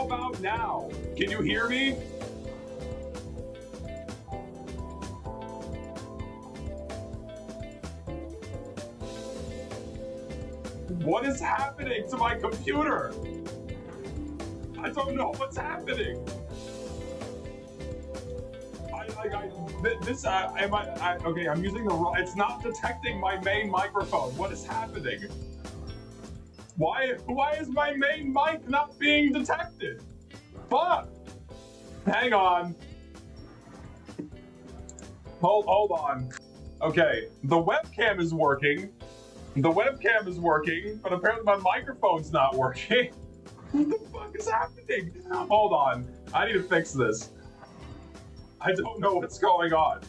about now? Can you hear me? What is happening to my computer? I don't know what's happening. Okay, I'm using the wrong, it's not detecting my main microphone. What is happening? Why is my main mic not being detected? Fuck! Hang on. Hold on. Okay, the webcam is working. The webcam is working, but apparently my microphone's not working. What the fuck is happening? Hold on. I need to fix this. I don't know what's going on.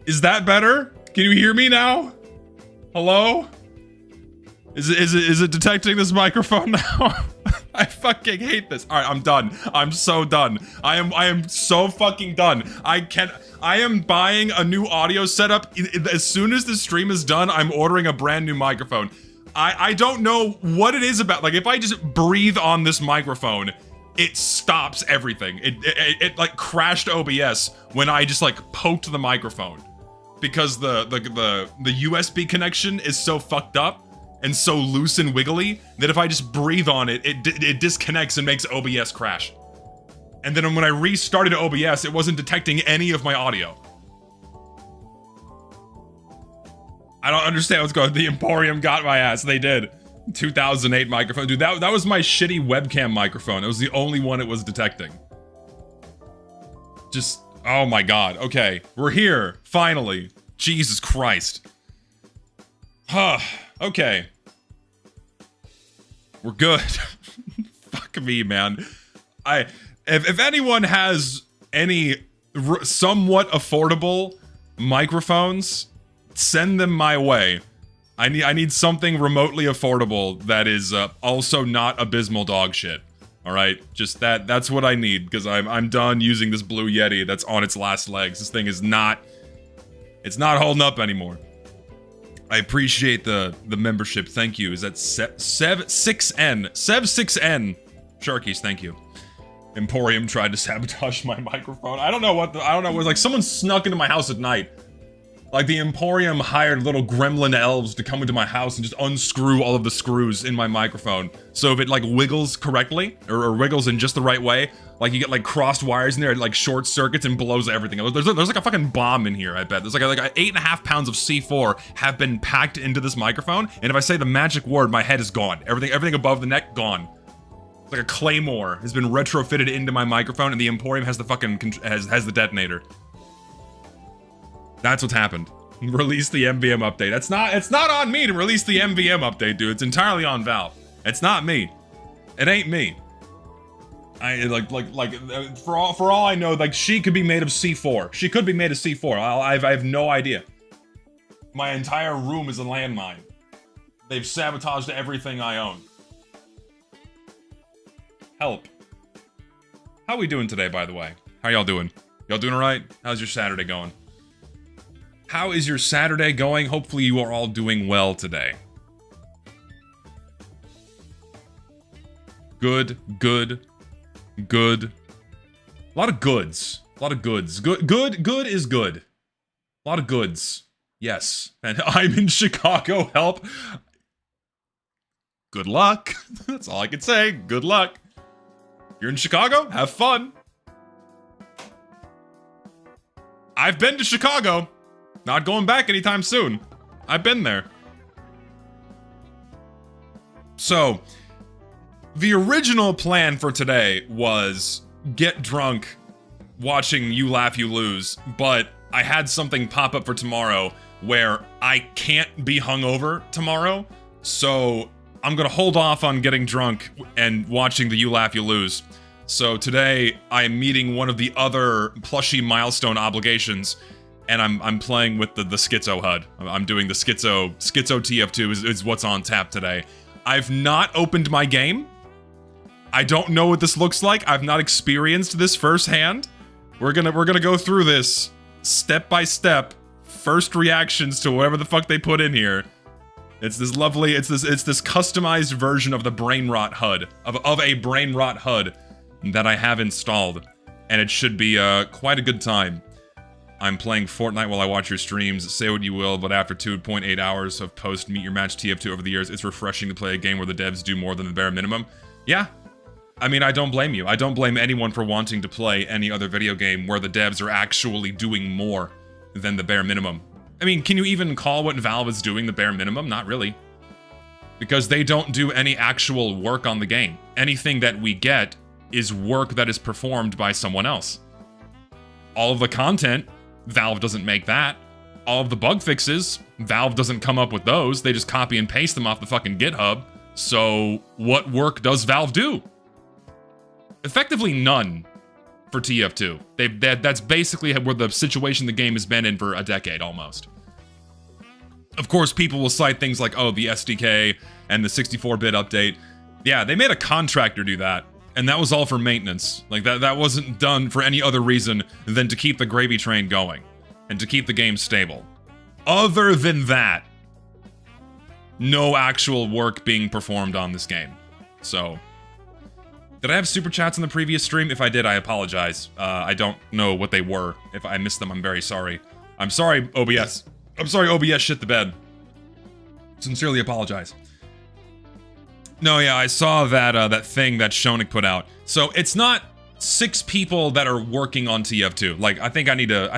Is that better? Can you hear me now? Hello? Is it detecting this microphone now? I fucking hate this. All right, I'm done. I'm so done. I am so fucking done. I am buying a new audio setup. As soon as the stream is done, I'm ordering a brand new microphone. I don't know what it is about. Like, if I just breathe on this microphone, it stops everything. It like crashed OBS when I just like poked the microphone because the USB connection is so fucked up and so loose and wiggly that if I just breathe on it, it disconnects and makes OBS crash. And then when I restarted OBS, it wasn't detecting any of my audio. I don't understand what's going on. The Emporium got my ass. They did. 2008 microphone. Dude, that was my shitty webcam microphone. It was the only one it was detecting. Just, oh my god. Okay, we're here. Finally. Jesus Christ. Huh. Okay. We're good. Fuck me, man. If anyone has any somewhat affordable microphones, send them my way. I need something remotely affordable that is also not abysmal dog shit. All right, just that's what I need because I'm done using this Blue Yeti that's on its last legs. This thing is not, it's not holding up anymore. I appreciate the membership. Thank you. Is that Sev6N? Sev6N. Sharkies, thank you. Emporium tried to sabotage my microphone. I don't know what it was like. Someone snuck into my house at night. Like, the Emporium hired little gremlin elves to come into my house and just unscrew all of the screws in my microphone. So if it, like, wiggles correctly, or wiggles in just the right way, like, you get, like, crossed wires in there, it, like, short circuits and blows everything. There's like, a fucking bomb in here, I bet. There's, like 8.5 pounds of C4 have been packed into this microphone, and if I say the magic word, my head is gone. Everything above the neck, gone. It's like a claymore has been retrofitted into my microphone, and the Emporium has the fucking, has the detonator. That's what's happened. Release the MVM update. It's not on me to release the MVM update, dude. It's entirely on Valve. It's not me. It ain't me. For all I know, like, she could be made of C4. She could be made of C4. I have no idea. My entire room is a landmine. They've sabotaged everything I own. Help. How we doing today, by the way? How y'all doing? Y'all doing alright? How's your Saturday going? How is your Saturday going? Hopefully you are all doing well today. Good. A lot of goods. A lot of goods. Good is good. A lot of goods. Yes. And I'm in Chicago. Help. Good luck. That's all I can say. Good luck. You're in Chicago? Have fun. I've been to Chicago. Not going back anytime soon. I've been there. So, the original plan for today was get drunk watching You Laugh, You Lose, but I had something pop up for tomorrow where I can't be hungover tomorrow, so I'm gonna hold off on getting drunk and watching the You Laugh, You Lose. So today, I'm meeting one of the other plushie milestone obligations, and I'm playing with the Schizo HUD. I'm doing the Schizo TF2 is what's on tap today. I've not opened my game. I don't know what this looks like. I've not experienced this firsthand. We're gonna go through this step by step. First reactions to whatever the fuck they put in here. It's this lovely, it's this customized version of the brain rot HUD, of a brain rot HUD that I have installed. And it should be quite a good time. I'm playing Fortnite while I watch your streams. Say what you will, but after 2.8 hours of post Meet Your Match TF2 over the years, it's refreshing to play a game where the devs do more than the bare minimum. Yeah. I mean, I don't blame you. I don't blame anyone for wanting to play any other video game where the devs are actually doing more than the bare minimum. I mean, can you even call what Valve is doing the bare minimum? Not really. Because they don't do any actual work on the game. Anything that we get is work that is performed by someone else. All of the content, Valve doesn't make that. All of the bug fixes, Valve doesn't come up with those. They just copy and paste them off the fucking GitHub. So what work does Valve do? Effectively none for TF2. That's basically where the situation the game has been in for a decade almost. Of course, people will cite things like, oh, the SDK and the 64-bit update. Yeah, they made a contractor do that. And that was all for maintenance. Like, that wasn't done for any other reason than to keep the gravy train going and to keep the game stable. Other than that, no actual work being performed on this game. So, did I have super chats in the previous stream? If I did, I apologize. I don't know what they were. If I missed them, I'm very sorry. I'm sorry, OBS. I'm sorry, OBS shit the bed. Sincerely apologize. No, yeah, I saw that that thing that Shonik put out. So it's not 6 people that are working on TF2. Like, I think I need to.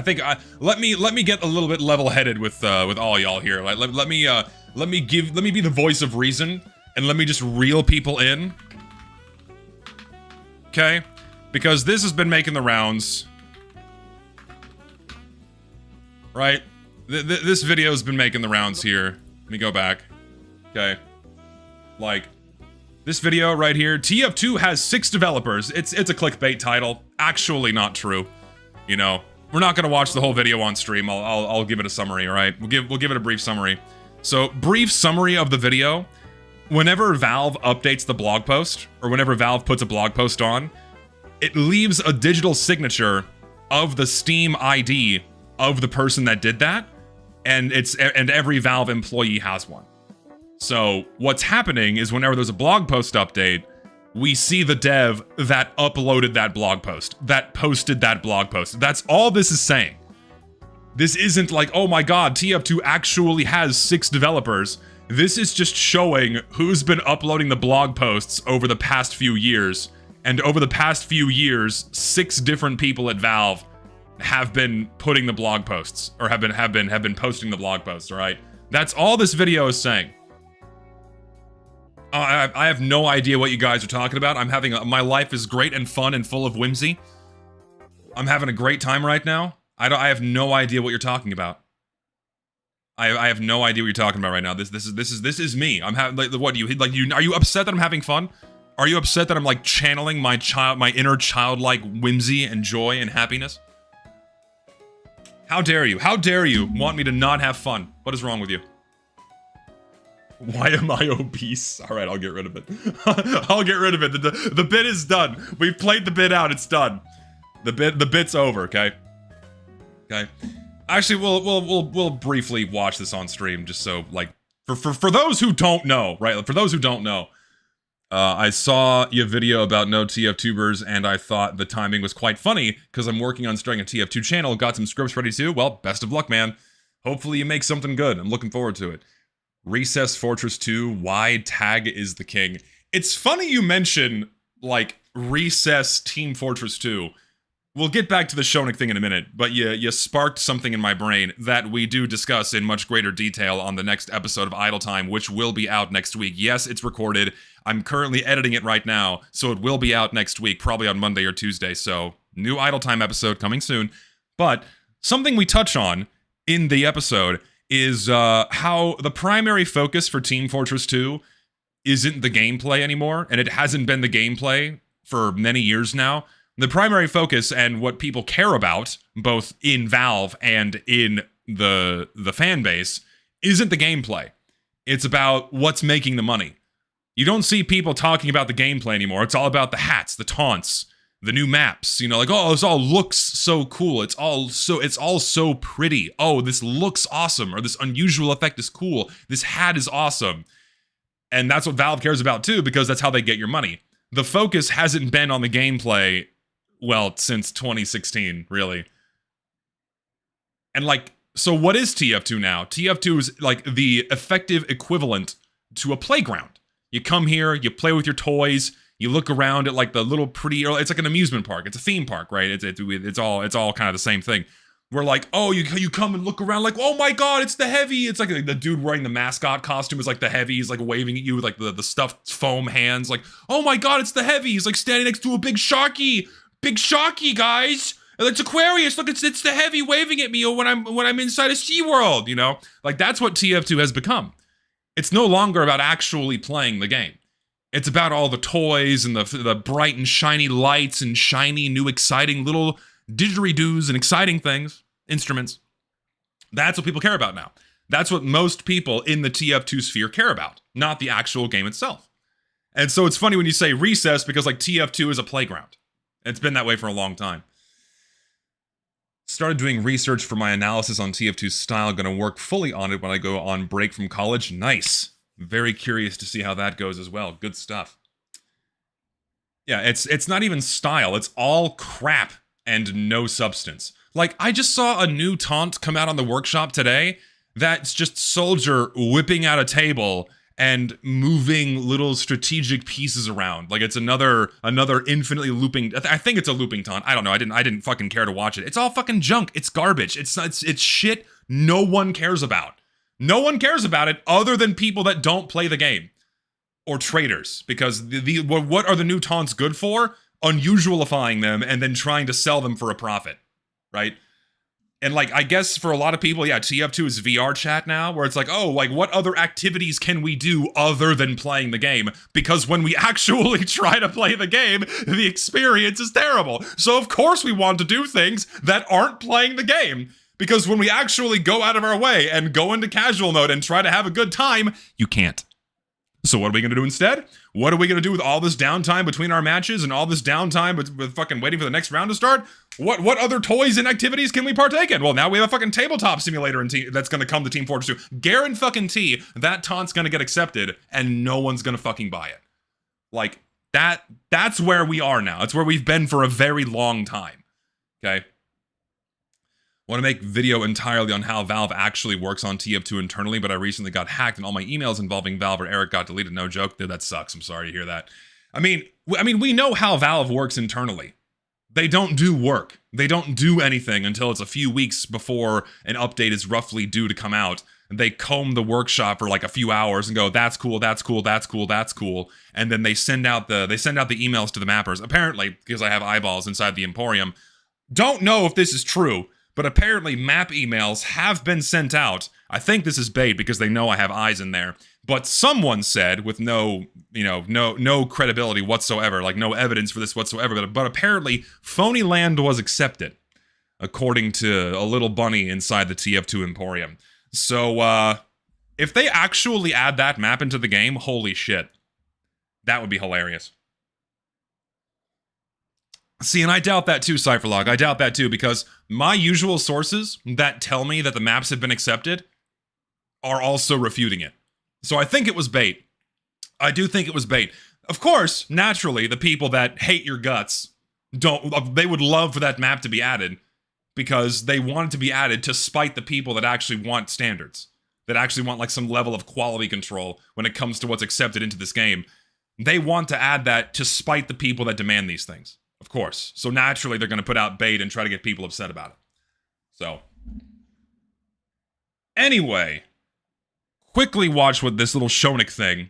Let me get a little bit level-headed with all y'all here. Like, let me be the voice of reason and let me just reel people in. Okay, because this has been making the rounds. Right, this video has been making the rounds here. Let me go back. Okay, like. This video right here, TF2 has 6 developers. It's a clickbait title. Actually not true. You know, we're not gonna watch the whole video on stream. I'll give it a summary, all right? We'll give it a brief summary. So, brief summary of the video. Whenever Valve updates the blog post, or whenever Valve puts a blog post on, it leaves a digital signature of the Steam ID of the person that did that, and every Valve employee has one. So, what's happening is whenever there's a blog post update, we see the dev that uploaded that blog post, that posted that blog post. That's all this is saying. This isn't like, oh my god, TF2 actually has 6 developers. This is just showing who's been uploading the blog posts over the past few years. And over the past few years, 6 different people at Valve have been putting the blog posts, or have been posting the blog posts, all right? That's all this video is saying. I have no idea what you guys are talking about. My life is great and fun and full of whimsy. I'm having a great time right now. I have no idea what you're talking about. I have no idea what you're talking about right now. This is me. I'm having, like, what do you are you upset that I'm having fun? Are you upset that I'm like channeling my inner childlike whimsy and joy and happiness? How dare you? How dare you want me to not have fun? What is wrong with you? Why am I obese? All right, I'll get rid of it. I'll get rid of it. The bit is done. We've played the bit out. It's done. The bit's over. Okay. Okay. Actually, we'll briefly watch this on stream, just so, like, for those who don't know, right? For those who don't know, I saw your video about no TF-tubers, and I thought the timing was quite funny because I'm working on starting a TF2 channel. Got some scripts ready too. Well, best of luck, man. Hopefully you make something good. I'm looking forward to it. Recess Fortress 2, why tag is the king. It's funny you mention, like, Recess Team Fortress 2. We'll get back to the Shonik thing in a minute, but you sparked something in my brain that we do discuss in much greater detail on the next episode of Idle Time, which will be out next week. Yes, it's recorded. I'm currently editing it right now, so it will be out next week, probably on Monday or Tuesday, so new Idle Time episode coming soon. But something we touch on in the episode is how the primary focus for Team Fortress 2 isn't the gameplay anymore, and it hasn't been the gameplay for many years now. The primary focus and what people care about, both in Valve and in the fan base, isn't the gameplay. It's about what's making the money. You don't see people talking about the gameplay anymore. It's all about the hats, the taunts, the new maps, you know, like, oh, this all looks so cool. It's all so pretty. Oh, this looks awesome, or this unusual effect is cool. This hat is awesome. And that's what Valve cares about too, because that's how they get your money. The focus hasn't been on the gameplay, well, since 2016, really. And like, so what is TF2 now? TF2 is like the effective equivalent to a playground. You come here, you play with your toys, you look around at like the little pretty, it's like an amusement park. It's a theme park, right? It's all kind of the same thing. We're like, oh, you come and look around like, oh my god, it's the Heavy. It's like the dude wearing the mascot costume is like the Heavy. He's like waving at you with like the stuffed foam hands. Like, oh my god, it's the Heavy. He's like standing next to a big Sharky. Big Sharky, guys. It's Aquarius. Look, it's the Heavy waving at me when I'm inside a SeaWorld, you know? Like, that's what TF2 has become. It's no longer about actually playing the game. It's about all the toys and the bright and shiny lights and shiny new exciting little didgeridoos and exciting things, instruments. That's what people care about now. That's what most people in the TF2 sphere care about, not the actual game itself. And so it's funny when you say Recess, because like TF2 is a playground. It's been that way for a long time. Started doing research for my analysis on TF2's style. Gonna work fully on it when I go on break from college. Nice. Very curious to see how that goes as well. Good stuff. Yeah, it's not even style. It's all crap and no substance. Like, I just saw a new taunt come out on the workshop today that's just Soldier whipping out a table and moving little strategic pieces around. Like, it's another infinitely looping. I think it's a looping taunt. I don't know. I didn't fucking care to watch it. It's all fucking junk. It's garbage. It's shit no one cares about. No one cares about it other than people that don't play the game or traders, because what are the new taunts good for? Unusualifying them and then trying to sell them for a profit, right? And like, I guess for a lot of people, yeah, TF2 is VR chat now, where it's like, oh, like what other activities can we do other than playing the game? Because when we actually try to play the game, the experience is terrible. So of course we want to do things that aren't playing the game. Because when we actually go out of our way and go into casual mode and try to have a good time, you can't. So what are we going to do instead? What are we going to do with all this downtime between our matches and all this downtime with fucking waiting for the next round to start? What other toys and activities can we partake in? Well, now we have a fucking tabletop simulator that's going to come to Team Fortress 2. Guarantee that taunt's going to get accepted and no one's going to fucking buy it. Like, that's where we are now. It's where we've been for a very long time. Okay? I want to make video entirely on how Valve actually works on TF2 internally, but I recently got hacked and all my emails involving Valve or Eric got deleted. No joke. Dude, that sucks. I'm sorry to hear that. I mean, we know how Valve works internally. They don't do work. They don't do anything until it's a few weeks before an update is roughly due to come out. They comb the workshop for like a few hours and go, that's cool, that's cool, that's cool, that's cool. And then they send out the emails to the mappers. Apparently, because I have eyeballs inside the Emporium. Don't know if this is true, but apparently map emails have been sent out. I think this is bait because they know I have eyes in there. But someone said, with no credibility whatsoever, like no evidence for this whatsoever, but apparently Phony Land was accepted, according to a little bunny inside the TF2 Emporium. So, if they actually add that map into the game, holy shit. That would be hilarious. See, and I doubt that too, Cypherlog. I doubt that too, because my usual sources that tell me that the maps have been accepted are also refuting it. So I think it was bait. I do think it was bait. Of course, naturally, the people that hate your guts they would love for that map to be added because they want it to be added to spite the people that actually want standards, that actually want like some level of quality control when it comes to what's accepted into this game. They want to add that to spite the people that demand these things. Of course. So naturally, they're going to put out bait and try to get people upset about it. So, anyway, quickly watch what this little Shonik thing.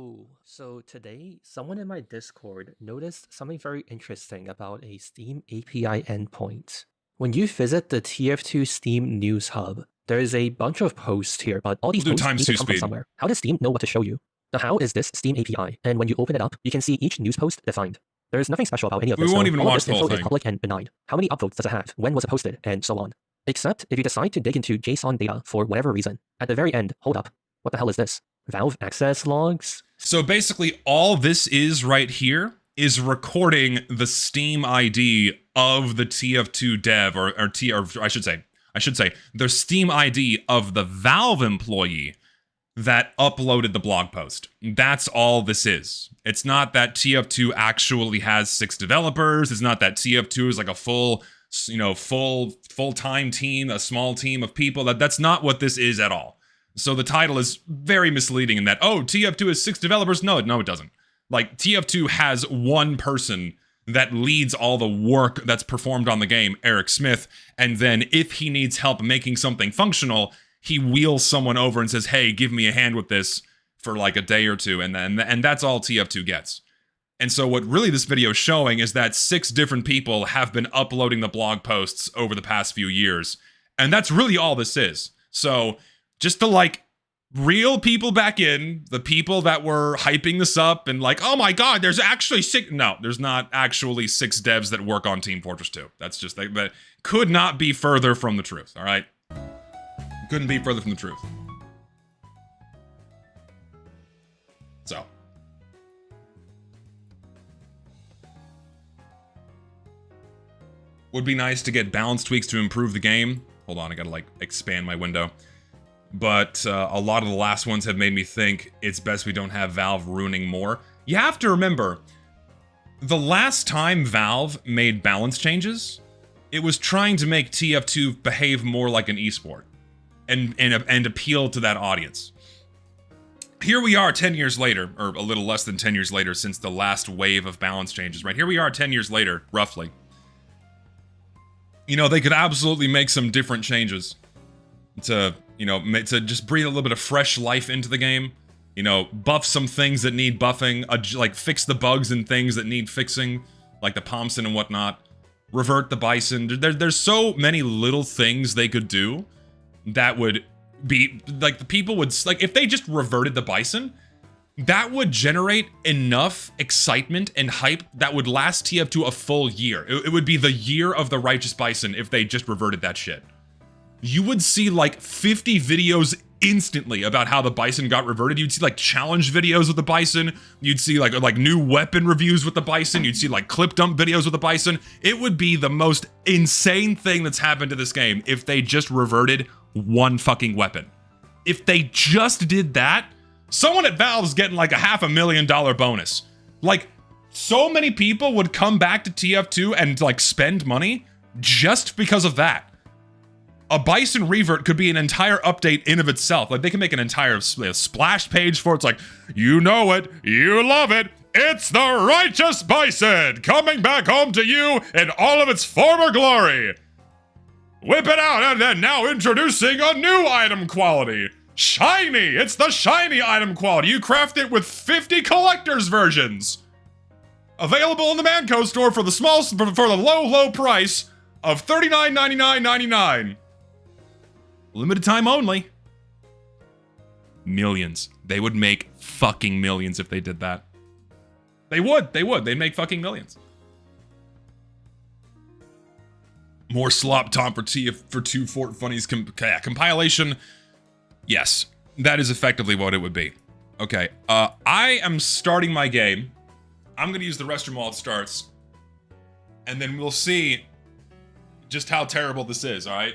Ooh, so today, someone in my Discord noticed something very interesting about a Steam API endpoint. When you visit the TF2 Steam News Hub, there is a bunch of posts here, but all these posts need to come from somewhere. How does Steam know what to show you? The how is this Steam API, and when you open it up, you can see each news post defined. There's nothing special about any of this. We won't even watch the whole thing. Is public and benign. How many upvotes does it have? When was it posted? And so on. Except if you decide to dig into JSON data for whatever reason. At the very end, hold up. What the hell is this? Valve access logs? So basically all this is right here is recording the Steam ID of the TF2 dev, or I should say, the Steam ID of the Valve employee that uploaded the blog post. That's all this is. It's not that TF2 actually has 6 developers. It's not that TF2 is like a full-time team, a small team of people. That's not what this is at all. So the title is very misleading in that, oh, TF2 has 6 developers. No, it doesn't. Like, TF2 has one person that leads all the work that's performed on the game, Eric Smith, and then if he needs help making something functional, he wheels someone over and says, hey, give me a hand with this for like a day or two, and that's all TF2 gets. And so what really this video is showing is that 6 different people have been uploading the blog posts over the past few years, and that's really all this is. So just to like reel people back in, the people that were hyping this up and like, oh my god, there's actually 6. No, there's not actually 6 devs that work on Team Fortress 2. That's just, that could not be further from the truth, all right? Couldn't be further from the truth. So. Would be nice to get balance tweaks to improve the game. Hold on, I gotta like expand my window. But a lot of the last ones have made me think it's best we don't have Valve ruining more. You have to remember, the last time Valve made balance changes, it was trying to make TF2 behave more like an esport and appeal to that audience. Here we are 10 years later, or a little less than 10 years later since the last wave of balance changes, right? Here we are 10 years later, roughly. You know, they could absolutely make some different changes to, you know, to just breathe a little bit of fresh life into the game. You know, buff some things that need buffing, like fix the bugs and things that need fixing, like the Pomson and whatnot. Revert the Bison. There's so many little things they could do that would be, like, the people would, like, if they just reverted the Bison, that would generate enough excitement and hype that would last TF2 a full year. It would be the year of the Righteous Bison if they just reverted that shit. You would see like 50 videos instantly about how the Bison got reverted. You'd see like challenge videos with the Bison. You'd see like new weapon reviews with the Bison. You'd see like clip dump videos with the Bison. It would be the most insane thing that's happened to this game if they just reverted one fucking weapon. If they just did that, someone at Valve's getting like a $500,000 bonus. Like, so many people would come back to TF2 and like spend money just because of that. A Bison revert could be an entire update in of itself. Like, they can make an entire splash page for it. It's like, you know it, you love it, it's the Righteous Bison coming back home to you in all of its former glory. Whip it out, and then now introducing a new item quality. Shiny! It's the shiny item quality. You craft it with 50 collector's versions. Available in the Manco store for the low price of $39.99.99. Limited time only. Millions. They would make fucking millions if they did that. They would. They'd make fucking millions. More slop tom for two Fort Funnies compilation. Yes, that is effectively what it would be. Okay, I am starting my game. I'm gonna use the restroom while it starts. And then we'll see just how terrible this is, alright?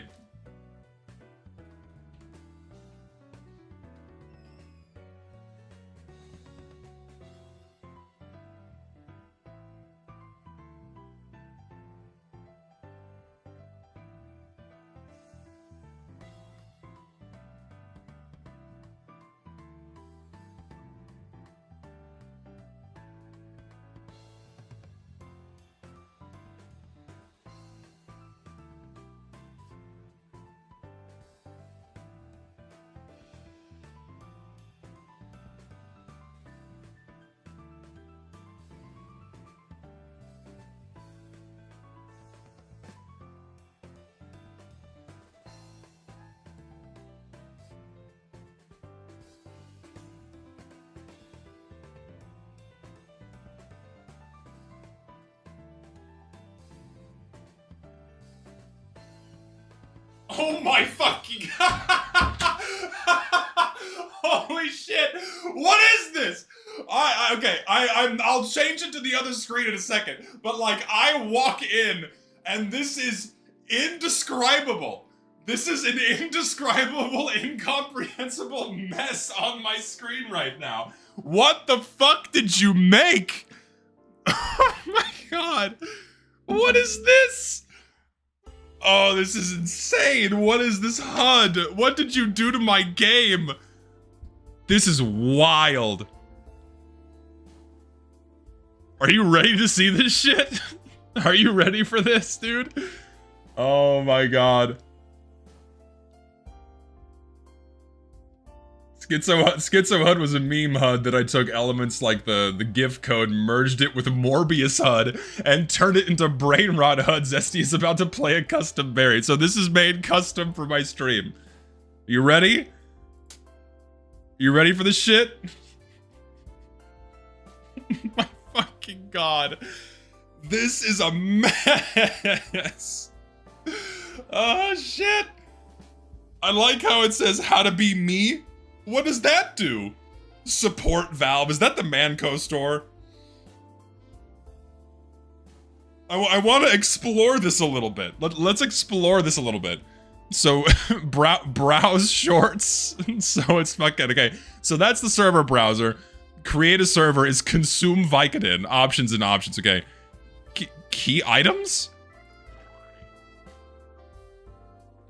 Oh my fucking god! Holy shit! What is this? okay, I'll change it to the other screen in a second. But like, I walk in, and this is indescribable. This is an indescribable, incomprehensible mess on my screen right now. What the fuck did you make? Oh my god. What is this? Oh, this is insane. What is this HUD? What did you do to my game? This is wild. Are you ready to see this shit? Are you ready for this, dude? Oh my god. Schizo HUD was a meme HUD that I took elements like the GIF code, merged it with Morbius HUD, and turned it into Brain Rot HUD. Zesty is about to play a custom berry. So this is made custom for my stream. You ready? You ready for this shit? My fucking god. This is a mess. Oh shit. I like how it says how to be me. What does that do? Support Valve. Is that the Manco store? I want to explore this a little bit. Let's explore this a little bit. So, browse shorts. So it's fucking, okay. So that's the server browser. Create a server is consume Vicodin. Options and options, okay. Key items?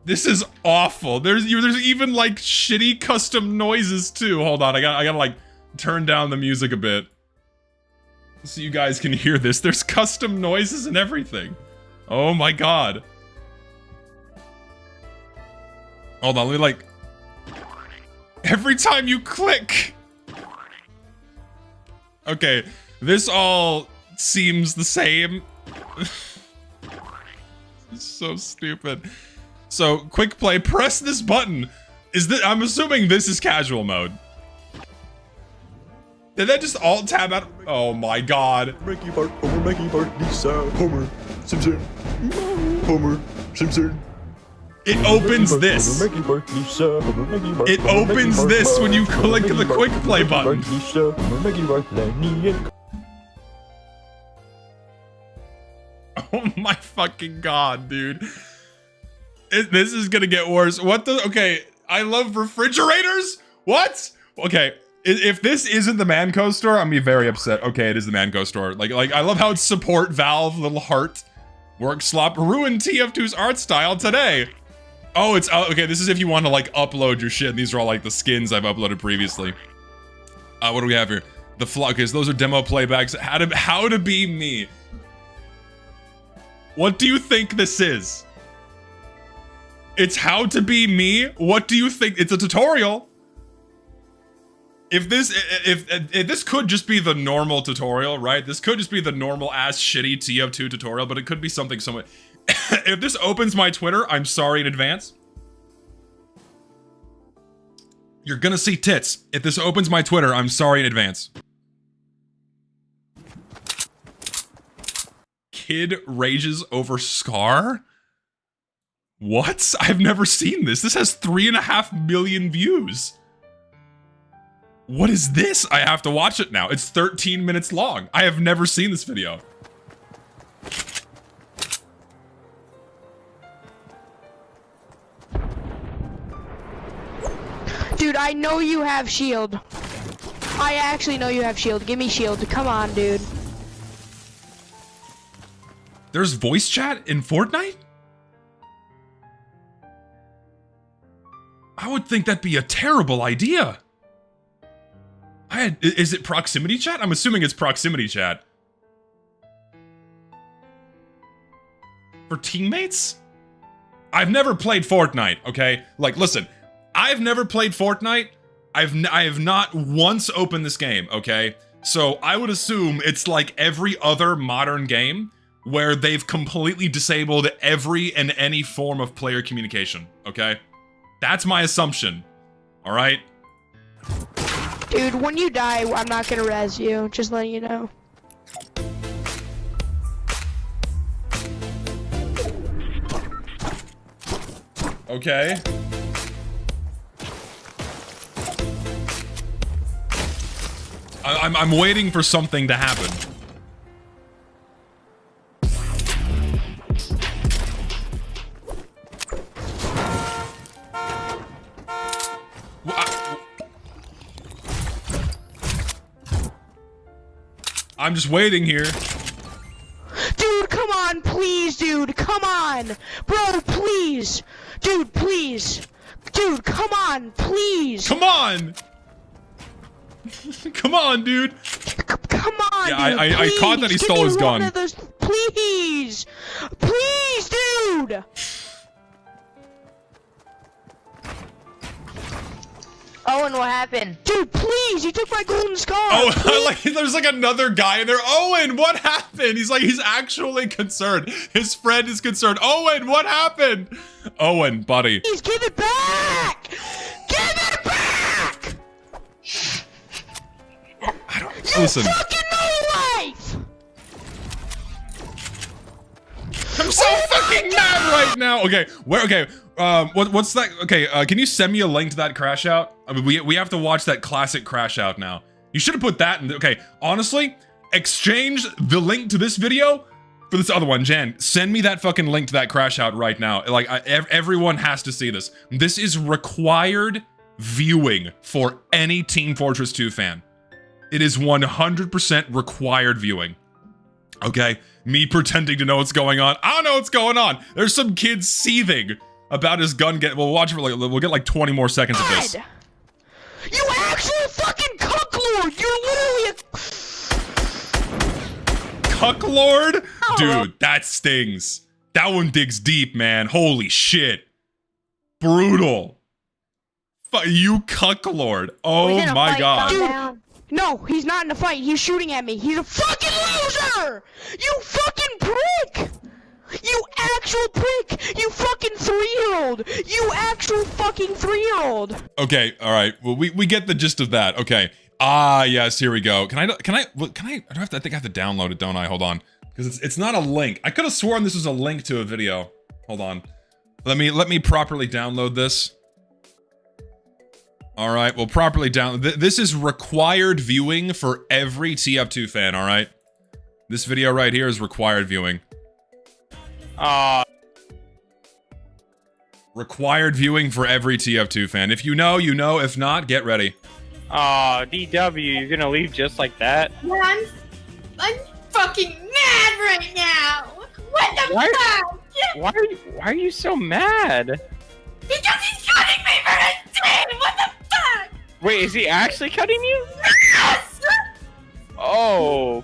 This is awful. There's even like shitty custom noises too. Hold on, I gotta like turn down the music a bit so you guys can hear this. There's custom noises and everything. Oh my god. Hold on, let me like. Every time you click. Okay, this all seems the same. It's so stupid. So, quick play, press this button. I'm assuming this is casual mode. Did that just alt tab out? Oh my god. Mikey Bart, Homer, Mikey Bart, Lisa, Homer, Simpson, Homer, Simpson. It opens this. It opens this when you click the quick play button. Oh my fucking god, dude. This is gonna get worse. What the? Okay, I love refrigerators? What? Okay, if this isn't the Manco store, I'm gonna be very upset. Okay, it is the Manco store. Like I love how it's support Valve, little heart. Work slop, ruin TF2's art style today. Oh, it's, okay, this is if you want to like upload your shit. These are all like the skins I've uploaded previously. What do we have here? The Flockers, those are demo playbacks. How to be me. What do you think this is? It's how to be me? What do you think? It's a tutorial. If this could just be the normal tutorial, right? This could just be the normal ass shitty TF2 tutorial, but it could be something somewhat. If this opens my Twitter, I'm sorry in advance. You're gonna see tits. If this opens my Twitter, I'm sorry in advance. Kid rages over Scar? What? I've never seen this. This has 3.5 million views. What is this? I have to watch it now. It's 13 minutes long. I have never seen this video. Dude, I know you have shield. I actually know you have shield. Give me shield. Come on, dude. There's voice chat in Fortnite? I would think that'd be a terrible idea. Is it proximity chat? I'm assuming it's proximity chat. For teammates? I've never played Fortnite, okay? Like, listen, I've never played Fortnite. I have not once opened this game, okay? So I would assume it's like every other modern game where they've completely disabled every and any form of player communication, okay? That's my assumption, all right? Dude, when you die, I'm not gonna res you. Just letting you know. Okay. I'm waiting for something to happen. I'm just waiting here. Dude, come on, please, dude, come on, bro, please, dude, please, dude, come on, please. Come on! Come on, dude! Come on, Yeah, dude, I caught that he please, stole give his me one gun. of those, please, please, dude. Owen, what happened? Dude, please, he took my golden scar. Oh, like there's like another guy in there. Owen, what happened? He's actually concerned. His friend is concerned. Owen, what happened? Owen, buddy. Please give it back. Give it back. I don't You listen. fucking no life. I'm so fucking mad right now. Okay, where? Okay, what's that? Okay, can you send me a link to that crash out? I mean, we have to watch that classic crash out now. You should have put that in. Okay, honestly, exchange the link to this video for this other one. Jan, send me that fucking link to that crash out right now. Like, everyone has to see this. This is required viewing for any Team Fortress 2 fan. It is 100% required viewing. Okay, me pretending to know what's going on. I don't know what's going on. There's some kid seething about his gun we'll watch for like, we'll get like 20 more seconds of this. You actual fucking cucklord! You're literally a... Cucklord? Dude, that stings. That one digs deep, man. Holy shit. Brutal. You cucklord. Oh my god. Dude, no, he's not in a fight. He's shooting at me. He's a fucking loser! You fucking prick! You actual prick! You fucking 3-year-old! You actual fucking 3-year-old! Okay, alright. Well, we get the gist of that. Okay. Ah, yes, here we go. I think I have to download it, don't I? Hold on. Because it's not a link. I could have sworn this was a link to a video. Hold on. Let me properly download this. All right, well, properly download. This is required viewing for every TF2 fan, all right? This video right here is required viewing. Required viewing for every TF2 fan. If you know, you know. If not, get ready. DW, you're gonna leave just like that? Yeah, I'm fucking mad right now. What the fuck? Why are you so mad? Because he's cutting me for a day. What the fuck? Wait, is he actually cutting you? Yes! Oh,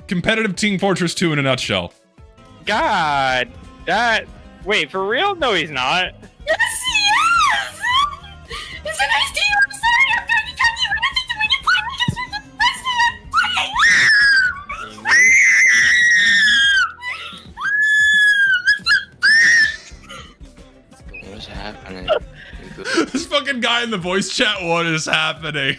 Competitive Team Fortress 2 in a nutshell. God, wait, for real? No, he's not. Yes, he is! It's a nice day. I'm sorry. I'm going to cut you. I don't think that we can fight because we're the best of What is happening? This fucking guy in the voice chat, what is happening?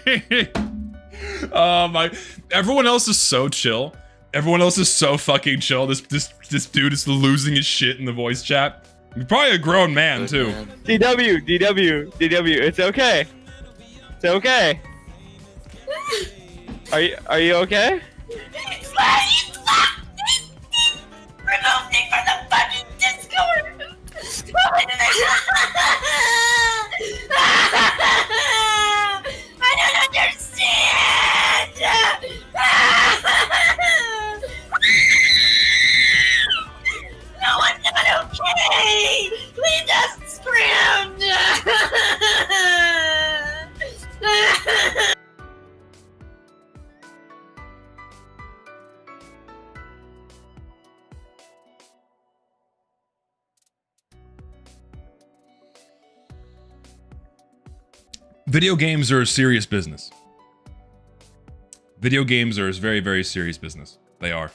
Oh my, everyone else is so chill. Everyone else is so fucking chill. This dude is losing his shit in the voice chat. He's probably a grown man too. DW, it's okay. It's okay. Are you okay? Remove me from the fucking Discord! I don't understand! No one's not okay! Leave us scrimmed! Video games are a serious business. Video games are a very, very serious business. They are.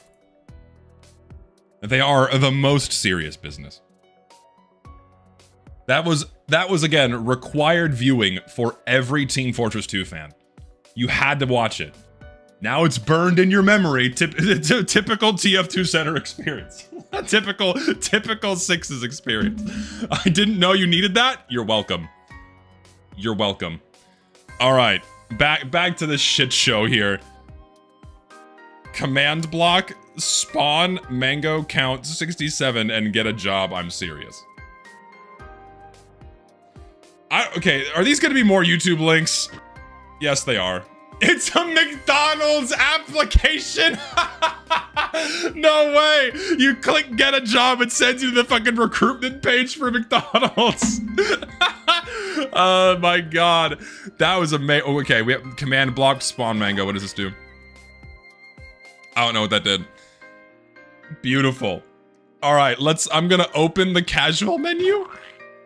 They are the most serious business. That was again required viewing for every Team Fortress 2 fan. You had to watch it. Now it's burned in your memory. Typical TF2 Center experience. typical Sixes experience. I didn't know you needed that. You're welcome. You're welcome. All right, back to this shit show here. Command block, spawn, mango, count 67, and get a job. I'm serious. Okay, are these gonna be more YouTube links? Yes, they are. It's a McDonald's application! No way! You click get a job, it sends you to the fucking recruitment page for McDonald's. Oh my god. That was amazing. Oh, okay, we have command block, spawn mango. What does this do? I don't know what that did. Beautiful. All right, I'm gonna open the casual menu.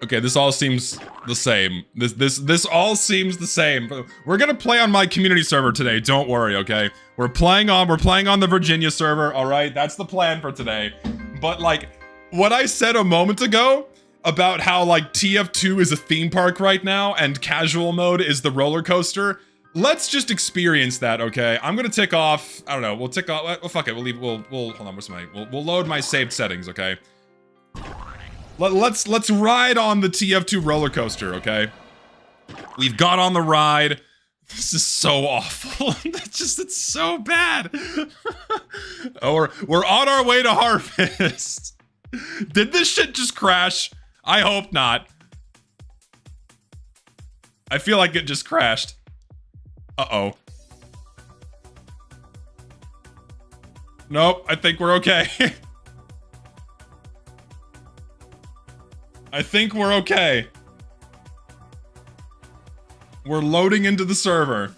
Okay, this all seems the same. This all seems the same. We're gonna play on my community server today. Don't worry, okay? We're playing on the Virginia server. All right, that's the plan for today. But like, what I said a moment ago about how like TF2 is a theme park right now and casual mode is the roller coaster. Let's just experience that, okay? I'm gonna tick off. I don't know. We'll tick off. Well, fuck it. We'll leave. We'll hold on. What's my? We'll load my saved settings, okay? Let's ride on the TF2 roller coaster, okay? We've got on the ride. This is so awful. It's so bad. Oh, we're on our way to Harvest. Did this shit just crash? I hope not. I feel like it just crashed. Uh-oh. Nope, I think we're okay. I think we're okay. We're loading into the server.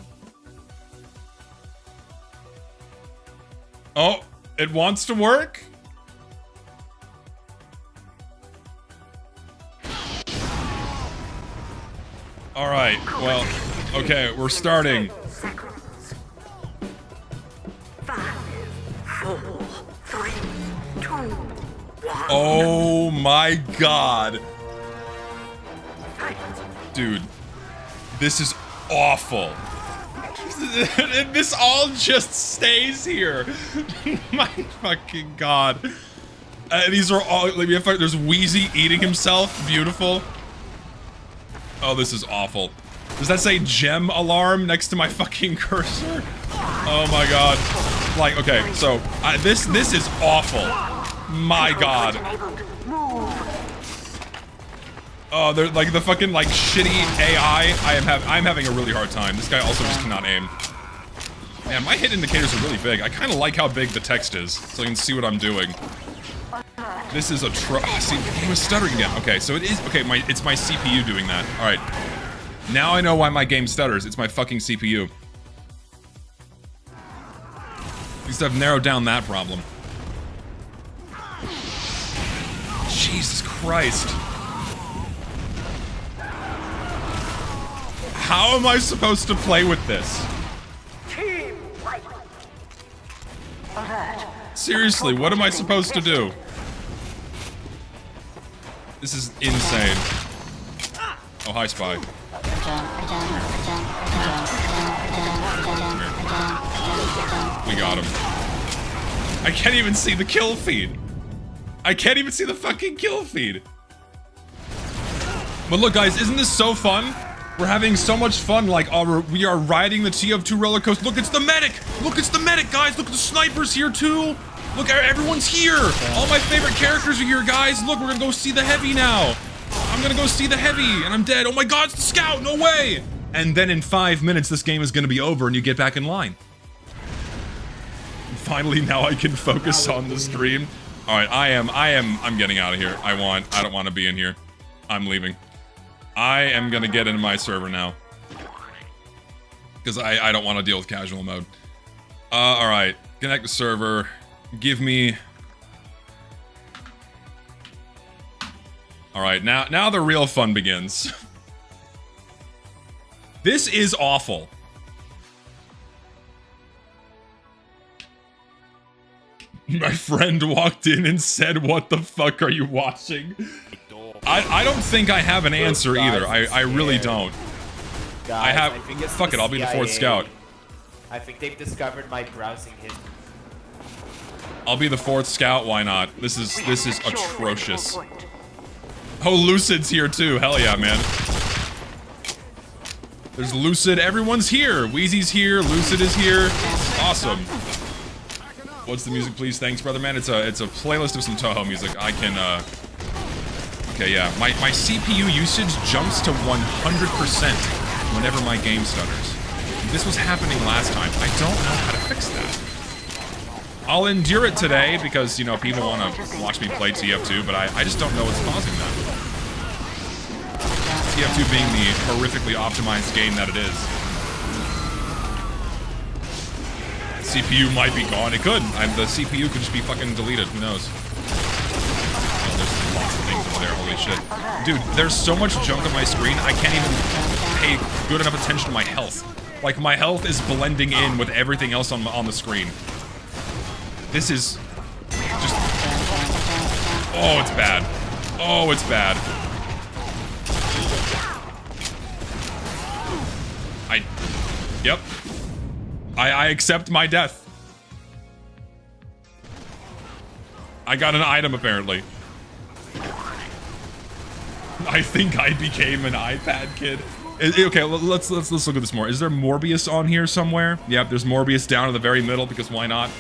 Oh, it wants to work? All right, well, okay, we're starting. 5, 4, 3, 2, 1. Oh my god. Dude, this is awful. This all just stays here. My fucking god. These are all, like, there's Wheezy eating himself. Beautiful. Oh, this is awful. Does that say gem alarm next to my fucking cursor? Oh my god. Like, okay, so this is awful. My god. Oh, they're like the fucking like shitty AI. I'm having a really hard time. This guy also just cannot aim. Man, my hit indicators are really big. I kind of like how big the text is, so I can see what I'm doing. This is see, he was stuttering again. Okay, so it is okay. It's my CPU doing that. All right. Now I know why my game stutters. It's my fucking CPU. At least I've narrowed down that problem. Jesus Christ. How am I supposed to play with this? Seriously, what am I supposed to do? This is insane. Oh, hi, Spy. We got him. I can't even see the kill feed. I can't even see the fucking kill feed. But look, guys, isn't this so fun? We're having so much fun, like, we are riding the TF2 roller coaster. Look, it's the medic! Look, it's the medic, guys! Look, the sniper's here, too! Look, everyone's here! All my favorite characters are here, guys! Look, we're gonna go see the heavy now! I'm gonna go see the heavy, and I'm dead! Oh my god, it's the scout! No way! And then in 5 minutes, this game is gonna be over, and you get back in line. And finally, now I can focus on the stream. Alright, I'm getting out of here. I don't want to be in here. I'm leaving. I am gonna get into my server now. Because I don't want to deal with casual mode. Alright. Connect the server. Give me... Alright, now the real fun begins. This is awful. My friend walked in and said, "What the fuck are you watching?" I don't think I have an answer either. I really don't. Guys, I have... think it's Fuck it, I'll be the fourth CIA. scout. I think they've discovered my browsing history. I'll be the fourth scout, why not? This is atrocious. Oh, Lucid's here too. Hell yeah, man. There's Lucid. Everyone's here. Wheezy's here. Lucid is here. Awesome. What's the music, please? Thanks, brother man. It's a playlist of some Toho music. I can okay, yeah. My CPU usage jumps to 100% whenever my game stutters. This was happening last time. I don't know how to fix that. I'll endure it today because, you know, people want to watch me play TF2, but I just don't know what's causing that. TF2 being the horrifically optimized game that it is. CPU might be gone. It could. The CPU could just be fucking deleted. Who knows? Oh, there's lots of things over there. Holy shit. Dude, there's so much junk on my screen, I can't even pay good enough attention to my health. Like, my health is blending in with everything else on the screen. This is just... Oh, it's bad. Oh, it's bad. Yep. I accept my death. I got an item, apparently. I think I became an iPad kid. Okay, let's look at this more. Is there Morbius on here somewhere? Yep, there's Morbius down in the very middle, because why not?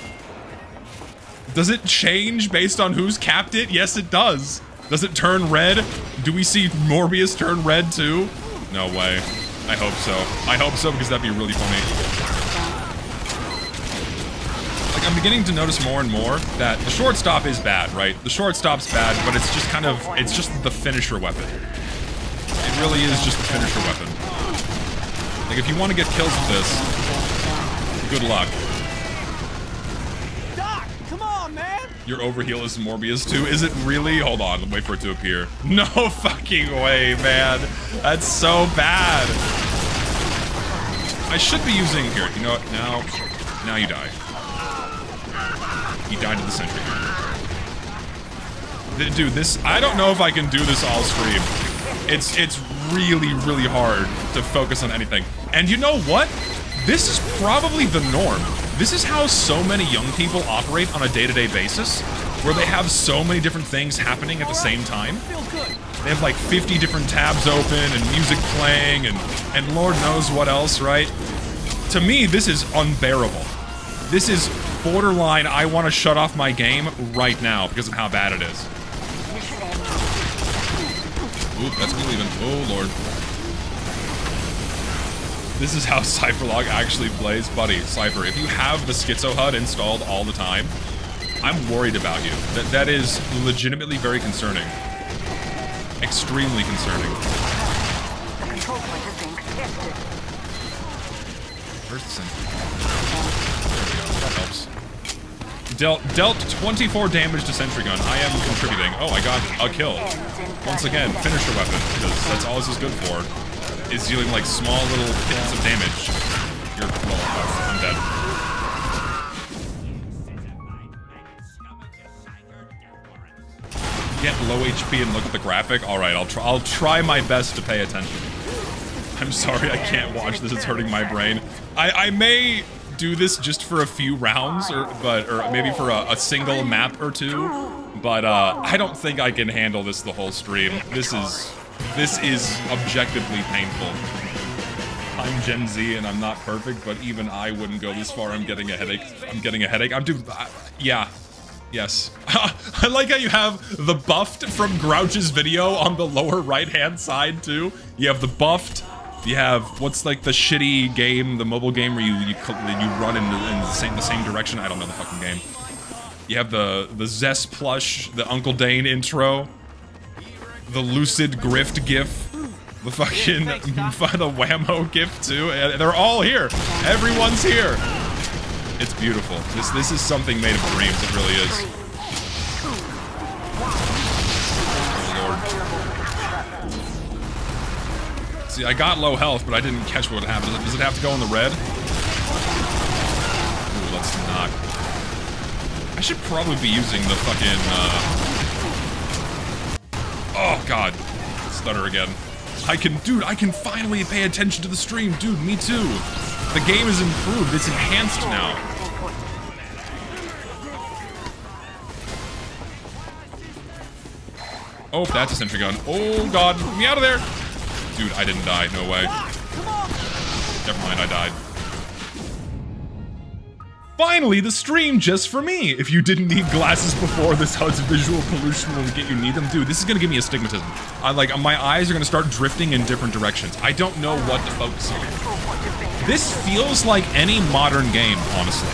Does it change based on who's capped it? Yes, it does. Does it turn red? Do we see Morbius turn red too? No way. I hope so. I hope so, because that'd be really funny. Like, I'm beginning to notice more and more that the shortstop is bad, right? The shortstop's bad, but it's just kind of, it's just the finisher weapon. It really is just the finisher weapon. Like, if you want to get kills with this, good luck. Your overheal is Morbius too? Is it really? Hold on, wait for it to appear. No fucking way, man. That's so bad. I should be using, here, you know what, now you die. You died to the sentry gun. Dude, this, I don't know if I can do this all stream. It's really, really hard to focus on anything. And you know what? This is probably the norm. This is how so many young people operate on a day-to-day basis, where they have so many different things happening at the same time. They have like 50 different tabs open and music playing and Lord knows what else, right? To me, this is unbearable. This is borderline, I want to shut off my game right now because of how bad it is. Oop, that's me leaving. Oh, Lord. This is how Cypherlog actually plays. Buddy, Cypher, if you have the Schizo HUD installed all the time, I'm worried about you. That is legitimately very concerning. Extremely concerning. Where's the sentry? There we go. That helps. Dealt 24 damage to sentry gun. I am contributing. Oh, I got a kill. Once again, finisher weapon, because that's all this is good for. Is dealing like small little hits of damage. You're, well, I'm dead. Get low HP and look at the graphic. All right, I'll try my best to pay attention. I'm sorry, I can't watch this. It's hurting my brain. I may do this just for a few rounds, or maybe for a single map or two. But I don't think I can handle this the whole stream. This is objectively painful. I'm Gen Z and I'm not perfect, but even I wouldn't go this far. I'm getting a headache. Yeah. Yes. I like how you have the buffed from Grouch's video on the lower right-hand side, too. You have the buffed. You have, what's like the shitty game, the mobile game where you run in the same direction? I don't know the fucking game. You have the Zest plush, the Uncle Dane intro. The Lucid Grift gif, the fucking, the Whammo gif too. They're all here. Everyone's here. It's beautiful. This is something made of dreams. It really is. Oh, Lord. See, I got low health, but I didn't catch what happened. Does it have to go in the red? Ooh, let's not. I should probably be using the fucking, oh, God. Stutter again. I can finally pay attention to the stream. Dude, me too. The game is improved. It's enhanced now. Oh, that's a sentry gun. Oh, God. Get me out of there. Dude, I didn't die. No way. Never mind, I died. Finally, the stream just for me! If you didn't need glasses before, this HUD's visual pollution will get you need them. Dude, this is gonna give me astigmatism. My eyes are gonna start drifting in different directions. I don't know what to focus on. This feels like any modern game, honestly.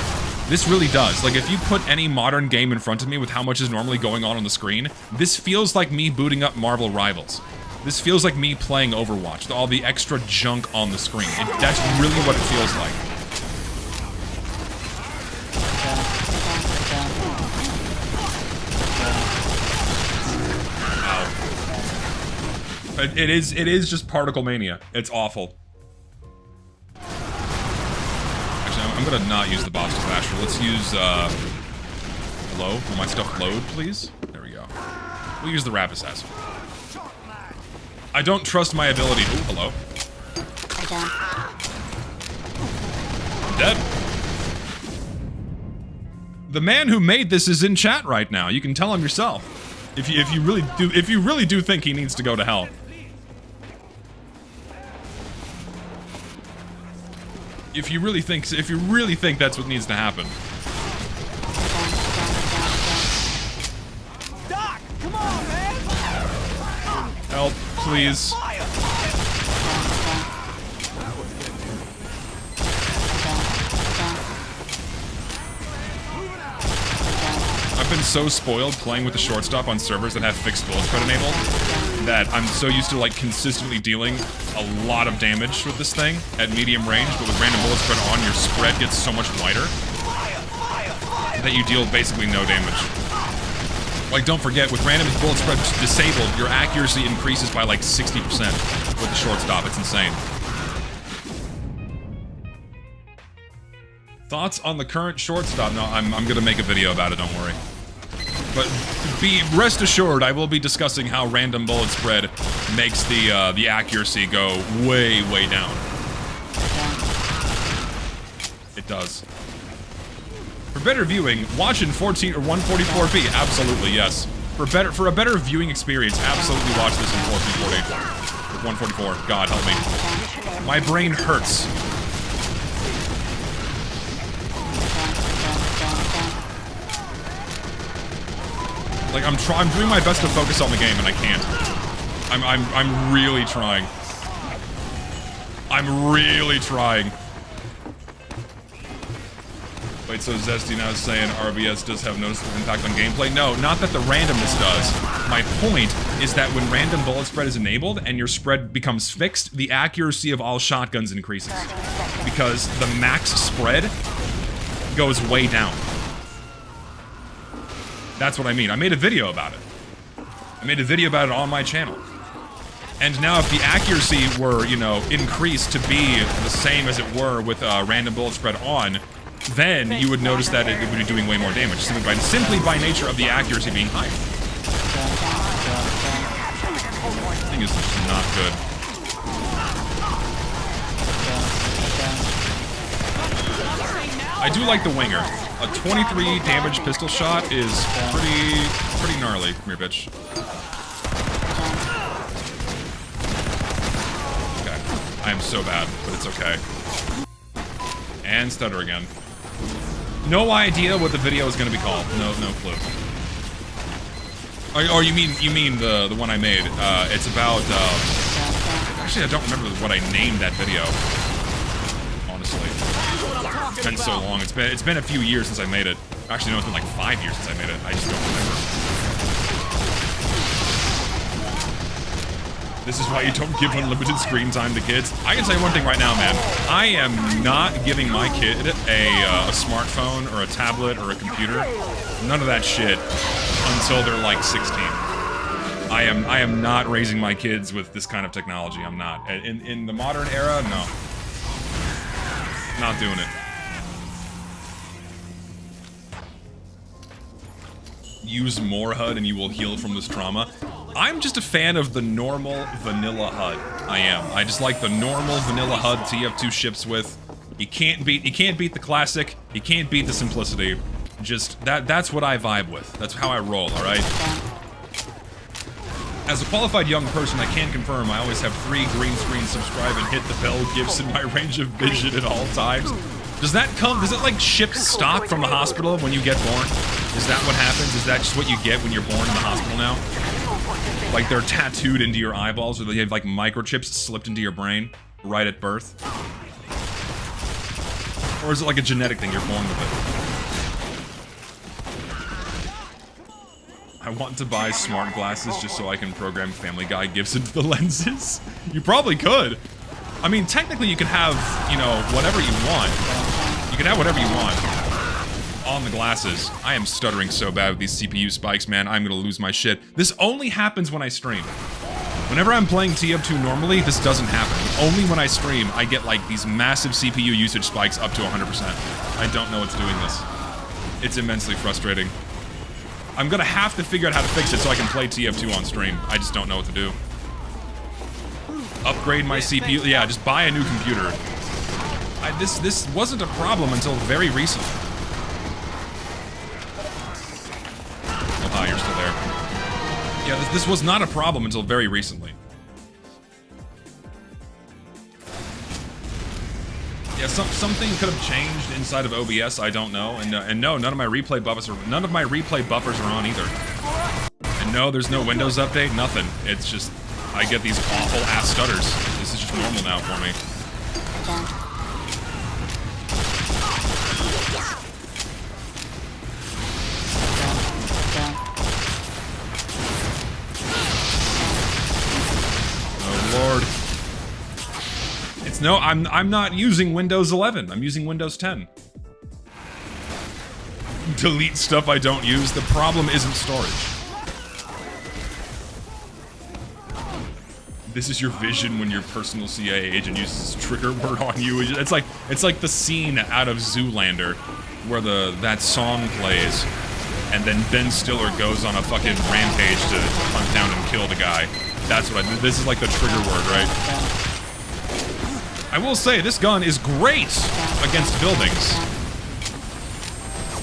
This really does. Like, if you put any modern game in front of me with how much is normally going on the screen, this feels like me booting up Marvel Rivals. This feels like me playing Overwatch, all the extra junk on the screen. That's really what it feels like. Wow. It is just particle mania. It's awful. I'm gonna not use the boss dispatcher. Let's use, hello? Will my stuff load, please? There we go. We'll use the rap assassin. I don't trust my ability. Ooh, hello. I'm dead. The man who made this is in chat right now. You can tell him yourself. If you really do think he needs to go to hell. If you really think that's what needs to happen. Doc, come on, man. Help, please. I've been so spoiled playing with the shortstop on servers that have fixed bullet spread enabled that I'm so used to like consistently dealing a lot of damage with this thing at medium range, but with random bullet spread on, your spread gets so much wider that you deal basically no damage. Like, don't forget, with random bullet spread disabled, your accuracy increases by like 60% with the shortstop. It's insane. Thoughts on the current shortstop? No, I'm gonna make a video about it, don't worry. But rest assured, I will be discussing how random bullet spread makes the accuracy go way, way down. It does. For better viewing, watch in 14 or 144p. Absolutely, yes. For a better viewing experience, absolutely watch this in 1440 with 144. God help me. My brain hurts. Like, I'm doing my best to focus on the game, and I can't. I'm really trying. I'm really trying. Wait, so Zesty now is saying RBS does have noticeable impact on gameplay? No, not that the randomness does. My point is that when random bullet spread is enabled and your spread becomes fixed, the accuracy of all shotguns increases. Because the max spread goes way down. That's what I mean. I made a video about it. I made a video about it on my channel. And now if the accuracy were, you know, increased to be the same as it were with random bullet spread on, then you would notice that it would be doing way more damage, simply by nature of the accuracy being higher. This thing is just not good. I do like the winger. A 23 damage pistol shot is pretty gnarly. Come here, bitch. Okay. I am so bad, but it's okay. And stutter again. No idea what the video is going to be called. No clue. Or you mean the one I made? It's about. Actually, I don't remember what I named that video. Honestly, it's been so long. It's been a few years since I made it. Actually, no, it's been like 5 years since I made it. I just don't remember. This is why you don't give unlimited screen time to kids. I can tell you one thing right now, man. I am not giving my kid a smartphone or a tablet or a computer. None of that shit until they're like 16. I am not raising my kids with this kind of technology. I'm not. In the modern era, no. Not doing it. Use more HUD and you will heal from this trauma. I'm just a fan of the normal vanilla HUD. I am. I just like the normal vanilla HUD TF2 ships with. You can't beat the classic. You can't beat the simplicity. Just that's what I vibe with. That's how I roll, alright? As a qualified young person, I can confirm I always have 3 green screens, subscribe, and hit the bell gifts in my range of vision at all times. Does it like ship stock from the hospital when you get born? Is that what happens? Is that just what you get when you're born in the hospital now? Like they're tattooed into your eyeballs, or they have like microchips slipped into your brain right at birth? Or is it like a genetic thing, you're born with it? I want to buy smart glasses just so I can program Family Guy gifs into the lenses. You probably could. I mean, technically you can have, you know, whatever you want. You can have whatever you want on the glasses. I am stuttering so bad with these CPU spikes, man. I'm gonna lose my shit. This only happens when I stream. Whenever I'm playing TF2 normally, this doesn't happen. Only when I stream, I get like these massive CPU usage spikes up to 100%. I don't know what's doing this. It's immensely frustrating. I'm gonna have to figure out how to fix it so I can play TF2 on stream. I just don't know what to do. Upgrade my CPU? Yeah, just buy a new computer. This wasn't a problem until very recently. Oh, hi, you're still there. Yeah, this was not a problem until very recently. Yeah, something could have changed inside of OBS. I don't know, and no, none of my replay buffers are on either. And no, there's no Windows update. Nothing. It's just I get these awful ass stutters. This is just normal now for me. Lord. It's no, I'm not using Windows 11. I'm using Windows 10. Delete stuff I don't use. The problem isn't storage. This is your vision when your personal CIA agent uses trigger word on you. It's like the scene out of Zoolander where that song plays and then Ben Stiller goes on a fucking rampage to hunt down and kill the guy. That's what this is like the trigger word, right? I will say, this gun is great against buildings.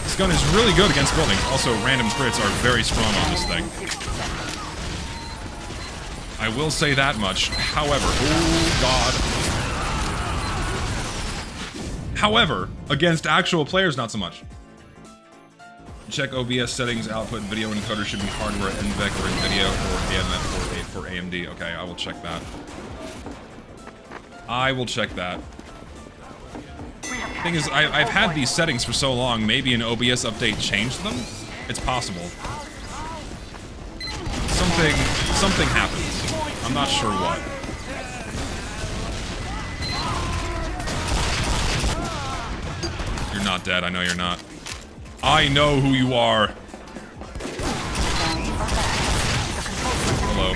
This gun is really good against buildings. Also, random crits are very strong on this thing. I will say that much. However, oh god. However, against actual players, not so much. Check OBS settings, output, video encoder should be hardware, NVEC, or NVIDIA, or AMF, for AMD. Okay, I will check that. I will check that. Thing is, I've had these settings for so long, maybe an OBS update changed them? It's possible. Something happens. I'm not sure what. You're not dead, I know you're not. I know who you are. Hello.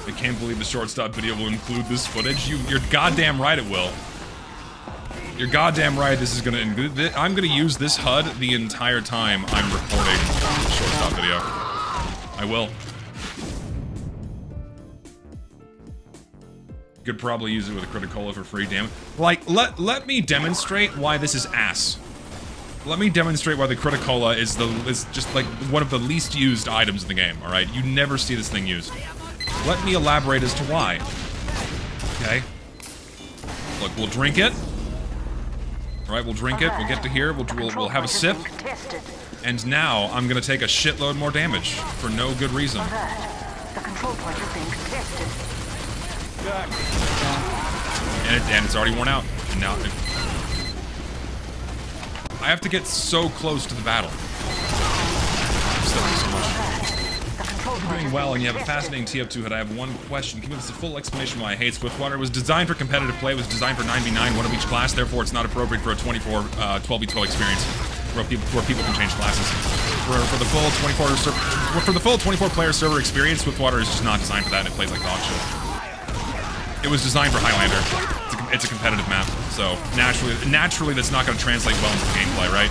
I can't believe the shortstop video will include this footage. You're goddamn right it will. You're goddamn right this is gonna include it. I'm gonna use this HUD the entire time I'm recording the shortstop video. I will. Could probably use it with a Criticola for free, damn it. Like, let me demonstrate why this is ass. Let me demonstrate why the Criticola is just like one of the least used items in the game, alright? You never see this thing used. Let me elaborate as to why. Okay? Look, we'll drink it. Alright, we'll drink it, we'll get to here, we'll have a sip. And now, I'm gonna take a shitload more damage, for no good reason. And it's already worn out. And now... I have to get so close to the battle. So much. You're doing well, and you have a fascinating TF2 HUD. I have one question. Can you give us a full explanation why I hate Swiftwater? It was designed for competitive play. It was designed for 9v9, one of each class. Therefore, it's not appropriate for a 12v12 experience where people can change classes. For the full 24 player server experience, Swiftwater is just not designed for that, and it plays like dog shit. It was designed for Highlander. It's a competitive map, so naturally that's not going to translate well into gameplay, right?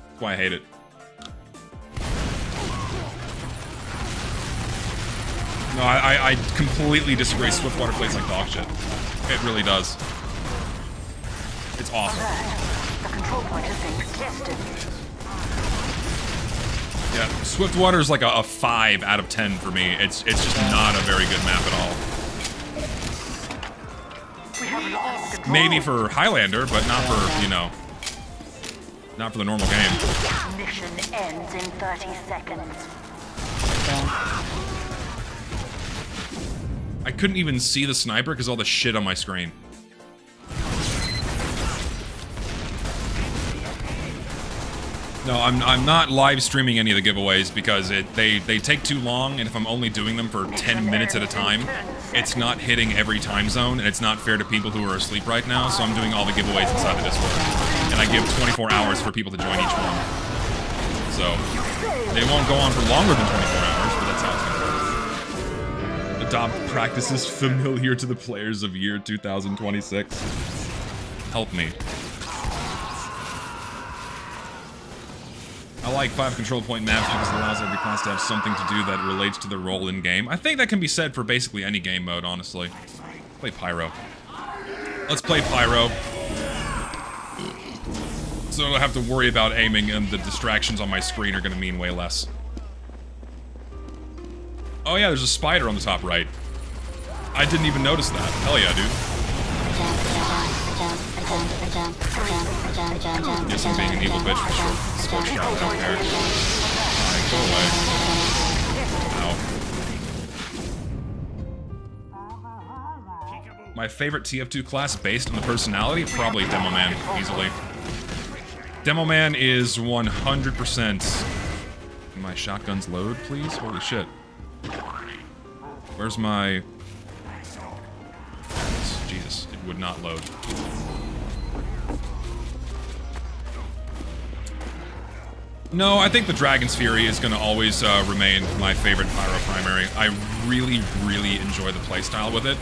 That's why I hate it. No, I completely disagree. Swiftwater plays like dog shit. It really does. It's awesome. The control point is being contested. Yeah, Swiftwater is like a 5 out of 10 for me. It's just not a very good map at all. Maybe for Highlander, but not for, you know, not for the normal game. Mission ends in 30 seconds. I couldn't even see the sniper because all the shit on my screen. No, I'm not live streaming any of the giveaways because they take too long, and if I'm only doing them for 10 minutes at a time, it's not hitting every time zone, and it's not fair to people who are asleep right now, so I'm doing all the giveaways inside the Discord. And I give 24 hours for people to join each one. So, they won't go on for longer than 24 hours, but that's how it's gonna work. Adopt practices familiar to the players of year 2026. Help me. I like 5 control point maps because it allows every class to have something to do that relates to the role in game. I think that can be said for basically any game mode, honestly. Play Pyro. Let's play Pyro. So I don't have to worry about aiming, and the distractions on my screen are gonna mean way less. Oh yeah, there's a spider on the top right. I didn't even notice that. Hell yeah, dude. Yes, I'm being an evil bitch for sure. Scorch shot, I don't care. Alright, go away. Ow. My favorite TF2 class based on the personality? Probably Demo Man, easily. Demo Man is 100%... My shotguns load, please? Holy shit. Where's my... Jesus, it would not load. No, I think the Dragon's Fury is going to always remain my favorite Pyro primary. I really, really enjoy the playstyle with it.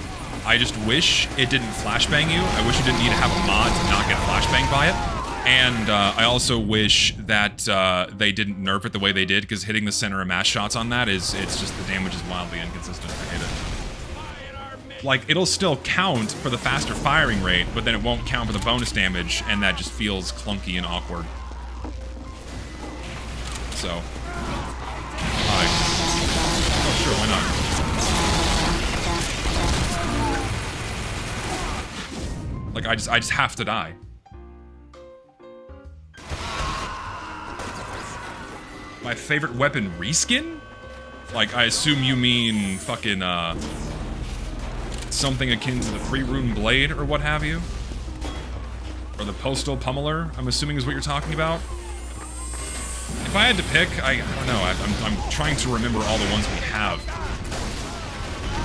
I just wish it didn't flashbang you. I wish you didn't need to have a mod to not get flashbanged by it. And I also wish that they didn't nerf it the way they did, because hitting the center of mass shots on that it's just the damage is wildly inconsistent. I hate it. Like, it'll still count for the faster firing rate, but then it won't count for the bonus damage, and that just feels clunky and awkward. So, hi. Oh, sure, why not? Like, I just have to die. My favorite weapon reskin? Like, I assume you mean fucking, something akin to the Free Rune Blade or what have you? Or the Postal Pummeler, I'm assuming is what you're talking about? If I had to pick, I don't know, I'm trying to remember all the ones we have.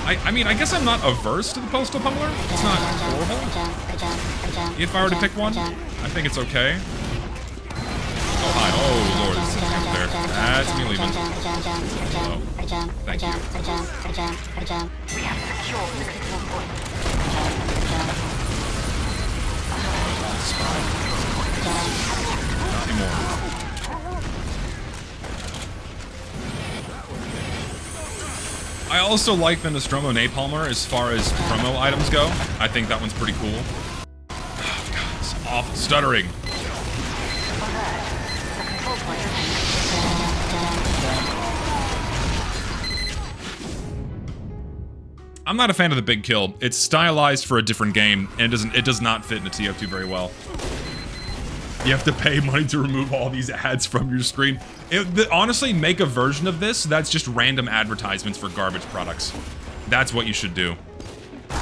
I mean, I guess I'm not averse to the Postal Pummeler. It's not horrible. If I were to pick one, I think it's okay. Oh, hi. Oh, Lord, there's a camp there. That's me leaving. Oh, thank you. Not anymore. I also like the Nostromo Napalmer as far as promo items go. I think that one's pretty cool. Oh, God, it's awful stuttering. I'm not a fan of the big kill. It's stylized for a different game, and it does not fit into TF2 very well. You have to pay money to remove all these ads from your screen. Honestly, make a version of this that's just random advertisements for garbage products. That's what you should do.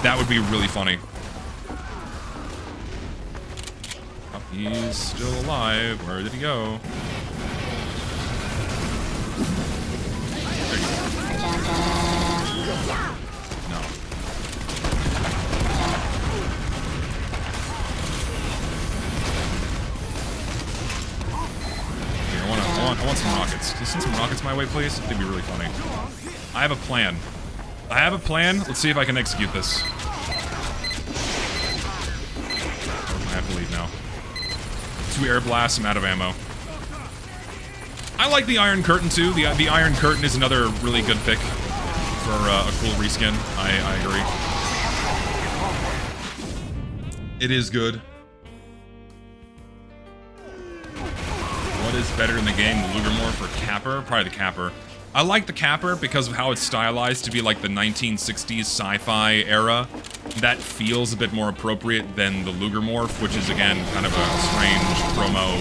That would be really funny. Oh, he's still alive. Where did he go? There you go. No. I want some rockets. Can you send some rockets my way, please? It'd be really funny. I have a plan. I have a plan. Let's see if I can execute this. I have to leave now. 2 air blasts, I'm out of ammo. I like the Iron Curtain, too. The Iron Curtain is another really good pick for a cool reskin. I agree. It is good. What is is better in the game, the Lugermorph or Capper? Probably the Capper. I like the Capper because of how it's stylized to be like the 1960s sci-fi era. That feels a bit more appropriate than the Lugermorph, which is, again, kind of a strange promo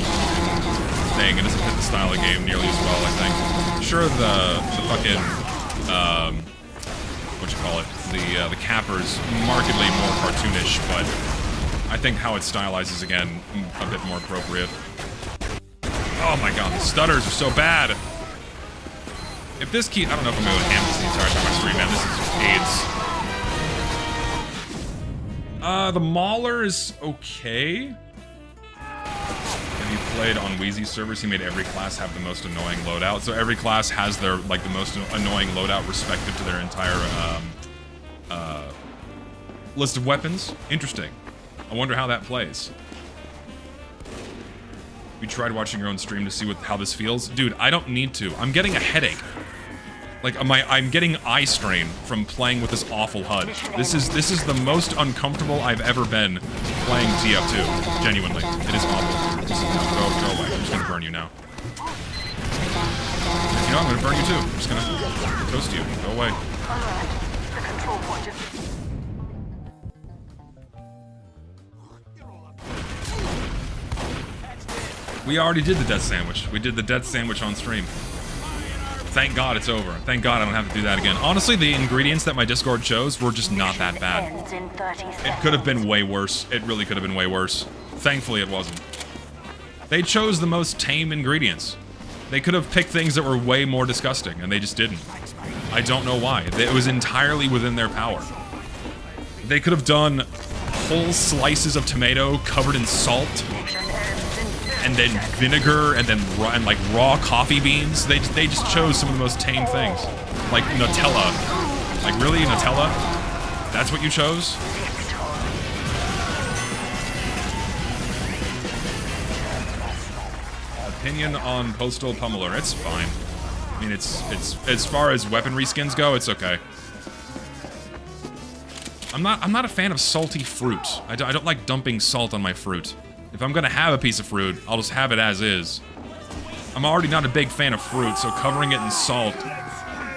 thing. It doesn't fit the style of the game nearly as well, I think. Sure, the fucking, the Capper's markedly more cartoonish, but I think how it stylizes, again, a bit more appropriate. Oh my god, the stutters are so bad! If this key, I don't know if I'm going to handle this the entire time I stream, man. This is AIDS. The Mauler is okay. Have you played on Wheezy's servers? He made every class have the most annoying loadout. So every class has their, like, the most annoying loadout respective to their entire, list of weapons. Interesting. I wonder how that plays. You tried watching your own stream to see how this feels? Dude, I don't need to. I'm getting a headache. Like, I'm getting eye strain from playing with this awful HUD. This is the most uncomfortable I've ever been playing TF2. Genuinely. It is awful. Just, go away. I'm just gonna burn you now. You know, I'm gonna burn you too. I'm just gonna toast you. Go away. We already did the death sandwich. We did the death sandwich on stream. Thank God it's over. Thank God I don't have to do that again. Honestly, the ingredients that my Discord chose were just not that bad. It could have been way worse. It really could have been way worse. Thankfully, it wasn't. They chose the most tame ingredients. They could have picked things that were way more disgusting, and they just didn't. I don't know why. It was entirely within their power. They could have done whole slices of tomato covered in salt, and then vinegar, and then like raw coffee beans. They just chose some of the most tame things, like Nutella. Like, really, Nutella? That's what you chose? Opinion on Postal Pummeler? It's fine. I mean, it's as far as weaponry skins go, it's okay. I'm not a fan of salty fruit. I don't like dumping salt on my fruit. If I'm gonna have a piece of fruit, I'll just have it as is. I'm already not a big fan of fruit, so covering it in salt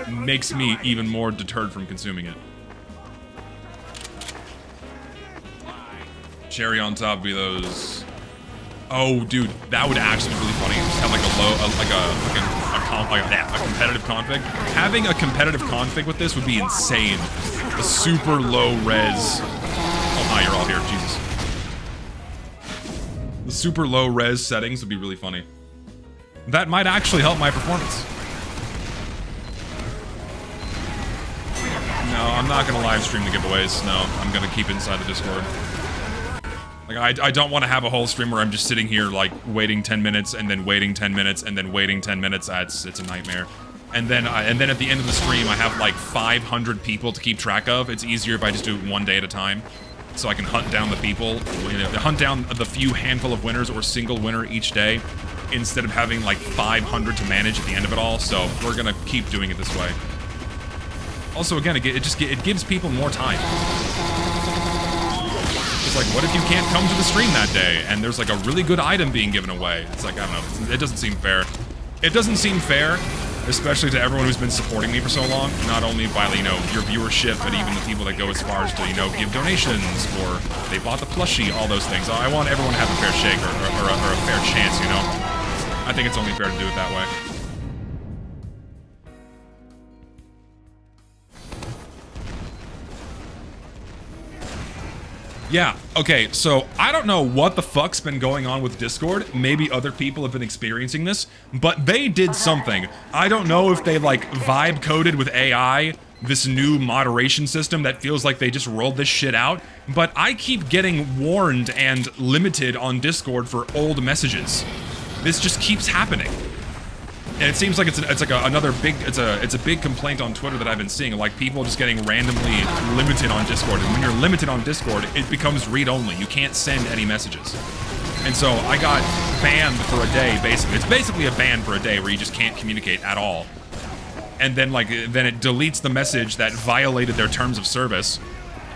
makes me even more deterred from consuming it. Cherry on top would be those... Oh, dude, that would actually be really funny. Just have like a competitive config. Having a competitive config with this would be insane. A super low res... Oh, hi, you're all here, Jesus. The super low res settings would be really funny. That might actually help my performance. No, I'm not gonna live stream the giveaways. No, I'm gonna keep it inside the Discord. Like, I don't want to have a whole stream where I'm just sitting here, like, waiting 10 minutes, and then waiting 10 minutes, and then waiting 10 minutes. It's a nightmare. And then at the end of the stream, I have, like, 500 people to keep track of. It's easier if I just do it one day at a time. So I can hunt down the people, hunt down the few handful of winners or single winner each day, instead of having like 500 to manage at the end of it all. So we're gonna keep doing it this way. Also, again, it gives people more time. It's like, what if you can't come to the stream that day and there's like a really good item being given away? It's like, I don't know, it doesn't seem fair. It doesn't seem fair, especially to everyone who's been supporting me for so long, not only by, you know, your viewership, but even the people that go as far as to, you know, give donations, or they bought the plushie, all those things. I want everyone to have a fair shake, or a fair chance, you know? I think it's only fair to do it that way. Yeah, okay, so I don't know what the fuck's been going on with Discord. Maybe other people have been experiencing this, but they did something. I don't know if they, like, vibe coded with AI, this new moderation system that feels like they just rolled this shit out, but I keep getting warned and limited on Discord for old messages. This just keeps happening. And it seems like it's like another big, it's a big complaint on Twitter that I've been seeing, like people just getting randomly limited on Discord. And when you're limited on Discord, it becomes read-only. You can't send any messages. And so I got banned for a day, basically. It's basically a ban for a day where you just can't communicate at all. And then then it deletes the message that violated their terms of service.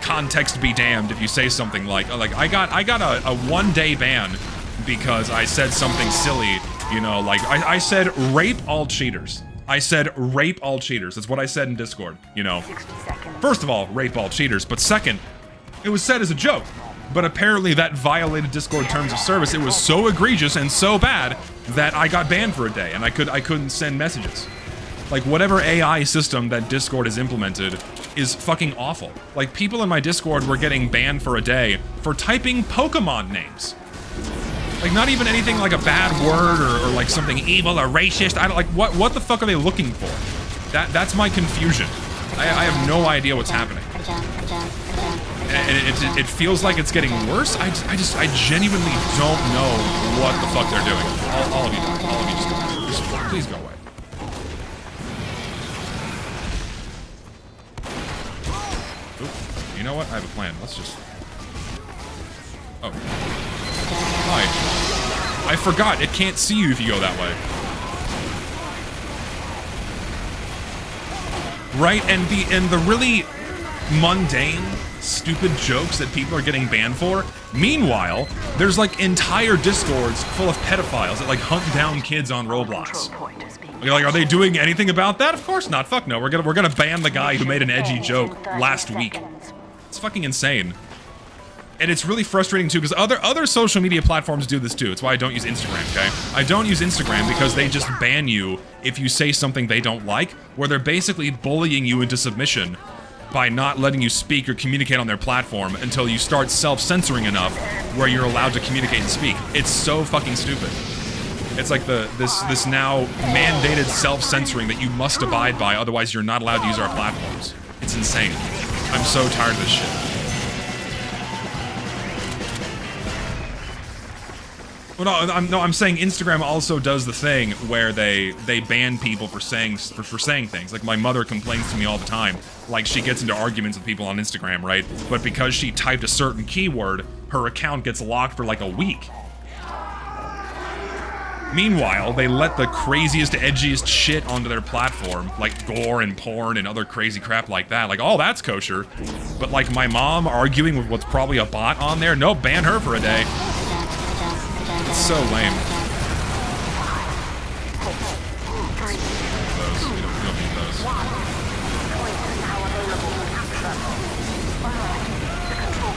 Context be damned if you say something like I got a 1-day ban because I said something silly You know, like, I said rape all cheaters. I said rape all cheaters. That's what I said in Discord, you know. 60 seconds. First of all, rape all cheaters, but second, it was said as a joke. But apparently that violated Discord terms of service. It was so egregious and so bad that I got banned for a day and I couldn't send messages. Like, whatever AI system that Discord has implemented is fucking awful. Like, people in my Discord were getting banned for a day for typing Pokemon names. Like, not even anything like a bad word or like something evil or racist. I don't like, what the fuck are they looking for? That's my confusion. I have no idea what's happening. And it feels like it's getting worse. I genuinely don't know what the fuck they're doing. All of you just go. Just please go away. Oop. You know what? I have a plan. Let's just... Oh. Hi. I forgot. It can't see you if you go that way. Right? And the really mundane, stupid jokes that people are getting banned for. Meanwhile, there's like entire Discords full of pedophiles that like hunt down kids on Roblox. You're like, are they doing anything about that? Of course not. Fuck no. We're gonna ban the guy who made an edgy joke last week. It's fucking insane. And it's really frustrating too, because other social media platforms do this too. It's why I don't use Instagram, okay? I don't use Instagram because they just ban you if you say something they don't like, where they're basically bullying you into submission by not letting you speak or communicate on their platform until you start self-censoring enough where you're allowed to communicate and speak. It's so fucking stupid. It's like this now mandated self-censoring that you must abide by, otherwise you're not allowed to use our platforms. It's insane. I'm so tired of this shit. Well, I'm saying Instagram also does the thing where they ban people for saying things. Like, my mother complains to me all the time. Like, she gets into arguments with people on Instagram, right? But because she typed a certain keyword, her account gets locked for like a week. Meanwhile, they let the craziest, edgiest shit onto their platform, like gore and porn and other crazy crap like that. Like, oh, that's kosher. But like my mom arguing with what's probably a bot on there, nope, ban her for a day. It's so lame. Those. We don't need those.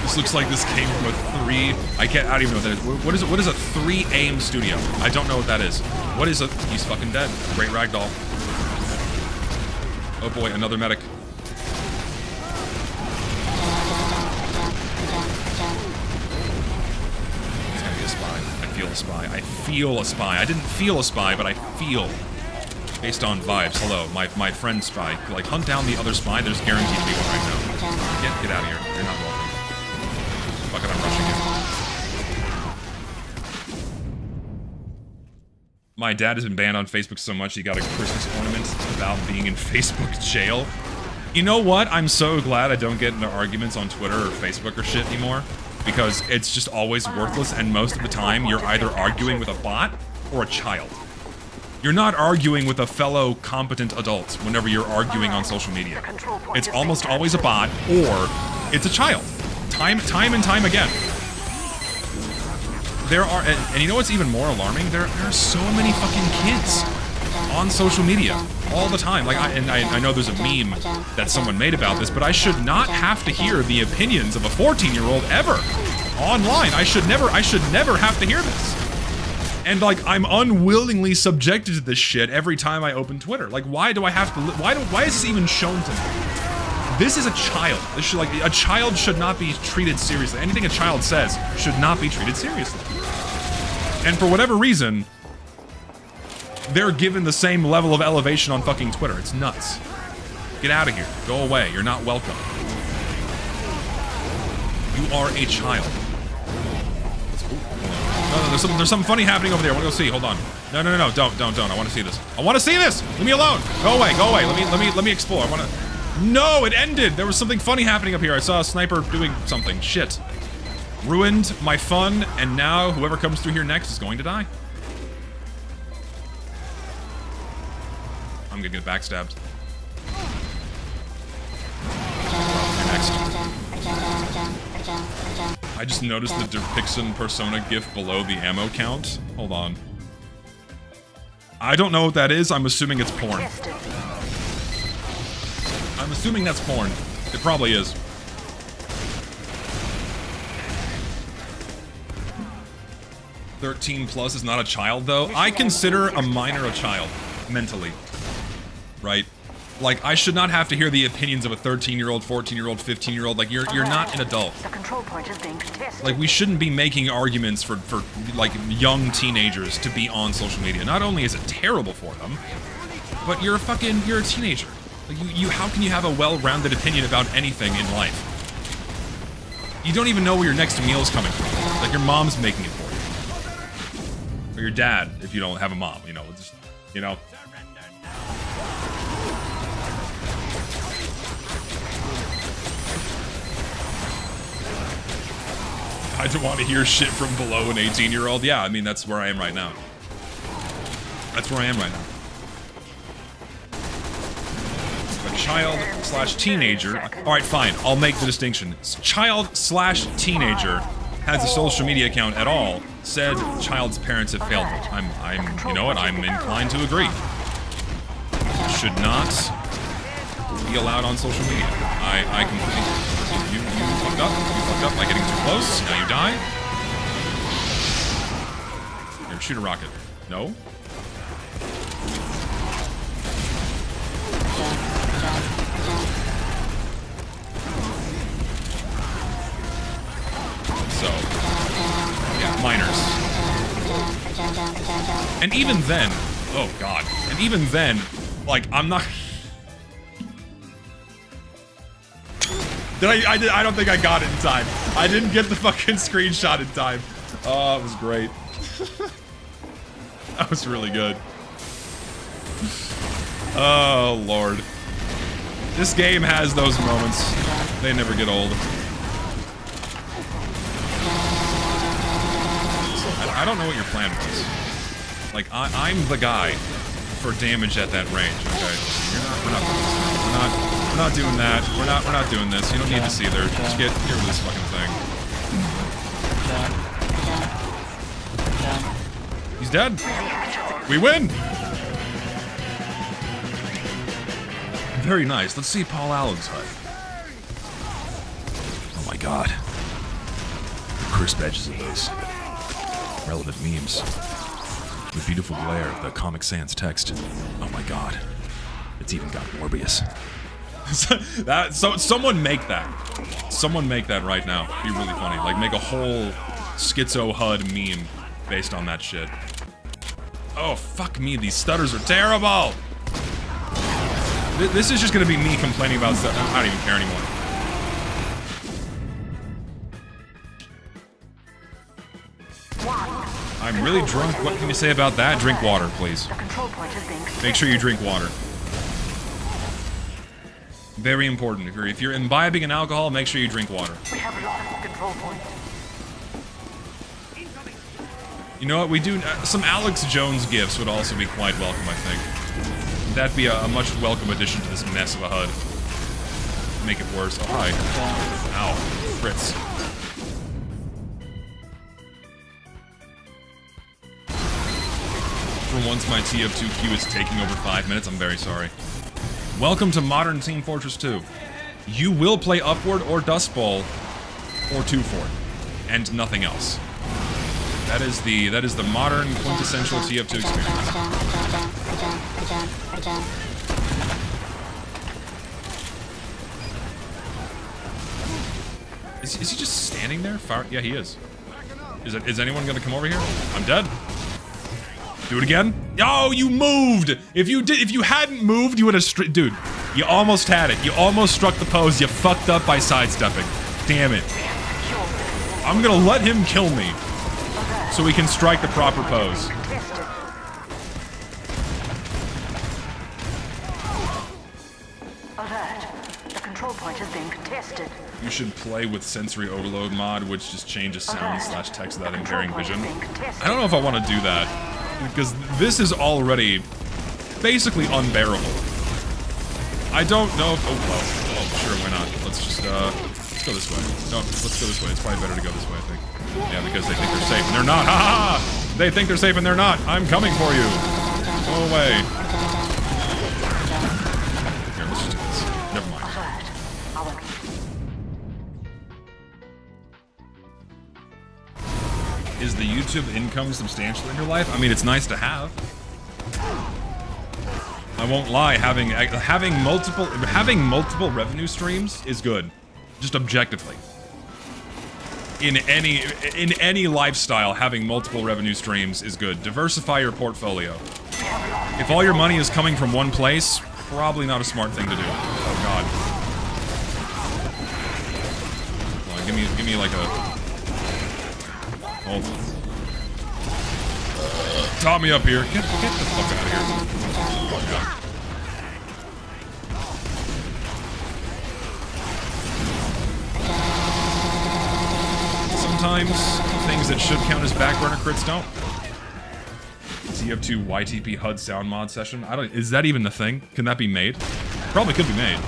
This looks like this came from a 3... I don't even know what that is. What is it? What is a 3 aim studio? I don't know what that is. What is a... He's fucking dead. Great ragdoll. Oh boy, another medic. I feel a spy. I feel a spy. I didn't feel a spy, but I feel. Based on vibes. Hello, my friend spy. Like, hunt down the other spy. There's guaranteed to be one right now. Get out of here. You're not welcome. Fuck it, I'm rushing you. My dad has been banned on Facebook so much he got a Christmas ornament about being in Facebook jail. You know what? I'm so glad I don't get into arguments on Twitter or Facebook or shit anymore. Because it's just always worthless, and most of the time, you're either arguing with a bot or a child. You're not arguing with a fellow competent adult whenever you're arguing on social media. It's almost always a bot, or it's a child. Time and time again. There are, and you know what's even more alarming? There are so many fucking kids on social media all the time. Like, I know there's a meme that someone made about this, but I should not have to hear the opinions of a 14-year-old ever online. I should never have to hear this. And like, I'm unwillingly subjected to this shit every time I open Twitter. Like, why do I have to? Why is this even shown to me? This is a child. This should, like, a child should not be treated seriously. Anything a child says should not be treated seriously. And for whatever reason, they're given the same level of elevation on fucking Twitter. It's nuts. Get out of here. Go away. You're not welcome. You are a child. No, there's something funny happening over there. I want to go see. Hold on. No, don't. I want to see this. I want to see this. Leave me alone. Go away. Let me explore. I want to. No, it ended. There was something funny happening up here. I saw a sniper doing something. Shit. Ruined my fun, and now whoever comes through here next is going to die. I'm gonna get backstabbed. You're next. I just noticed the Dipixon Persona gif below the ammo count. Hold on. I don't know what that is. I'm assuming it's porn. I'm assuming that's porn. It probably is. +13 is not a child, though. I consider a minor a child, mentally. Right? Like, I should not have to hear the opinions of a 13-year-old, 14-year-old, 15-year-old. Like, you're not an adult. Like, we shouldn't be making arguments for like, young teenagers to be on social media. Not only is it terrible for them, but you're a teenager. Like, how can you have a well-rounded opinion about anything in life? You don't even know where your next meal's coming from. Like, your mom's making it for you. Or your dad, if you don't have a mom, you know, just, you know. I don't want to hear shit from below an 18-year-old. Yeah, I mean, that's where I am right now. That's where I am right now. A child/teenager. Alright, fine. I'll make the distinction. Child/teenager has a social media account at all. Said child's parents have failed them. You know what? I'm inclined to agree. Should not be allowed on social media. I completely... You fucked up. You fucked up by getting too close. Now you die. Here, shoot a rocket. No? So, yeah, minors. And even then, oh god, and even then, like, I'm not... I don't think I got it in time. I didn't get the fucking screenshot in time. Oh, it was great. That was really good. Oh, Lord. This game has those moments. They never get old. I don't know what your plan was. Like, I'm the guy for damage at that range, okay? We're not doing that. We're not doing this. You don't need to see there. Just get here with this fucking thing. He's dead. We win! Very nice. Let's see Paul Allen's HUD. Oh my god. The crisp edges of those relevant memes. The beautiful glare of the Comic Sans text. Oh my god. It's even got Morbius. Someone make that. Someone make that right now. It'd be really funny. Like, make a whole schizo HUD meme based on that shit. Oh, fuck me. These stutters are terrible. This is just gonna be me complaining about stuff. I don't even care anymore. I'm really drunk. What can you say about that? Drink water, please. Make sure you drink water. Very important. If you're imbibing in alcohol, make sure you drink water. We have a lot of control points. You know what? We do... some Alex Jones gifts would also be quite welcome, I think. That'd be a much welcome addition to this mess of a HUD. Make it worse. Oh, hi. Ow. Fritz. For once, my TF2 queue is taking over 5 minutes. I'm very sorry. Welcome to Modern Team Fortress 2. You will play Upward or Dust Bowl or 2-4 and nothing else. That is the modern quintessential TF2 experience. Is he just standing there? Yeah, he is. Is anyone gonna come over here? I'm dead. Do it again. Oh, you moved! If you hadn't moved, you would have dude, you almost had it. You almost struck the pose. You fucked up by sidestepping. Damn it. I'm gonna let him kill me so we can strike the proper pose. Alert. The control point is being contested. You should play with sensory overload mod, which just changes sound / text without impairing vision. I don't know if I want to do that, because this is already basically unbearable. I don't know if... oh, well, sure, why not? Let's just, let's go this way. No, let's go this way. It's probably better to go this way, I think. Yeah, because they think they're safe and they're not. Ha ha! They think they're safe and they're not. I'm coming for you. Go away. Here, let's just do this. Never mind. Is the YouTube income substantial in your life? I mean, it's nice to have. I won't lie, having multiple revenue streams is good, just objectively. In any lifestyle, having multiple revenue streams is good. Diversify your portfolio. If all your money is coming from one place, probably not a smart thing to do. Oh God. Hold on, give me like a. Hold on. Top me up here. Get the fuck out of here. Fuck up. Sometimes things that should count as backburner crits don't. TF2 YTP HUD sound mod session. I don't. Is that even a thing? Can that be made? Probably could be made.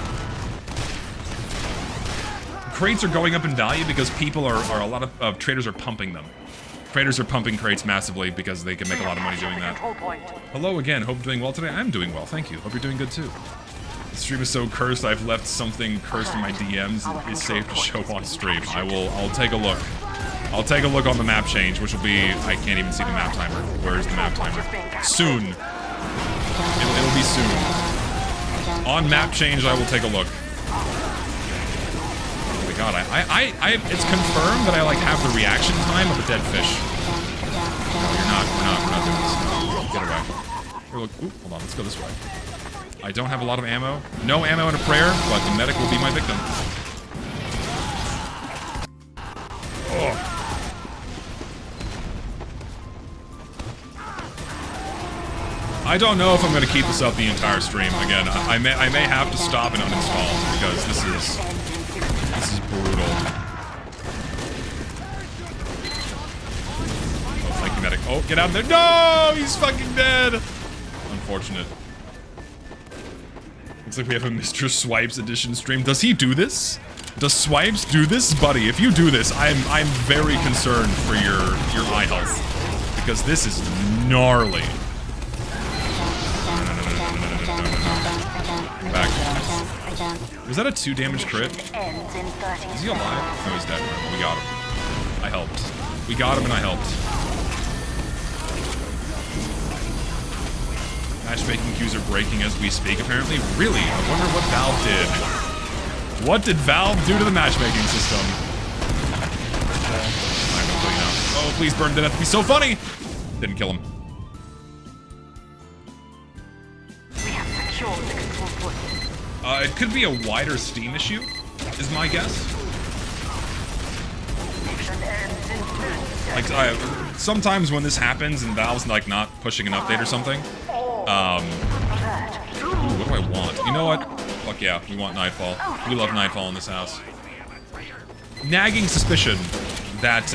Crates are going up in value because people are a lot of traders are pumping them. Traders are pumping crates massively because they can make a lot of money doing that. Hello again. Hope you're doing well today. I'm doing well. Thank you. Hope you're doing good too. The stream is so cursed. I've left something cursed in my DMs. It's safe to show on stream. I'll take a look. I'll take a look on the map change, which will be, I can't even see the map timer. Where's the map timer? Soon. It'll be soon. On map change, I will take a look. Oh my God, it's confirmed that I like have the reaction time of a dead fish. No, we're not doing this. No, get away. Here, look, ooh, hold on, let's go this way. I don't have a lot of ammo. No ammo and a prayer, but the medic will be my victim. Oh. I don't know if I'm going to keep this up the entire stream. Again, I may have to stop and uninstall because this is brutal. Oh, thank you, medic. Oh, get out of there! No, he's fucking dead. Unfortunate. Looks like we have a Mr. Swipes edition stream. Does he do this? Does Swipes do this, buddy? If you do this, I'm very concerned for your eye health because this is gnarly. Back. Was that a 2 damage crit? Is he alive? No, he's dead. We got him. I helped. We got him and I helped. Matchmaking queues are breaking as we speak, apparently. Really? I wonder what Valve did. What did Valve do to the matchmaking system? I'm gonna play now. Oh, please burn to death. It'd be so funny! Didn't kill him. It could be a wider Steam issue, is my guess. Like, sometimes when this happens and Valve's like not pushing an update or something, ooh, what do I want? You know what? Fuck yeah, we want Nightfall. We love Nightfall in this house. Nagging suspicion that,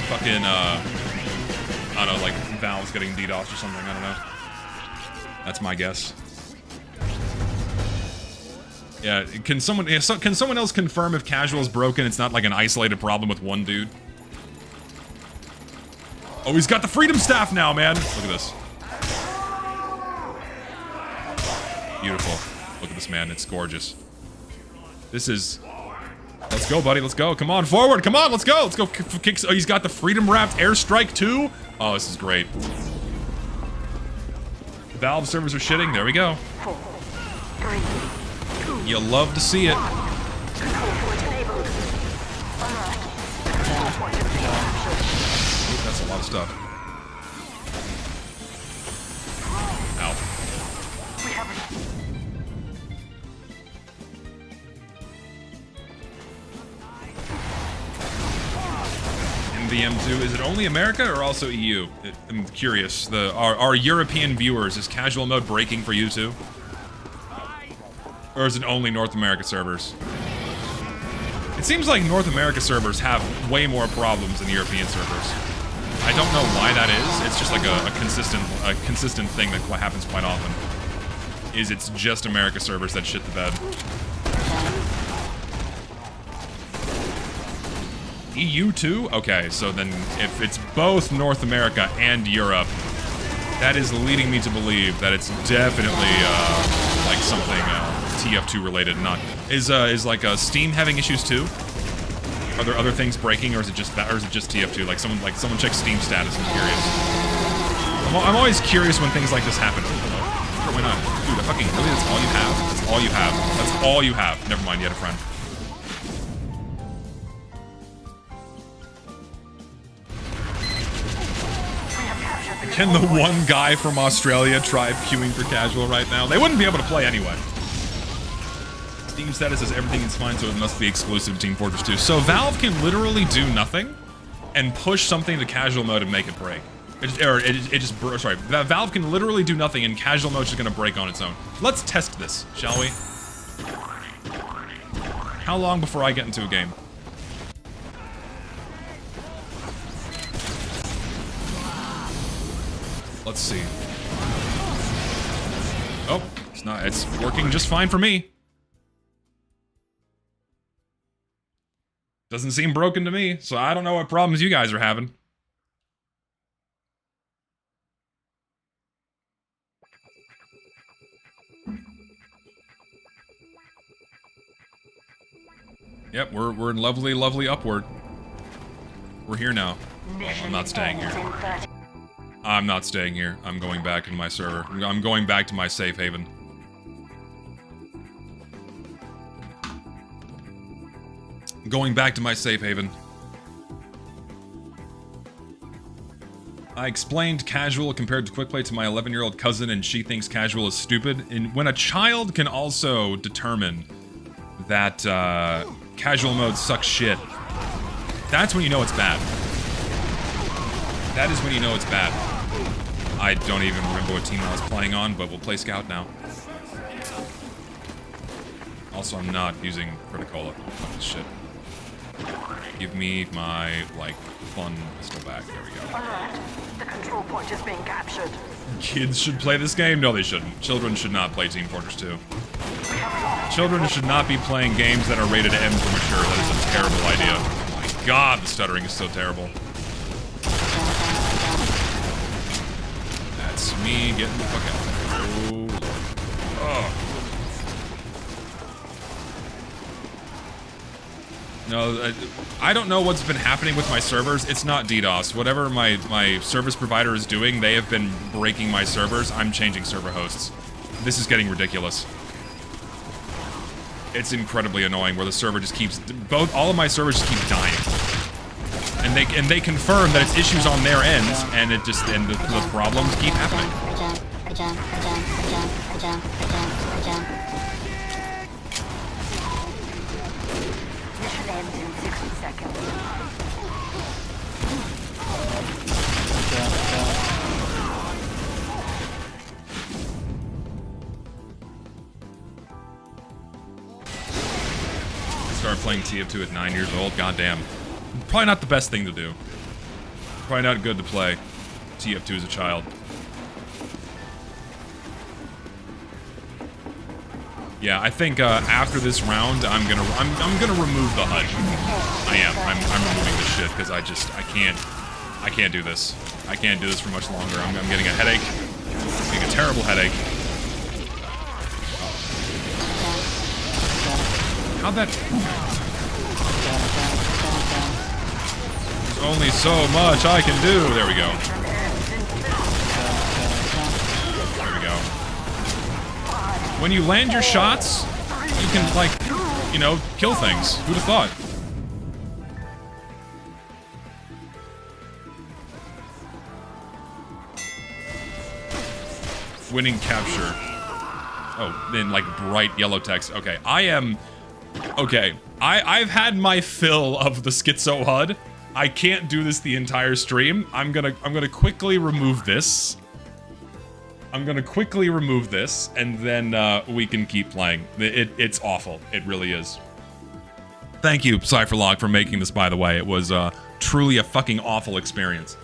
fucking, I don't know, like, Valve's getting DDoS or something, I don't know. That's my guess. Yeah, can someone else confirm if casual is broken? It's not like an isolated problem with one dude. Oh, he's got the freedom staff now, man. Look at this. Beautiful. Look at this, man. It's gorgeous. This is... Let's go, buddy. Let's go. Come on, forward. Come on, let's go. Let's go. Kick... Oh, he's got the freedom wrapped airstrike too. Oh, this is great. Valve servers are shitting. There we go. You'll love to see it. Ooh, that's a lot of stuff. Ow. MVM2, is it only America or also EU? I'm curious. Our European viewers, is casual mode breaking for you too? Or is it only North America servers? It seems like North America servers have way more problems than European servers. I don't know why that is. It's just like a consistent thing that happens quite often. It's just America servers that shit the bed. EU too? Okay, so then if it's both North America and Europe, That is leading me to believe that it's definitely like something TF2 related. Not is like Steam having issues too? Are there other things breaking, or is it just that, or is it just TF2? Like someone check Steam status. I'm curious. I'm always curious when things like this happen. Sure, why not? Dude, fucking really? That's all you have. That's all you have. That's all you have. Never mind. You had a friend. Can the one guy from Australia try queuing for casual right now? They wouldn't be able to play anyway. Steam status says everything is fine, so it must be exclusive to Team Fortress 2. So Valve can literally do nothing and push something to casual mode and make it break. Valve can literally do nothing and casual mode is just gonna break on its own. Let's test this, shall we? How long before I get into a game? Let's see. Oh, it's working just fine for me. Doesn't seem broken to me, so I don't know what problems you guys are having. Yep, we're in lovely upward. We're here now. Well, I'm not staying here. I'm not staying here. I'm going back to my server. I'm going back to my safe haven. Going back to my safe haven. I explained casual compared to quick play to my 11-year-old cousin, and she thinks casual is stupid. And when a child can also determine that casual mode sucks shit, that's when you know it's bad. That is when you know it's bad. I don't even remember what team I was playing on, but we'll play Scout now. Also, I'm not using Criticola. Fuck this shit. Give me my, like, fun pistol back. There we go. Alert. The control point is being captured. Kids should play this game? No, they shouldn't. Children should not play Team Fortress 2. Children should not be playing games that are rated M for mature. That is a terrible idea. Oh my god, the stuttering is so terrible. That's me getting the fuck out of there. Oh, Lord. Oh. No, I don't know what's been happening with my servers. It's not DDoS. Whatever my service provider is doing, they have been breaking my servers. I'm changing server hosts. This is getting ridiculous. It's incredibly annoying where the server just keeps... all of my servers just keep dying. And they confirm that it's issues on their ends, and it just... and the problems keep happening. Mission ends in 60 seconds. Started playing TF2 at 9 years old. Goddamn. Probably not the best thing to do. Probably not good to play TF2 as a child. Yeah, I think after this round, I'm gonna remove the HUD. I'm removing this shit because I can't do this. I can't do this for much longer. I'm getting a headache. I'm getting a terrible headache. How'd that? There's only so much I can do. There we go. There we go. When you land your shots, you can, like, you know, kill things. Who'd have thought? Winning capture. Oh, then, like, bright yellow text. Okay, I've had my fill of the schizo HUD. I can't do this the entire stream. I'm gonna quickly remove this. I'm gonna quickly remove this, and then we can keep playing. It's awful. It really is. Thank you, Cypherlog, for making this, by the way. It was truly a fucking awful experience.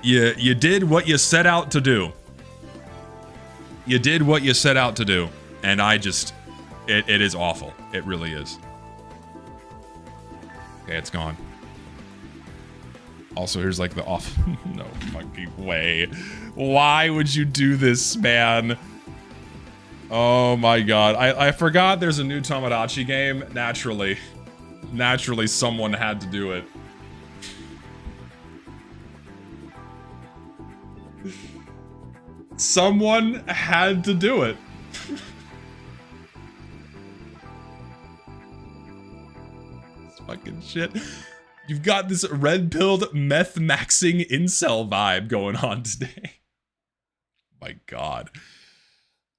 You did what you set out to do. You did what you set out to do. And I just... It is awful. It really is. Okay, it's gone. Also, here's like the off. No fucking way. Why would you do this, man? Oh my god. I forgot there's a new Tomodachi game. Naturally. Naturally, someone had to do it. Someone had to do it. This fucking shit. You've got this red-pilled, meth-maxing incel vibe going on today. My god.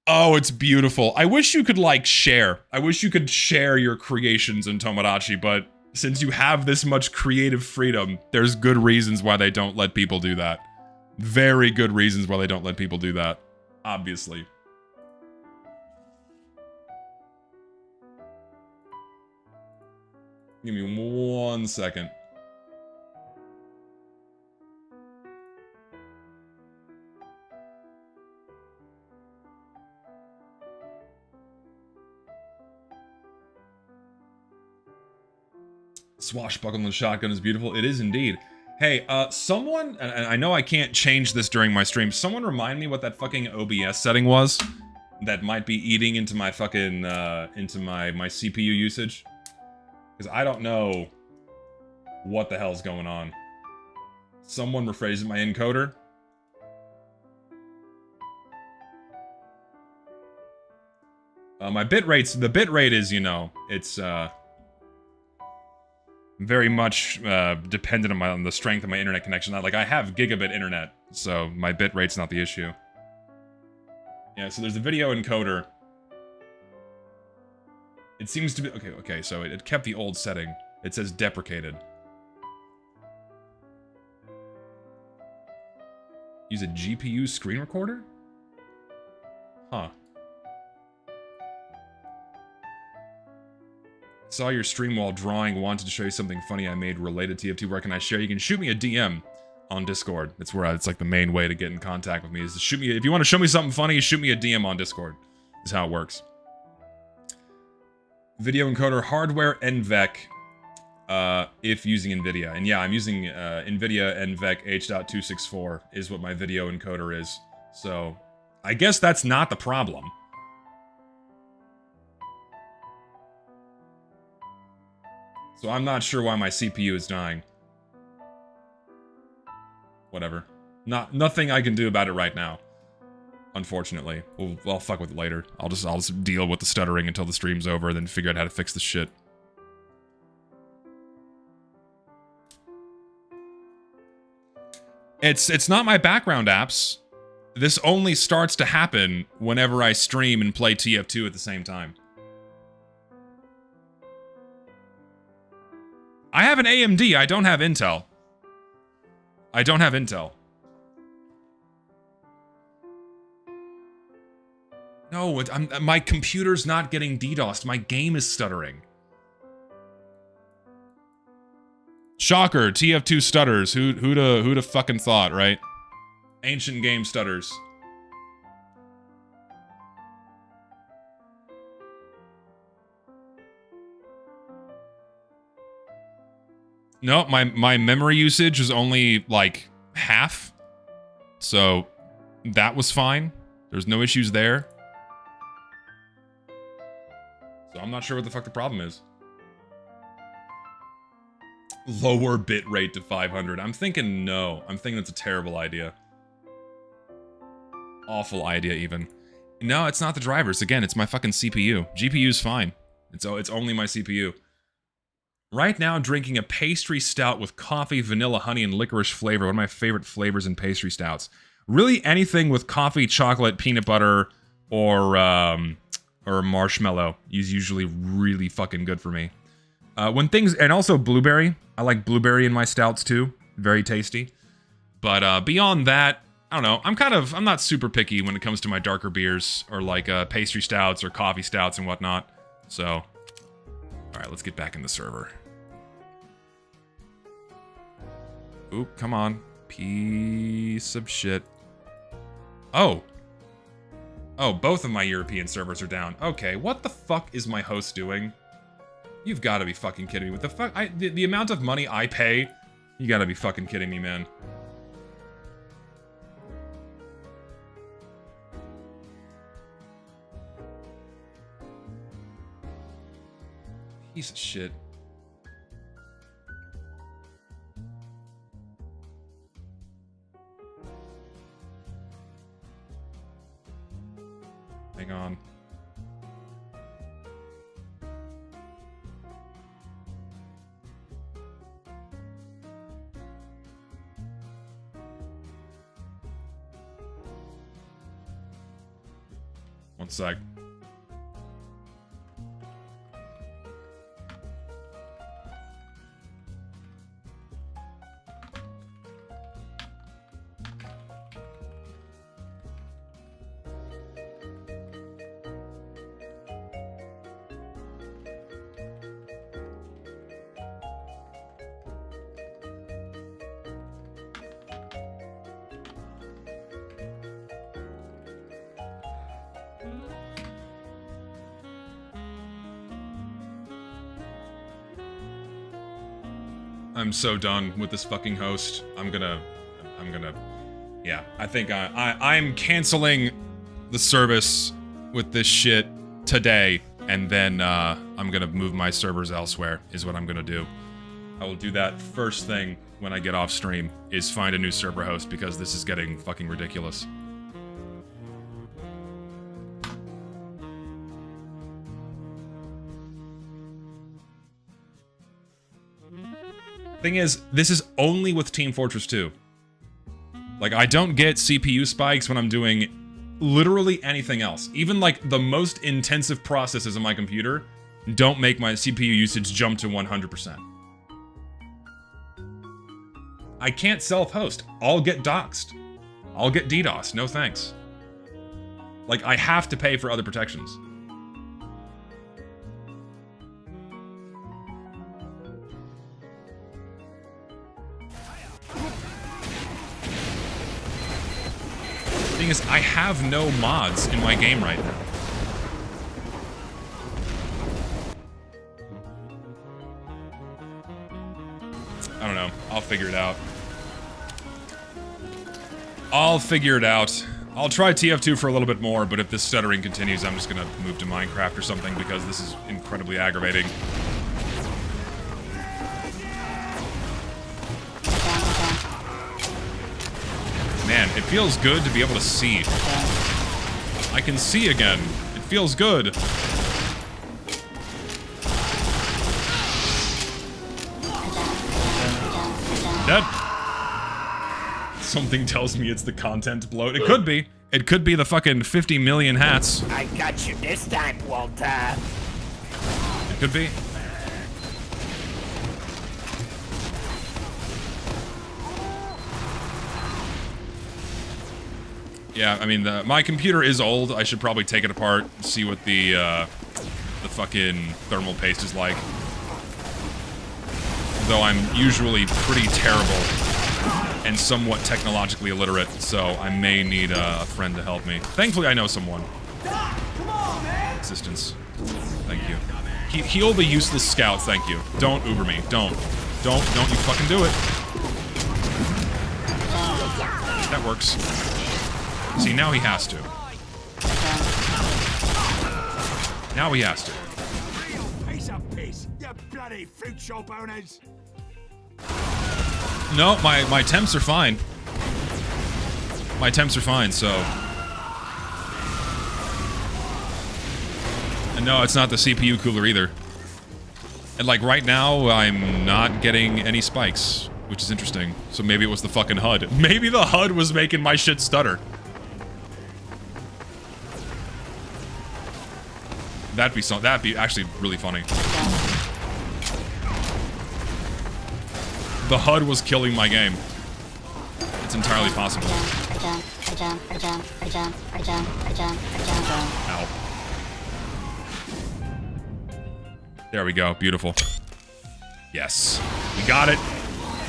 Oh, it's beautiful. I wish you could, like, share. I wish you could share your creations in Tomodachi, but since you have this much creative freedom, there's good reasons why they don't let people do that. Very good reasons why they don't let people do that. Obviously. Give me 1 second. Swashbuckling shotgun is beautiful. It is indeed. Hey, someone, and I know I can't change this during my stream, someone remind me what that fucking OBS setting was that might be eating into my fucking, into my CPU usage. Because I don't know what the hell's going on. Someone rephrased my encoder. My bitrate's, the bitrate is, you know, it's, very much dependent on the strength of my internet connection. Like, I have gigabit internet, so my bit rate's not the issue. Yeah, so there's a video encoder. It seems to be... Okay, so it kept the old setting. It says deprecated. Use a GPU screen recorder? Huh. Saw your stream while drawing, wanted to show you something funny I made related to TF2. Where can I share? You can shoot me a DM on Discord. That's where it's like the main way to get in contact with me is to shoot me. If you want to show me something funny, shoot me a DM on Discord. Is how it works. Video encoder hardware NVEC if using NVIDIA. And yeah, I'm using NVIDIA NVEC H.264 is what my video encoder is. So I guess that's not the problem. So I'm not sure why my CPU is dying. Whatever. Nothing I can do about it right now. Unfortunately. I'll fuck with it later. I'll just deal with the stuttering until the stream's over, then figure out how to fix the shit. It's not my background apps. This only starts to happen whenever I stream and play TF2 at the same time. I have an AMD, I don't have Intel. I don't have Intel. No, my computer's not getting DDoSed, my game is stuttering. Shocker, TF2 stutters, who'd have fucking thought, right? Ancient game stutters. No, my memory usage was only, like, half. So, that was fine. There's no issues there. So I'm not sure what the fuck the problem is. Lower bitrate to 500. I'm thinking no. I'm thinking that's a terrible idea. Awful idea, even. No, it's not the drivers. Again, it's my fucking CPU. GPU's fine. It's only my CPU. Right now, drinking a pastry stout with coffee, vanilla, honey, and licorice flavor. One of my favorite flavors in pastry stouts. Really, anything with coffee, chocolate, peanut butter, or marshmallow is usually really fucking good for me. And also blueberry. I like blueberry in my stouts too. Very tasty. But beyond that, I don't know. I'm not super picky when it comes to my darker beers or like pastry stouts or coffee stouts and whatnot. So, all right, let's get back in the server. Oop, come on. Piece of shit. Oh. Oh, both of my European servers are down. Okay, what the fuck is my host doing? You've got to be fucking kidding me. What the fuck? The amount of money I pay You gotta be fucking kidding me, man. Piece of shit. Hang on. One sec. I'm so done with this fucking host. I'm gonna, yeah. I think I'm canceling the service with this shit today, and then I'm gonna move my servers elsewhere, is what I'm gonna do. I will do that first thing when I get off stream, is find a new server host, because this is getting fucking ridiculous. Thing is, this is only with Team Fortress 2. Like, I don't get CPU spikes when I'm doing literally anything else. Even, like, the most intensive processes on my computer don't make my CPU usage jump to 100%. I can't self-host. I'll get doxxed. I'll get DDoS. No thanks. Like, I have to pay for other protections. Thing is, I have no mods in my game right now. I don't know. I'll figure it out. I'll figure it out. I'll try TF2 for a little bit more, but if this stuttering continues, I'm just gonna move to Minecraft or something, because this is incredibly aggravating. Man, it feels good to be able to see. I can see again. It feels good. Dead. Something tells me it's the content bloat. It could be. It could be the fucking 50 million hats. I got you this time, Walter. It could be. Yeah, I mean, my computer is old. I should probably take it apart, see what the fucking thermal paste is like. Though I'm usually pretty terrible and somewhat technologically illiterate, so I may need a friend to help me. Thankfully, I know someone. Assistance. Thank you. Heal the useless scout, thank you. Don't Uber me. Don't you fucking do it. That works. See, now he has to. Now he has to. No, my temps are fine. My temps are fine, so... And no, it's not the CPU cooler either. And like right now, I'm not getting any spikes, which is interesting. So maybe it was the fucking HUD. Maybe the HUD was making my shit stutter. That'd be actually really funny. The HUD was killing my game. It's entirely possible. Ow. There we go. Beautiful. Yes. We got it.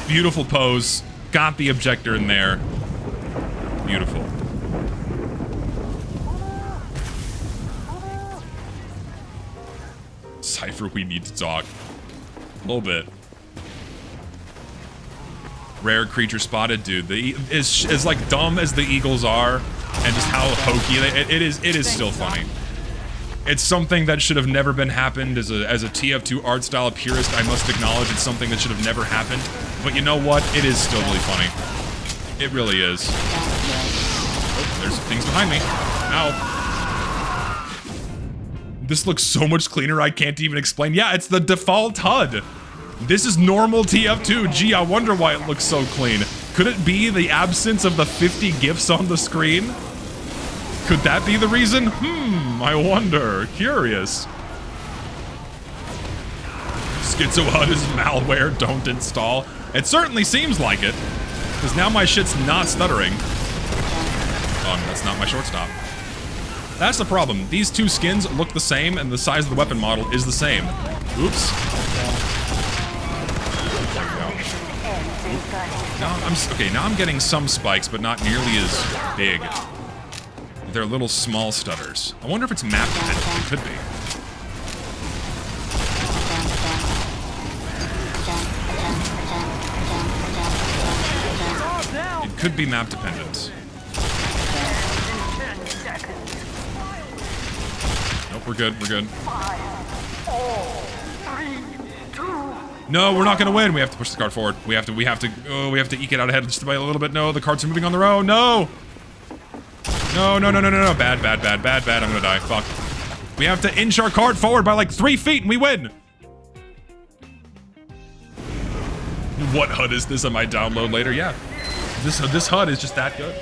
Beautiful pose. Got the objector in there. Beautiful. Cypher, we need to talk. A little bit. Rare creature spotted, dude. As like dumb as the Eagles are, and just how hokey it is still funny. It's something that should have never been happened. As a TF2 art style purist, I must acknowledge it's something that should have never happened. But you know what? It is still really funny. It really is. Oh, there's things behind me. Ow. This looks so much cleaner, I can't even explain. Yeah, it's the default HUD. This is normal TF2. Gee, I wonder why it looks so clean. Could it be the absence of the 50 GIFs on the screen? Could that be the reason? I wonder. Curious. Schizo HUD is malware, don't install. It certainly seems like it. Because now my shit's not stuttering. Oh, no, that's not my shortstop. That's the problem. These two skins look the same, and the size of the weapon model is the same. Oops. Now I'm getting some spikes, but not nearly as big. They're little small stutters. I wonder if it's map dependent. It could be. It could be map dependent. Nope, we're good. We're good. No, we're not gonna win. We have to push the card forward. We have to eke it out ahead just by a little bit. No, the cards are moving on their own. No! No. Bad. I'm gonna die. Fuck. We have to inch our card forward by like 3 feet and we win. What HUD is this? I might download later. Yeah. This HUD is just that good.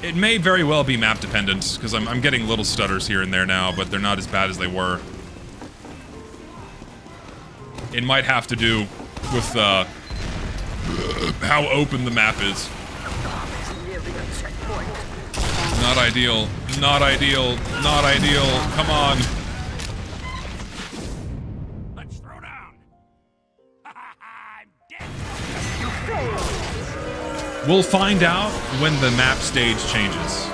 It may very well be map dependent, because I'm getting little stutters here and there now, but they're not as bad as they were. It might have to do with how open the map is. Not ideal. Not ideal. Not ideal. Come on. Let's throw down. I'm dead. We'll find out when the map stage changes.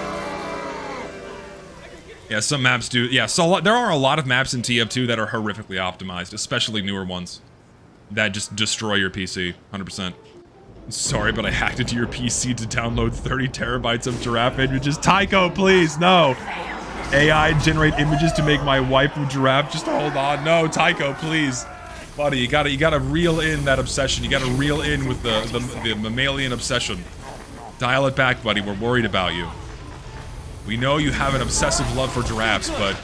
Yeah, some maps do. Yeah, so there are a lot of maps in TF2 that are horrifically optimized, especially newer ones that just destroy your PC, 100%. Sorry, but I hacked into your PC to download 30 terabytes of giraffe images. Tycho, please, no. AI generate images to make my waifu giraffe. Just hold on. No, Tycho, please. Buddy, you gotta reel in that obsession. You gotta reel in with the mammalian obsession. Dial it back, buddy. We're worried about you. We know you have an obsessive love for giraffes, but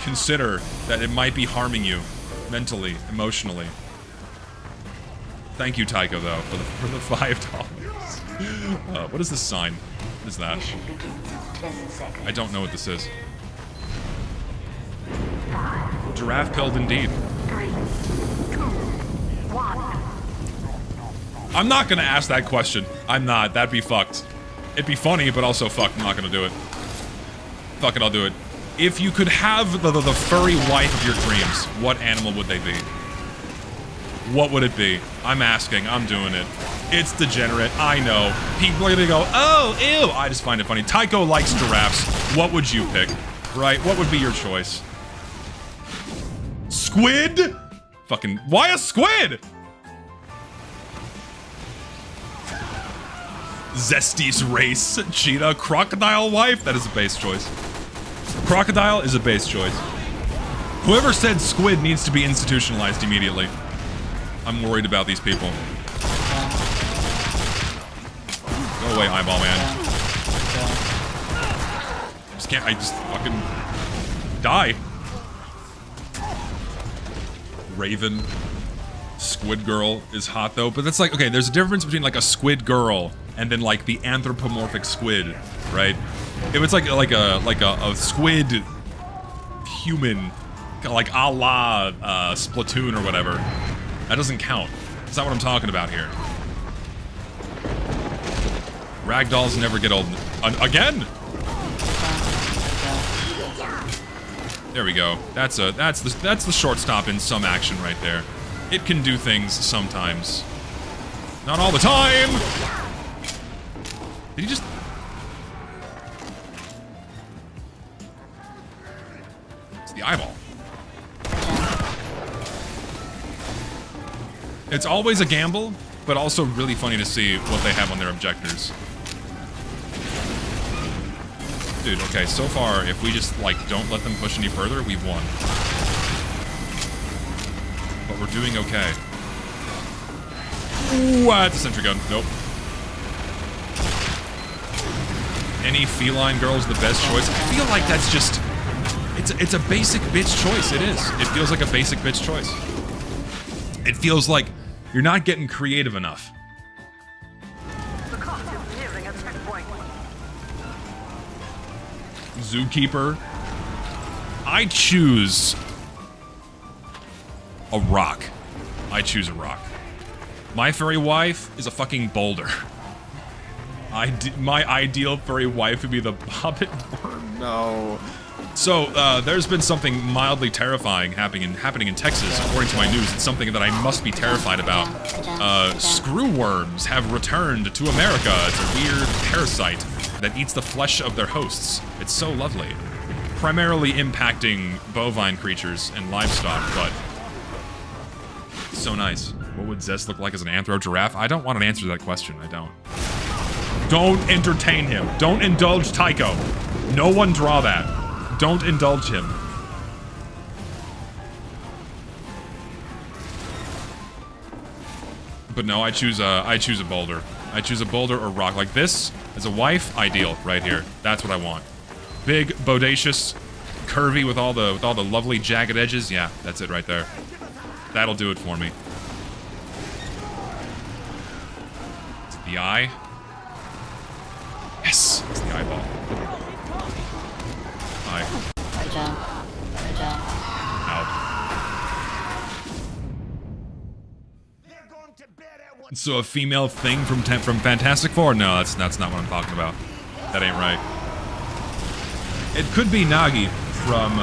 consider that it might be harming you mentally, emotionally. Thank you, Tycho, though, for the $5. What is this sign? What is that? I don't know what this is. Giraffe pilled indeed. I'm not gonna ask that question. I'm not. That'd be fucked. It'd be funny, but also fucked. I'm not gonna do it. Fuck it, I'll do it. If you could have the furry wife of your dreams, what animal would they be? What would it be? I'm asking. I'm doing it. It's degenerate. I know. People are gonna go, oh, ew. I just find it funny. Tycho likes giraffes. What would you pick? Right? What would be your choice? Squid? Fucking, why a squid? Zesty's race. Cheetah. Crocodile wife? That is a base choice. Crocodile is a base choice. Whoever said squid needs to be institutionalized immediately. I'm worried about these people. Go away, eyeball man. I just fucking die. Raven. Squid girl is hot though, but that's like, okay, there's a difference between like a squid girl and then like the anthropomorphic squid, right? If it's like a squid human, like a la Splatoon or whatever, that doesn't count. That's not what I'm talking about here. Ragdolls never get old. Again? There we go. That's the shortstop in some action right there. It can do things sometimes. Not all the time! Did he just... The eyeball. It's always a gamble, but also really funny to see what they have on their objectors. Dude, okay, so far, if we just, like, don't let them push any further, we've won. But we're doing okay. Ooh, that's a sentry gun. Nope. Any feline girl's the best choice. I feel like that's just... It's a basic bitch choice. It is. It feels like a basic bitch choice. It feels like you're not getting creative enough. Zookeeper. I choose a rock. I choose a rock. My furry wife is a fucking boulder. My ideal furry wife would be the Hobbit worm. No. So, there's been something mildly terrifying happening in Texas, according to my news. It's something that I must be terrified about. Screw worms have returned to America. It's a weird parasite that eats the flesh of their hosts. It's so lovely. Primarily impacting bovine creatures and livestock, but so nice. What would Zest look like as an anthro giraffe? I don't want an answer to that question. I don't. Don't entertain him. Don't indulge Tycho. No one draw that. Don't indulge him. But no, I choose a boulder. I choose a boulder or rock. Like this, as a wife, ideal right here. That's what I want. Big, bodacious, curvy with all the lovely jagged edges. Yeah, that's it right there. That'll do it for me. Is it the eye? Yes, it's the eyeball. Eye. Out. So a female thing from Fantastic Four? No, that's not what I'm talking about. That ain't right. It could be Nagi from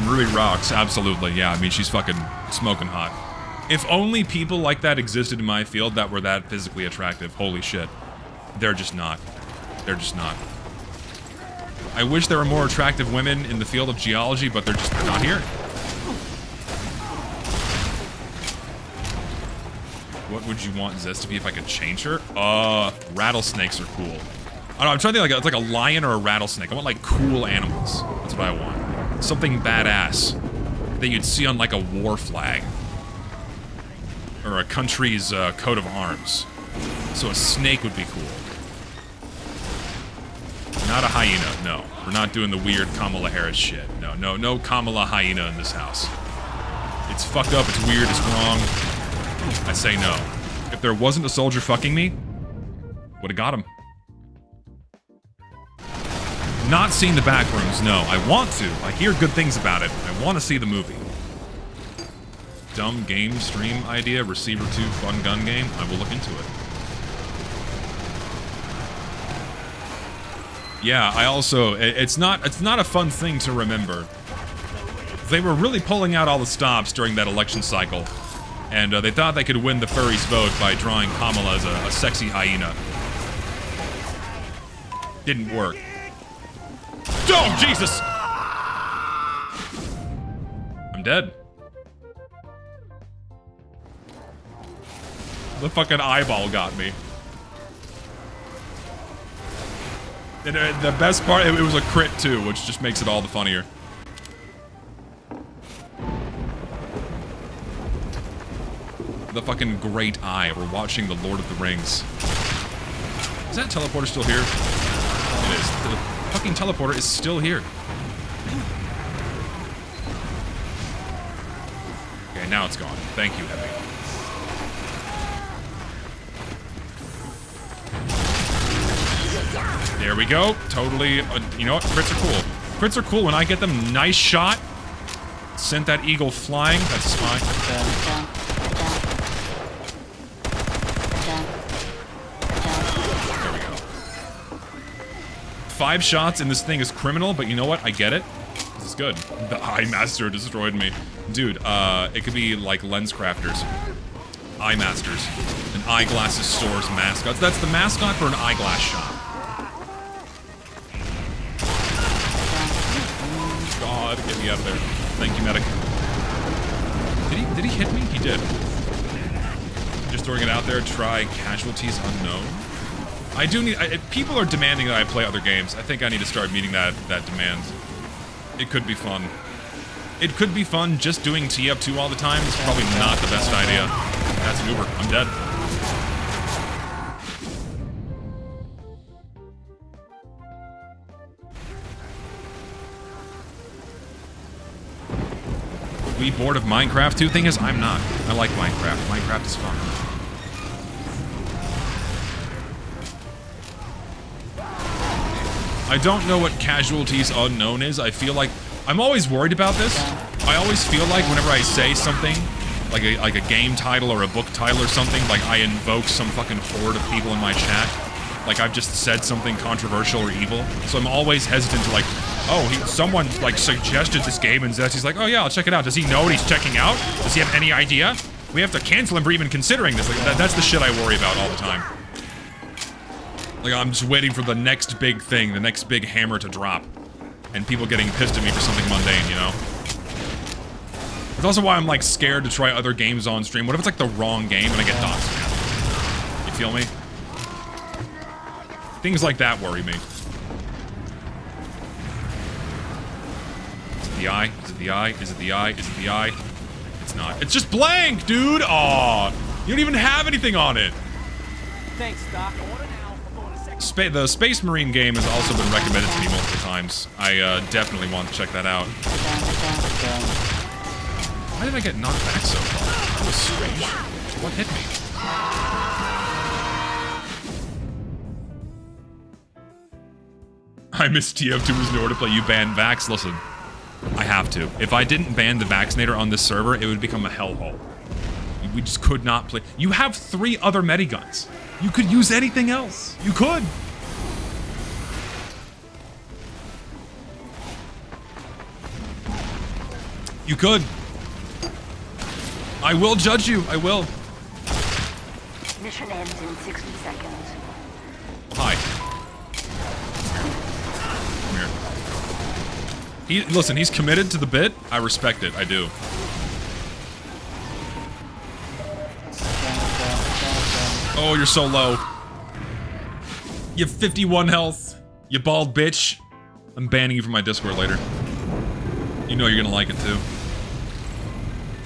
Ruby Rocks. Absolutely, yeah. I mean, she's fucking smoking hot. If only people like that existed in my field that were that physically attractive. Holy shit. They're just not. They're just not. I wish there were more attractive women in the field of geology, but they're not here. What would you want Zest to be if I could change her? Rattlesnakes are cool. I don't know, I'm trying to think it's like a lion or a rattlesnake. I want like cool animals. That's what I want. Something badass that you'd see on like a war flag. Or a country's coat of arms. So a snake would be cool. Not a hyena, no. We're not doing the weird Kamala Harris shit. No Kamala hyena in this house. It's fucked up, it's weird, it's wrong. I say no. If there wasn't a soldier fucking me, would've got him. Not seen the back rooms, no. I want to. I hear good things about it. I want to see the movie. Dumb game stream idea, Receiver 2 fun gun game. I will look into it. Yeah, I also, it's not a fun thing to remember. They were really pulling out all the stops during that election cycle. And they thought they could win the furries' vote by drawing Kamala as a sexy hyena. Didn't work. Oh, Jesus! I'm dead. The fucking eyeball got me. And the best part, it was a crit too, which just makes it all the funnier. The fucking great eye. We're watching The Lord of the Rings. Is that teleporter still here? It is. The fucking teleporter is still here. Okay, now it's gone. Thank you, Heavy. There we go. Totally. You know what? Crits are cool. Crits are cool when I get them. Nice shot. Sent that eagle flying. That's a spy. There we go. 5 shots in this thing is criminal, but you know what? I get it. This is good. The Eye Master destroyed me. Dude, it could be like lens crafters. Eye Masters. An eyeglasses store's mascot. That's the mascot for an eyeglass shop. God, get me out of there. Thank you, medic. Did he hit me? He did. Just throwing it out there. Try casualties unknown. I do need. People are demanding that I play other games. I think I need to start meeting that demand. It could be fun. It could be fun just doing TF2 all the time. It's probably not the best idea. That's an Uber. I'm dead. We bored of Minecraft too? Thing is, I'm not. I like Minecraft. Minecraft is fun. I don't know what casualties unknown is. I feel like I'm always worried about this. I always feel like whenever I say something, like a game title or a book title or something, like I invoke some fucking horde of people in my chat. Like I've just said something controversial or evil. So I'm always hesitant to like, oh, someone like suggested this game and Zetsy's like, oh yeah, I'll check it out. Does he know what he's checking out? Does he have any idea? We have to cancel him for even considering this. Like, that's the shit I worry about all the time. Like I'm just waiting for the next big thing, the next big hammer to drop. And people getting pissed at me for something mundane, you know? It's also why I'm like scared to try other games on stream. What if it's like the wrong game and I get doxxed? You feel me? Things like that worry me. Is it the eye? Is it the eye? Is it the eye? Is it the eye? It's not. It's just blank, dude! Aw! You don't even have anything on it! Thanks, Doc. The Space Marine game has also been recommended to me multiple times. I definitely want to check that out. Why did I get knocked back so far? That was strange. What hit me? I miss TF2 in order to play. You ban Vax. Listen, I have to. If I didn't ban the Vaccinator on this server, it would become a hellhole. We just could not play. You have 3 other mediguns. You could use anything else. You could. You could. I will judge you. I will. Mission ends in 60 seconds. Hi. Come here. Listen, he's committed to the bit. I respect it. I do. Oh, you're so low. You have 51 health. You bald bitch. I'm banning you from my Discord later. You know you're gonna like it too.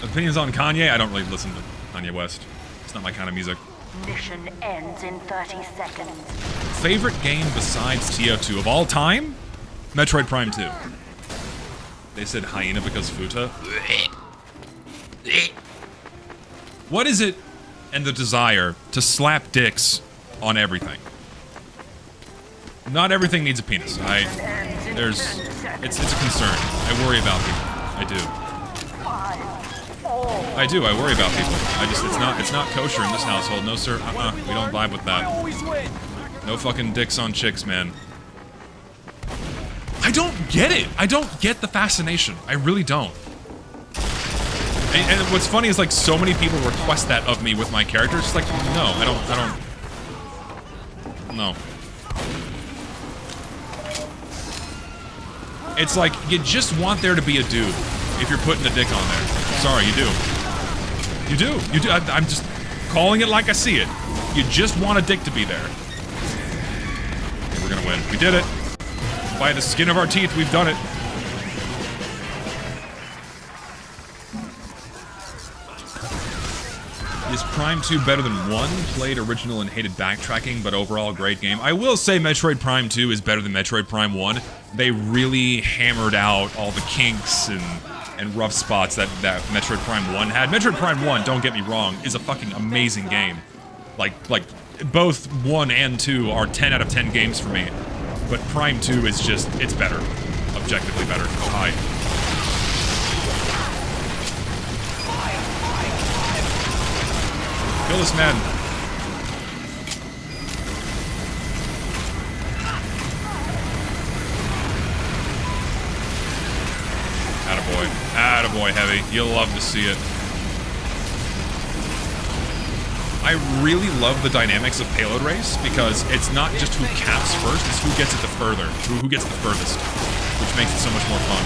Opinions on Kanye? I don't really listen to Kanye West. It's not my kind of music. Mission ends in 30 seconds. Favorite game besides TF2 of all time? Metroid Prime 2. They said hyena because Futa. What is it and the desire to slap dicks on everything? Not everything needs a penis. It's a concern. I worry about people. I do. I worry about people. It's not kosher in this household. No sir. We don't vibe with that. No fucking dicks on chicks, man. I don't get it. I don't get the fascination. I really don't. And what's funny is like so many people request that of me with my character. It's like, no, I don't. No. It's like, you just want there to be a dude if you're putting a dick on there. Sorry, you do. You do. You do. I'm just calling it like I see it. You just want a dick to be there. Okay, we're gonna win. We did it. By the skin of our teeth, we've done it. Is Prime 2 better than 1? Played original and hated backtracking, but overall great game. I will say Metroid Prime 2 is better than Metroid Prime 1. They really hammered out all the kinks and rough spots that Metroid Prime 1 had. Metroid Prime 1, don't get me wrong, is a fucking amazing game. Like both 1 and 2 are 10 out of 10 games for me. But Prime 2 is just, it's better. Objectively better. Oh, hi. Kill this man. Attaboy. Attaboy, Heavy. You'll love to see it. I really love the dynamics of Payload Race because it's not just who caps first, it's who gets it the further, who gets it the furthest, which makes it so much more fun.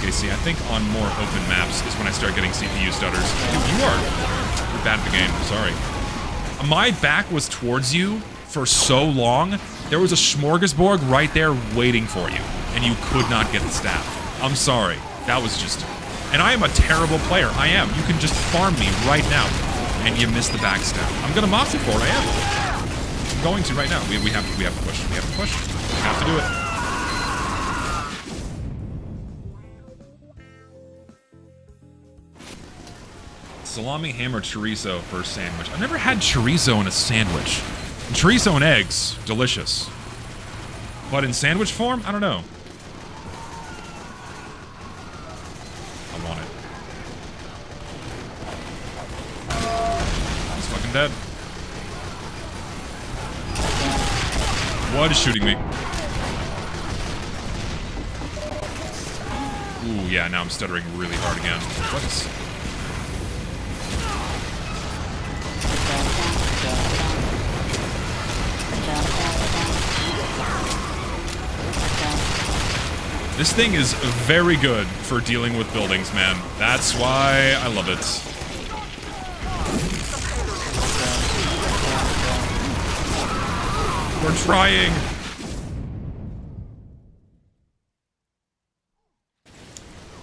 Okay, see, I think on more open maps is when I start getting CPU stutters. Dude, you're bad at the game. Sorry. My back was towards you for so long. There was a smorgasbord right there waiting for you, and you could not get the staff. I'm sorry. That was just... And I am a terrible player. I am. You can just farm me right now, and you miss the backstab. I'm gonna mox you for it. I am. I'm going to right now. We have to push. We have to push. We have to do it. Salami, ham, or chorizo for a sandwich. I've never had chorizo in a sandwich. Chorizo and eggs, delicious. But in sandwich form, I don't know. I want it. He's fucking dead. What is shooting me? Ooh, yeah, now I'm stuttering really hard again. What is... This thing is very good for dealing with buildings, man. That's why I love it. We're trying.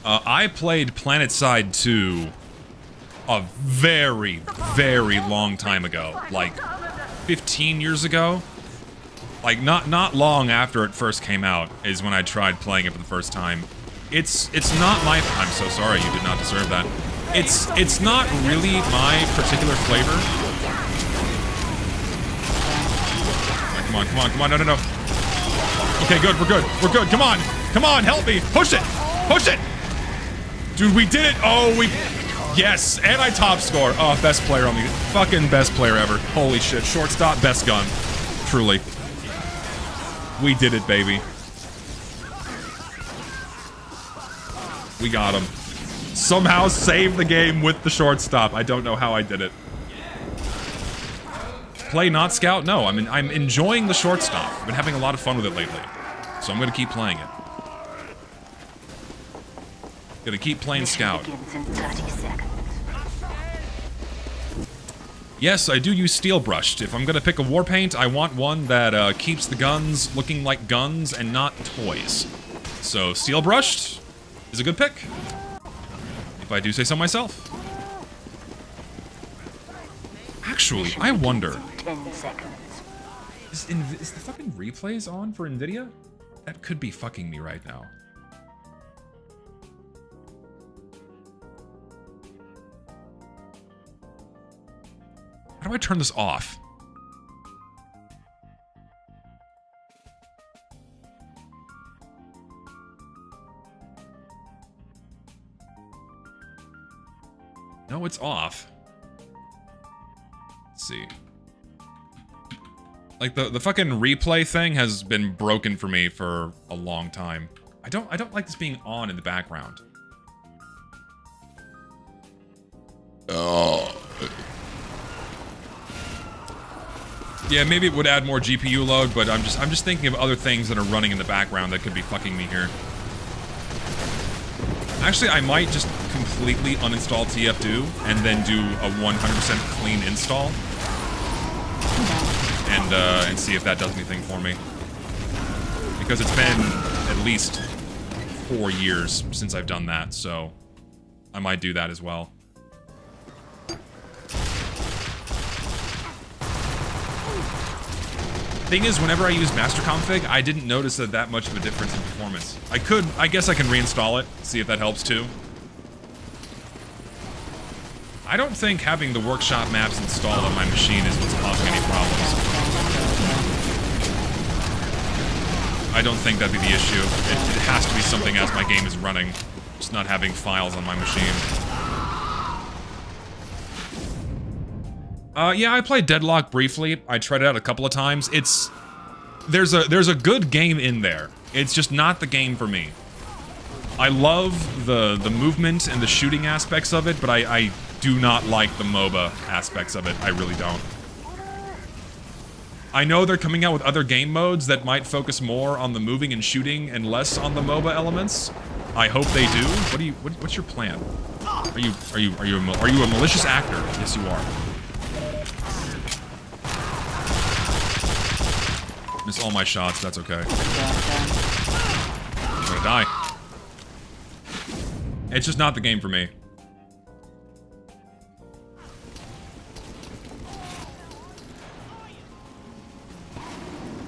I played PlanetSide 2 a very, very long time ago. Like 15 years ago. Like not long after it first came out is when I tried playing it for the first time. It's not my... I'm so sorry, you did not deserve that. It's not really my particular flavor. Come on, no. Okay, good, we're good, come on, help me, push it! Dude, we did it, yes, and I top score. Oh, best player on the... Fucking best player ever. Holy shit, shortstop, best gun. Truly. We did it, baby. We got him. Somehow saved the game with the shortstop. I don't know how I did it. Play not scout? No, I'm enjoying the shortstop. I've been having a lot of fun with it lately. So I'm gonna keep playing it. Gonna keep playing scout. Yes, I do use steel brushed. If I'm gonna pick a war paint, I want one that keeps the guns looking like guns and not toys. So steel brushed is a good pick, if I do say so myself. Actually, I wonder. 10 seconds. Is the fucking replays on for Nvidia? That could be fucking me right now. How do I turn this off? No, it's off. Let's see. Like the fucking replay thing has been broken for me for a long time. I don't like this being on in the background. Oh. Yeah, maybe it would add more GPU load, but I'm just thinking of other things that are running in the background that could be fucking me here. Actually, I might just completely uninstall TF2 and then do a 100% clean install. And see if that does anything for me. Because it's been at least 4 years since I've done that, so I might do that as well. Thing is, whenever I use master config, I didn't notice that much of a difference in performance. I guess I can reinstall it, see if that helps too. I don't think having the workshop maps installed on my machine is what's causing any problems. I don't think that'd be the issue. It has to be something as my game is running, just not having files on my machine. Yeah, I played Deadlock briefly. I tried it out a couple of times. There's a good game in there. It's just not the game for me. I love the movement and the shooting aspects of it, but I do not like the MOBA aspects of it. I really don't. I know they're coming out with other game modes that might focus more on the moving and shooting and less on the MOBA elements, I hope they do. What's your plan? Are you a malicious actor? Yes, you are. Miss all my shots. That's okay. I'm gonna die. It's just not the game for me.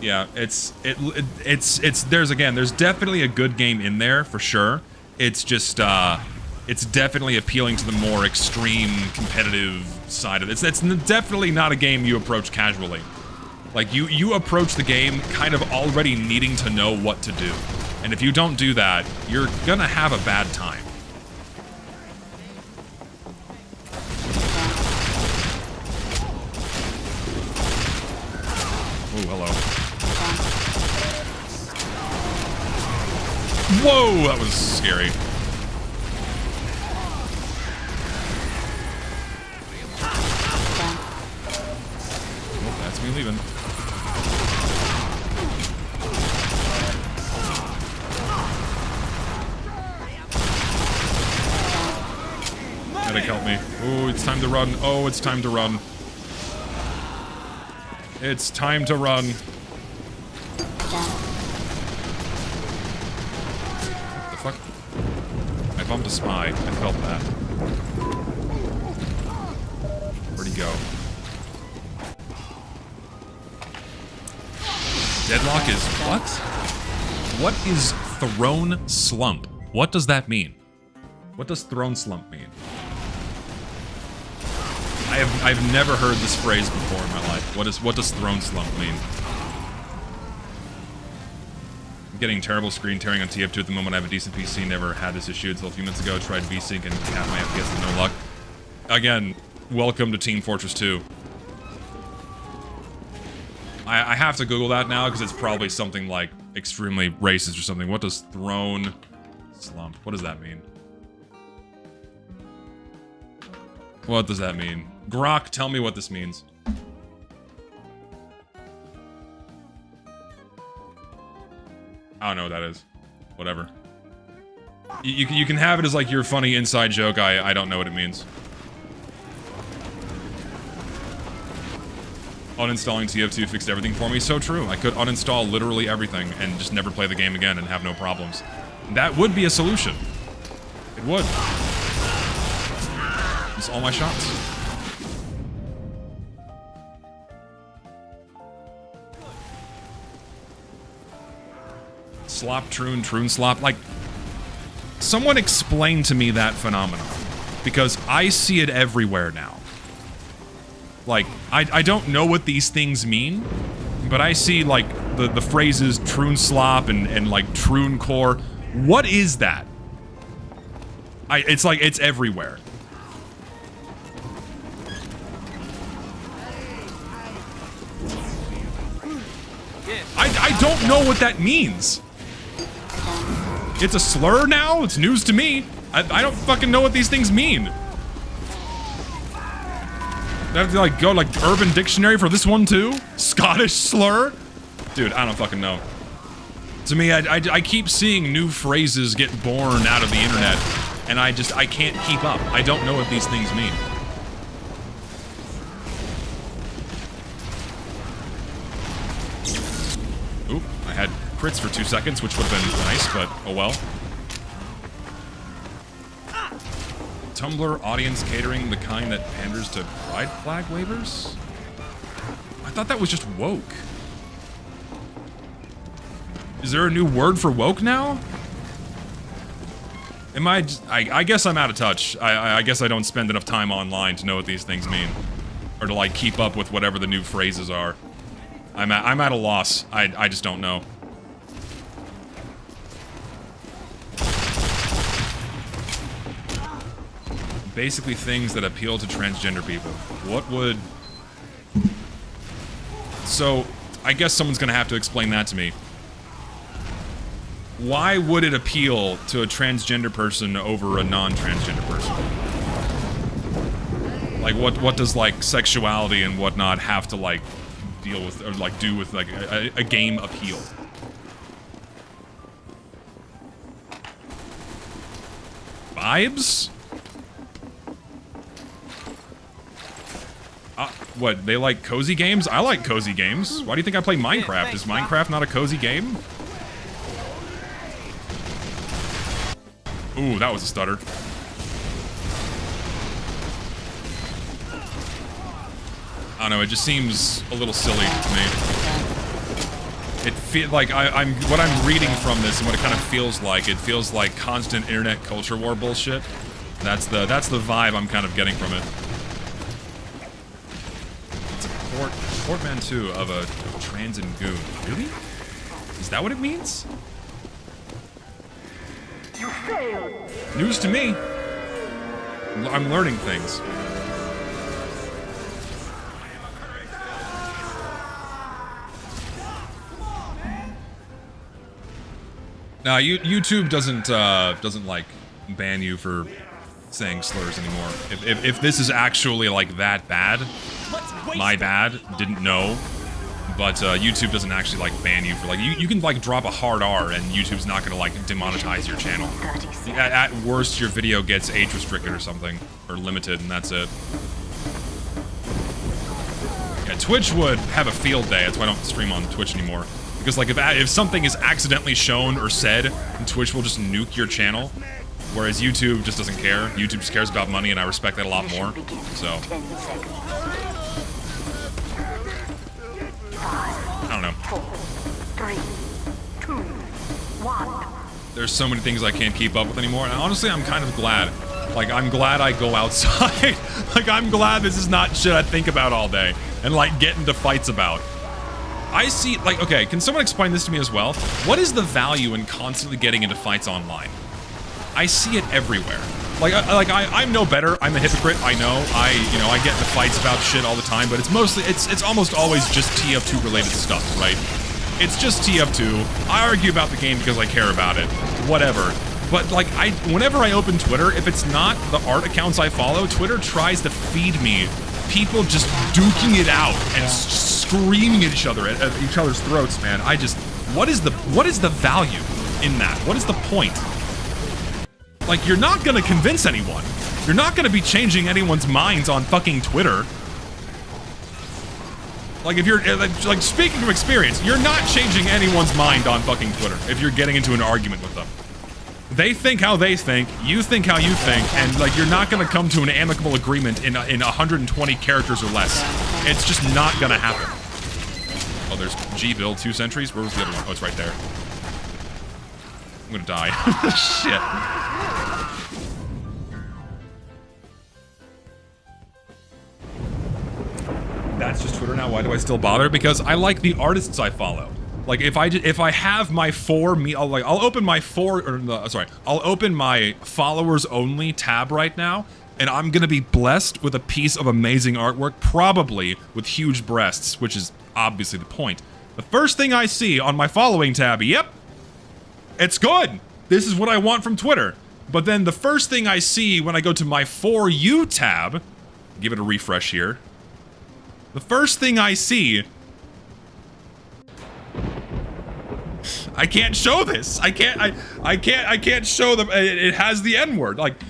Yeah, there's definitely a good game in there for sure. It's just it's definitely appealing to the more extreme competitive side of it. It's definitely not a game you approach casually. Like you approach the game kind of already needing to know what to do. And if you don't do that, you're gonna have a bad time. Oh, hello. Whoa, that was scary. Oh, that's me leaving. Medic, help me. Oh, it's time to run. Oh, it's time to run. It's time to run. What the fuck? I bumped a spy. I felt that. Where'd he go? Deadlock is what? What is throne slump? What does that mean? What does throne slump mean? I've never heard this phrase before in my life. What does throne slump mean? I'm getting terrible screen tearing on TF2 at the moment. I have a decent PC, never had this issue until a few minutes ago. Tried VSync and capped my FPS with no luck. Again, welcome to Team Fortress 2. I have to Google that now because it's probably something like extremely racist or something. What does throne slump? What does that mean? What does that mean? Grok, tell me what this means. I don't know what that is. Whatever. You can have it as like your funny inside joke. I don't know what it means. Uninstalling TF2 fixed everything for me. So true. I could uninstall literally everything and just never play the game again and have no problems. That would be a solution. It would. Miss all my shots. Slop, troon, troon, slop. Like, someone explain to me that phenomenon. Because I see it everywhere now. Like, I don't know what these things mean, but I see, like, the phrases troon slop and like, troon core. What is that? It's like, it's everywhere. I don't know what that means. It's a slur now? It's news to me. I don't fucking know what these things mean. I have to like go like Urban Dictionary for this one too? Scottish slur? Dude, I don't fucking know. To me, I keep seeing new phrases get born out of the internet, and I can't keep up. I don't know what these things mean. Oop, I had crits for 2 seconds, which would have been nice, but oh well. Tumblr audience catering, the kind that panders to pride flag wavers? I thought that was just woke. Is there a new word for woke now? Am I guess I'm out of touch. I guess I don't spend enough time online to know what these things mean. Or to like keep up with whatever the new phrases are. I'm at a loss. I just don't know. Basically things that appeal to transgender people. What would... So, I guess someone's gonna have to explain that to me. Why would it appeal to a transgender person over a non-transgender person? Like, what does, like, sexuality and whatnot have to, like, deal with, or, like, do with, like, a game appeal? vibes? What, they like cozy games? I like cozy games. Why do you think I play Minecraft? Is Minecraft not a cozy game? Ooh, that was a stutter. I don't know, it just seems a little silly to me. It feels like what I'm reading from this and what it kind of feels like. It feels like constant internet culture war bullshit. That's the vibe I'm kind of getting from it. It's a portmanteau of a trans and goon. Really? Is that what it means? You failed. News to me. I'm learning things. Now, YouTube doesn't like ban you for saying slurs anymore. If this is actually like that bad, my bad, didn't know. But YouTube doesn't actually like ban you for like you can like drop a hard R and YouTube's not gonna like demonetize your channel. At worst, your video gets age restricted or something, or limited, and that's it. Yeah, Twitch would have a field day. That's why I don't stream on Twitch anymore. Because like if something is accidentally shown or said, Twitch will just nuke your channel, whereas YouTube just doesn't care. YouTube just cares about money, and I respect that a lot more. So I don't know. 4, 3, 2, 1. There's so many things I can't keep up with anymore, and honestly, I'm kind of glad. Like, I'm glad I go outside. Like, I'm glad this is not shit I think about all day and like get into fights about. I see, like, okay, can someone explain this to me as well? What is the value in constantly getting into fights online? I see it everywhere. I'm no better. I'm a hypocrite. I know. I get into fights about shit all the time, but it's almost always just TF2 related stuff, right? It's just TF2. I argue about the game because I care about it. Whatever. But like, whenever I open Twitter, if it's not the art accounts I follow, Twitter tries to feed me people just duking it out and screaming at each other, at each other's throats, man. What is the value in that? What is the point? Like, you're not gonna convince anyone. You're not gonna be changing anyone's minds on fucking Twitter. Like, if you're, like, speaking of experience, you're not changing anyone's mind on fucking Twitter if you're getting into an argument with them. They think how they think, you think how you think, and, like, you're not gonna come to an amicable agreement in 120 characters or less. It's just not gonna happen. Oh, there's G-Build, 2 sentries? Where was the other one? Oh, it's right there. I'm gonna die. Shit. That's just Twitter now. Why do I still bother? Because I like the artists I follow. Like, if I have my I'll open my I'll open my followers only tab right now, and I'm gonna be blessed with a piece of amazing artwork, probably with huge breasts, which is obviously the point. The first thing I see on my following tab, yep, it's good. This is what I want from Twitter. But then the first thing I see when I go to my For You tab, give it a refresh here. The first thing I see, I can't show this. I can't show them. It has the N-word. Like,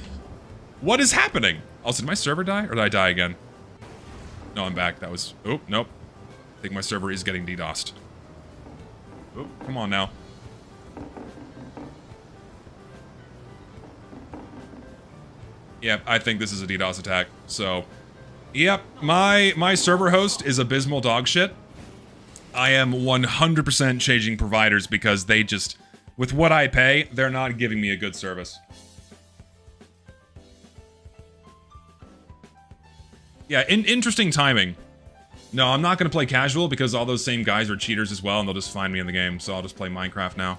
what is happening? Also, did my server die, or did I die again? No, I'm back. That was, oh, nope. I think my server is getting DDoSed. Oh, come on now. Yep, I think this is a DDoS attack. So, yep, my server host is abysmal dog shit. I am 100% changing providers because they just, with what I pay, they're not giving me a good service. Yeah, interesting timing. No, I'm not going to play casual because all those same guys are cheaters as well, and they'll just find me in the game, so I'll just play Minecraft now.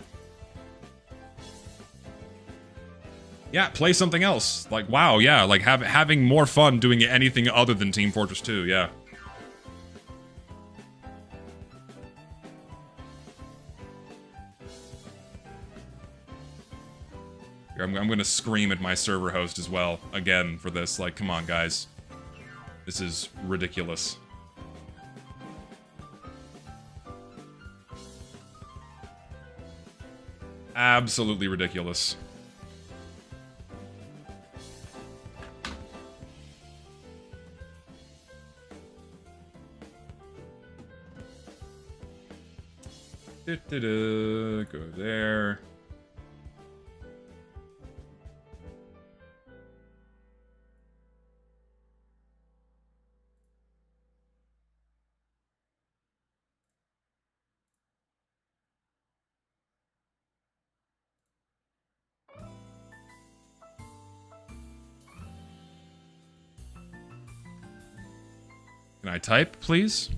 Yeah, play something else. Like, wow, yeah, like having more fun doing anything other than Team Fortress 2, yeah. I'm gonna scream at my server host as well, again, for this. Like, come on, guys. This is ridiculous. Absolutely ridiculous. Go there. Can I type, please?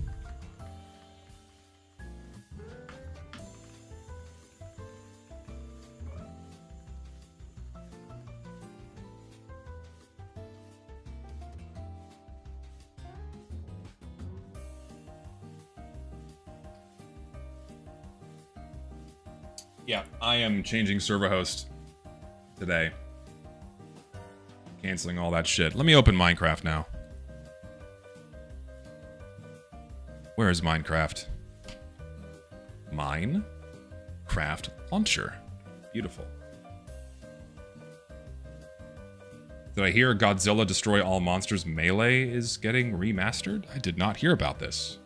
Yeah, I am changing server host today. Canceling all that shit. Let me open Minecraft now. Where is Minecraft? Minecraft launcher. Beautiful. Did I hear Godzilla Destroy All Monsters Melee is getting remastered? I did not hear about this.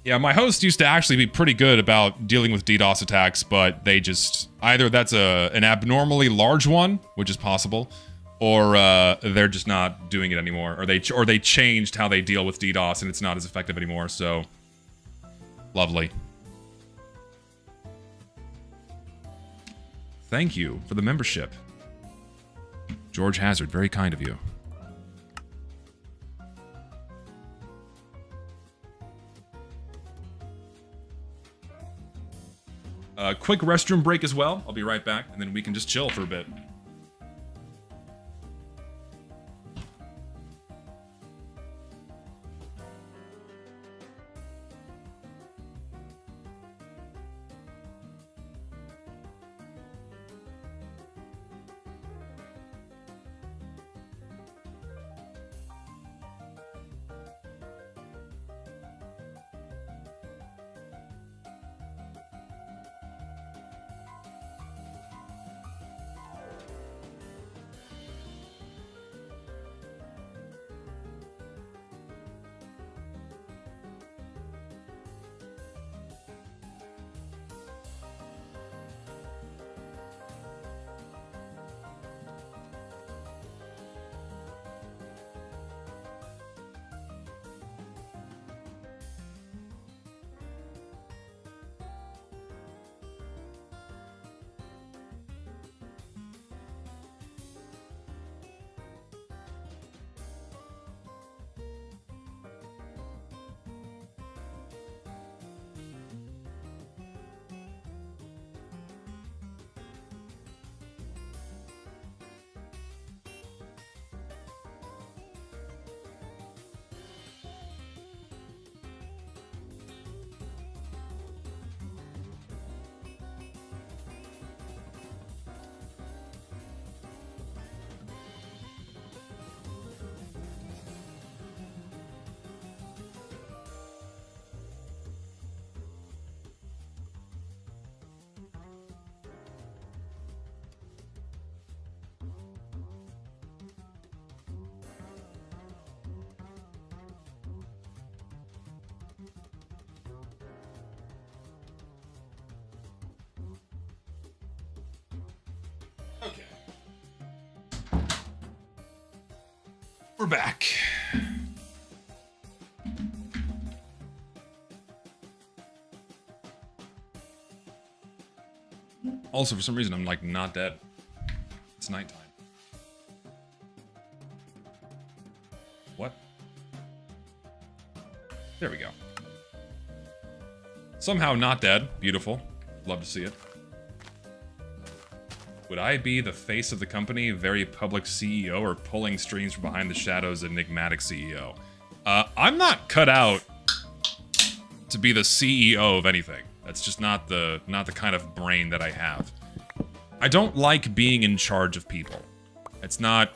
Yeah, my host used to actually be pretty good about dealing with DDoS attacks, but they just... Either that's an abnormally large one, which is possible, or they're just not doing it anymore, or they changed how they deal with DDoS and it's not as effective anymore. So lovely. Thank you for the membership, George Hazard. Very kind of you. Quick restroom break as well. I'll be right back, and then we can just chill for a bit. We're back. Also, for some reason, I'm like not dead. It's nighttime. What? There we go. Somehow not dead. Beautiful. Love to see it. Would I be the face of the company, very public CEO, or pulling strings from behind the shadows, enigmatic CEO? I'm not cut out to be the CEO of anything. That's just not the kind of brain that I have. I don't like being in charge of people. It's not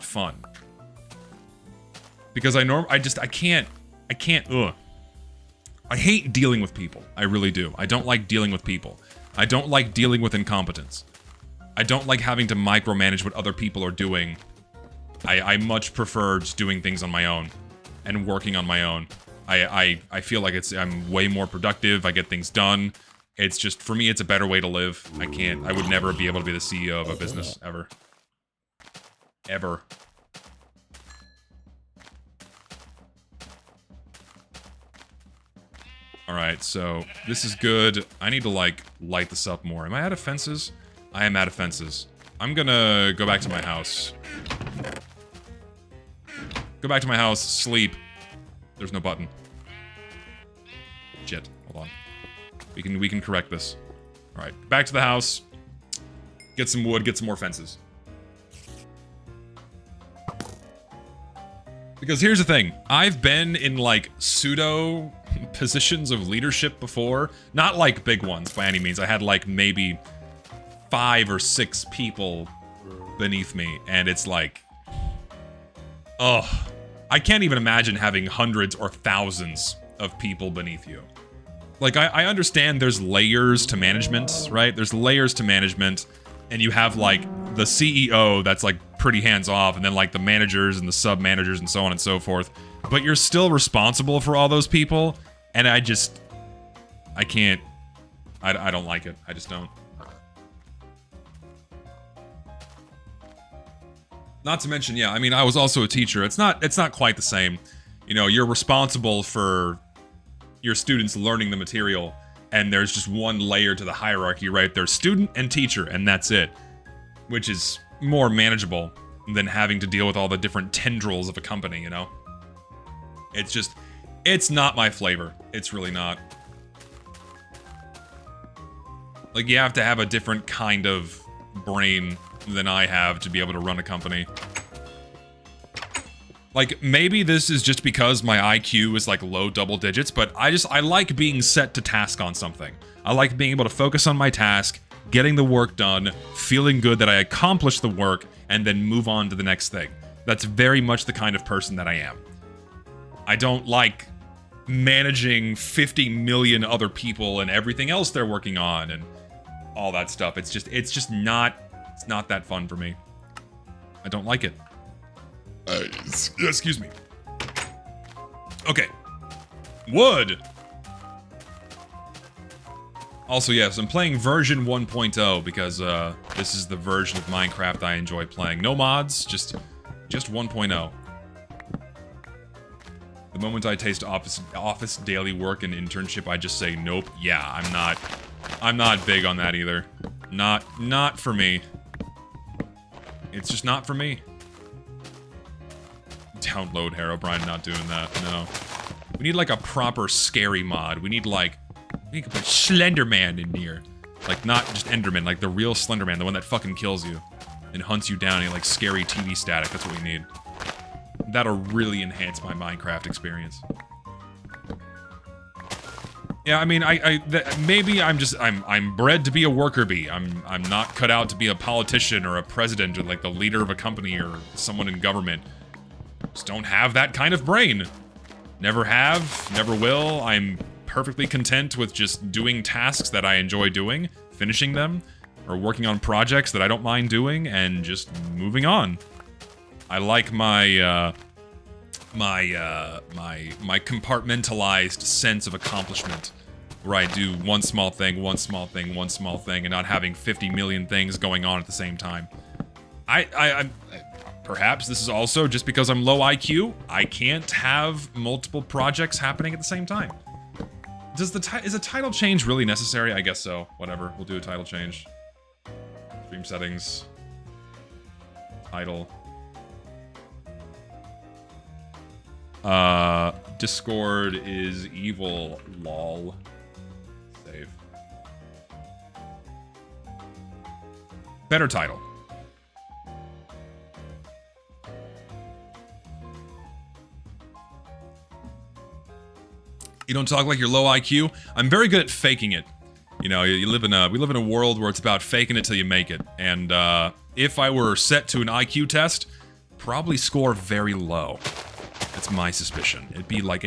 fun. Because I can't, I hate dealing with people. I really do. I don't like dealing with people. I don't like dealing with incompetence. I don't like having to micromanage what other people are doing. I much prefer just doing things on my own and working on my own. I feel like I'm way more productive. I get things done. It's just, for me, it's a better way to live. I would never be able to be the CEO of a business, ever. Ever. Alright, so this is good. I need to, like, light this up more. Am I out of fences? I am out of fences. I'm gonna go back to my house. Go back to my house, sleep. There's no button. Shit, hold on. We can correct this. Alright, back to the house. Get some wood, get some more fences. Because here's the thing, I've been in, like, pseudo positions of leadership before. Not, like, big ones, by any means. I had, like, maybe 5 or 6 people beneath me, and it's like... Ugh. I can't even imagine having hundreds or thousands of people beneath you. Like, I understand there's layers to management, right? There's layers to management, and you have, like, the CEO that's, like, pretty hands-off, and then, like, the managers and the sub-managers and so on and so forth. But you're still responsible for all those people, and I can't... I don't like it. I just don't. Not to mention, yeah, I mean, I was also a teacher. It's not quite the same. You know, you're responsible for your students learning the material, and there's just one layer to the hierarchy, right? There's student and teacher, and that's it. Which is more manageable than having to deal with all the different tendrils of a company, you know? It's just, it's not my flavor. It's really not. Like, you have to have a different kind of brain than I have to be able to run a company. Like, maybe this is just because my IQ is, like, low double digits, but I like being set to task on something. I like being able to focus on my task, getting the work done, feeling good that I accomplished the work, and then move on to the next thing. That's very much the kind of person that I am. I don't like managing 50 million other people and everything else they're working on and all that stuff. It's just not that fun for me. I don't like it. Excuse me. Okay. Wood! Also, yes, I'm playing version 1.0 because this is the version of Minecraft I enjoy playing. No mods, just 1.0. The moment I taste office daily work and internship, I just say nope. Yeah, I'm not big on that either. Not for me. It's just not for me. Download Herobrine, not doing that, no. We need like a proper scary mod. We need like, we can put Slenderman in here. Like not just Enderman, like the real Slenderman, the one that fucking kills you. And hunts you down in like scary TV static, that's what we need. That'll really enhance my Minecraft experience. Yeah, I mean, maybe I'm bred to be a worker bee. I'm not cut out to be a politician or a president or like the leader of a company or someone in government. Just don't have that kind of brain. Never have, never will. I'm perfectly content with just doing tasks that I enjoy doing, finishing them, or working on projects that I don't mind doing, and just moving on. I like my my compartmentalized sense of accomplishment, where I do one small thing, one small thing, one small thing, and not having 50 million things going on at the same time. Perhaps this is also just because I'm low IQ. I can't have multiple projects happening at the same time. Is a title change really necessary? I guess so. Whatever. We'll do a title change. Stream settings. Title. Discord is evil, lol. Save. Better title. You don't talk like you're low IQ. I'm very good at faking it. You know, we live in a world where it's about faking it till you make it. And if I were set to an IQ test, probably score very low. That's my suspicion. It'd be like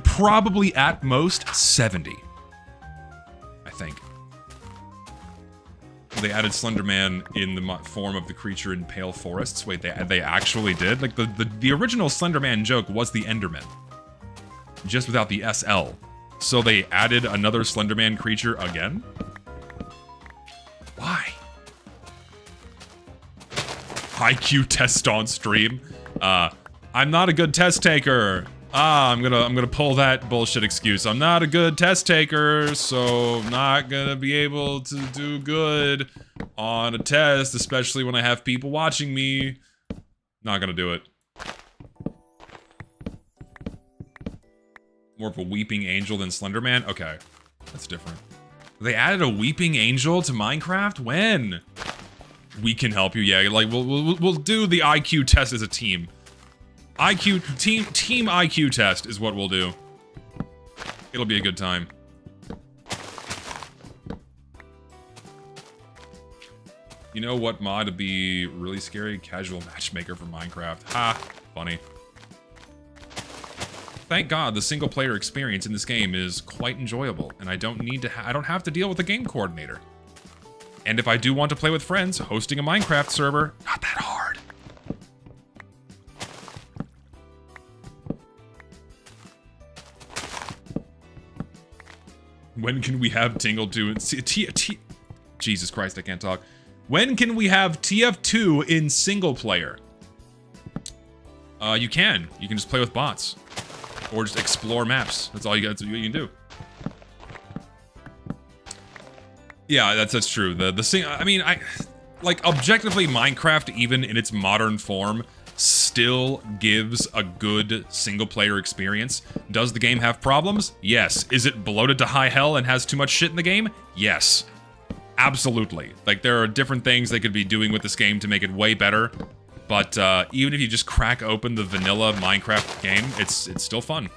probably at most 70. I think. They added Slenderman in the form of the creature in Pale Forests. Wait, they actually did? Like the original Slenderman joke was the Enderman. just without the SL. So they added another Slenderman creature again? Why? IQ test on stream. I'm not a good test taker. I'm gonna pull that bullshit excuse. I'm not a good test taker, so I'm not gonna be able to do good on a test, especially when I have people watching me. Not gonna do it. More of a weeping angel than Slenderman? Okay, that's different. They added a weeping angel to Minecraft? When? We can help you, yeah. Like we'll do the IQ test as a team. Team IQ test is what we'll do. It'll be a good time. You know what mod would be really scary? Casual matchmaker for Minecraft. Ha! Funny. Thank God the single player experience in this game is quite enjoyable, and I don't have to deal with a game coordinator. And if I do want to play with friends, hosting a Minecraft server, not that hard. When can we have Tingle 2 and Jesus Christ, I can't talk. When can we have TF2 in single player? You can just play with bots. Or just explore maps. That's all you can do. Yeah, that's true. I mean, like objectively Minecraft, even in its modern form, still gives a good single player experience. Does the game have problems? Yes. Is it bloated to high hell and has too much shit in the game? Yes. Absolutely. Like there are different things they could be doing with this game to make it way better. But even if you just crack open the vanilla Minecraft game, it's still fun.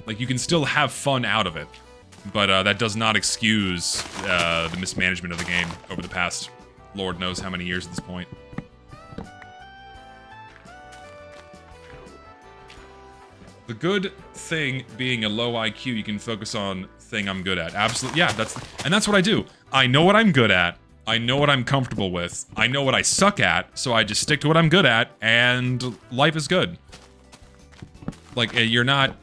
Like you can still have fun out of it. But that does not excuse the mismanagement of the game over the past Lord knows how many years at this point. The good thing being a low IQ, you can focus on thing I'm good at. Absolutely, yeah, that's what I do. I know what I'm good at. I know what I'm comfortable with. I know what I suck at, so I just stick to what I'm good at, and life is good. Like, you're not...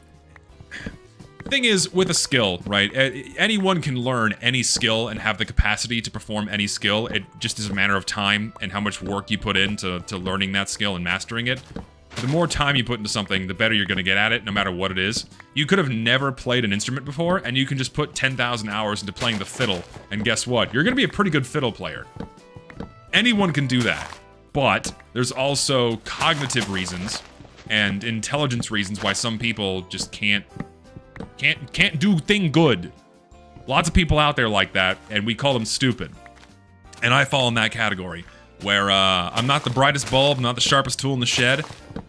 Thing is, with a skill, right? Anyone can learn any skill and have the capacity to perform any skill. It just is a matter of time and how much work you put into learning that skill and mastering it. The more time you put into something, the better you're going to get at it, no matter what it is. You could have never played an instrument before, and you can just put 10,000 hours into playing the fiddle, and guess what? You're going to be a pretty good fiddle player. Anyone can do that, but there's also cognitive reasons and intelligence reasons why some people just can't do thing good. Lots of people out there like that, and we call them stupid. And I fall in that category, where I'm not the brightest bulb, not the sharpest tool in the shed.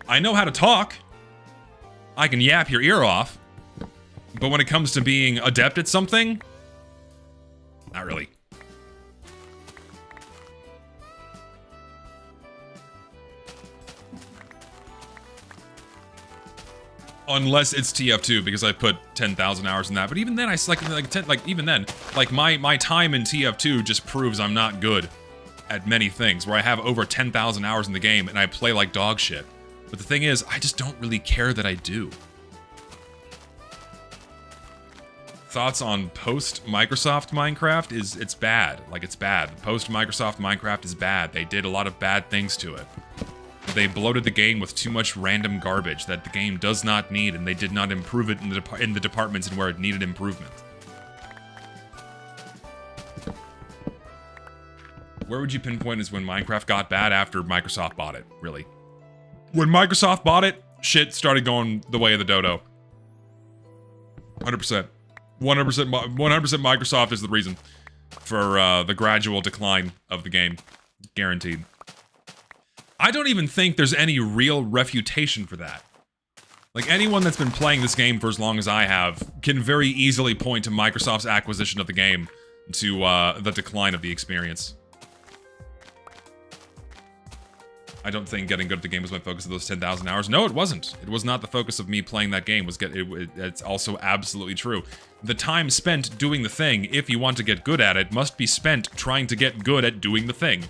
I know how to talk. I can yap your ear off. But when it comes to being adept at something, not really. Unless it's TF2, because I put 10,000 hours in that. But even then, my time in TF2 just proves I'm not good at many things, where I have over 10,000 hours in the game and I play like dog shit. But the thing is, I just don't really care that I do. Thoughts on post-Microsoft Minecraft is, it's bad. Like, it's bad. Post-Microsoft Minecraft is bad. They did a lot of bad things to it. They bloated the game with too much random garbage that the game does not need, and they did not improve it in the departments and where it needed improvement. Where would you pinpoint is when Minecraft got bad after Microsoft bought it, really? When Microsoft bought it, shit started going the way of the dodo. 100%. 100% Microsoft is the reason for the gradual decline of the game. Guaranteed. I don't even think there's any real refutation for that. Like, anyone that's been playing this game for as long as I have can very easily point to Microsoft's acquisition of the game to the decline of the experience. I don't think getting good at the game was my focus of those 10,000 hours. No, it wasn't. It was not the focus of me playing that game. It's also absolutely true. The time spent doing the thing, if you want to get good at it, must be spent trying to get good at doing the thing.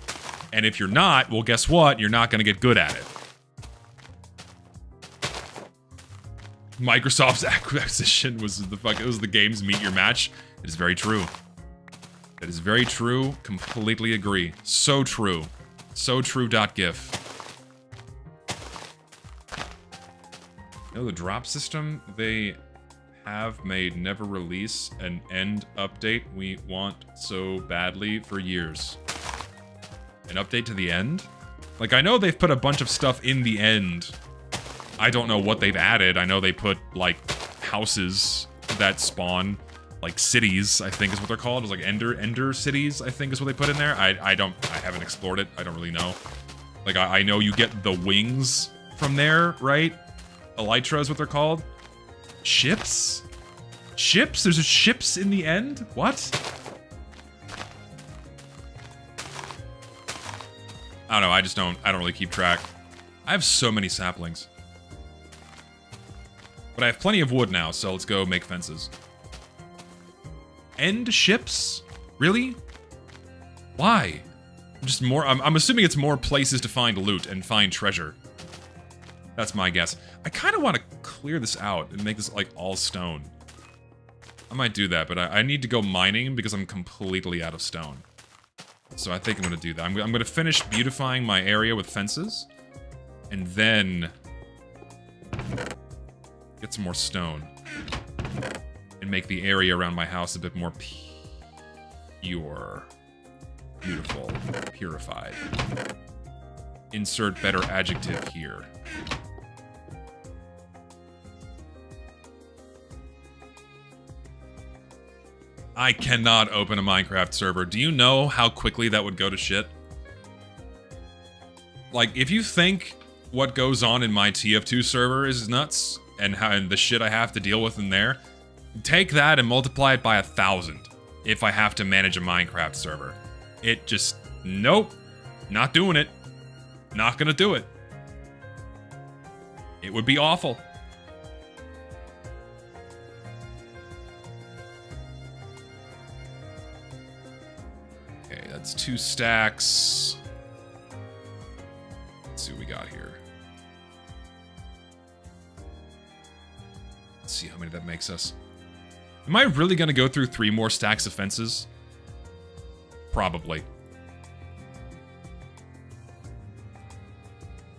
And if you're not, well, guess what? You're not going to get good at it. Microsoft's acquisition was it was the game's meet your match. It is very true. That is very true. Completely agree. So true. So true.gif. You know the drop system they have made never release an end update we want so badly for years. An update to the end? Like, I know they've put a bunch of stuff in the end. I don't know what they've added. I know they put, like, houses that spawn, like, cities, I think is what they're called. It's like Ender cities, I think is what they put in there. I haven't explored it. I don't really know. Like, I know you get the wings from there, right? Elytra is what they're called. Ships? Ships? There's a ships in the end? What? I don't know, I don't really keep track. I have so many saplings. But I have plenty of wood now, so let's go make fences. End ships? Really? Why? Just more, I'm assuming it's more places to find loot and find treasure. That's my guess. I kind of want to clear this out and make this, like, all stone. I might do that, but I need to go mining because I'm completely out of stone. So I think I'm going to do that. I'm going to finish beautifying my area with fences. And then get some more stone. And make the area around my house a bit more pure. Beautiful. Purified. Insert better adjective here. I cannot open a Minecraft server. Do you know how quickly that would go to shit? Like, if you think what goes on in my TF2 server is nuts, and the shit I have to deal with in there, take that and multiply it by 1,000 if I have to manage a Minecraft server. It just, nope, not doing it. Not gonna do it. It would be awful. Okay, that's 2 stacks. Let's see what we got here. Let's see how many that makes us. Am I really gonna go through 3 more stacks of fences? Probably.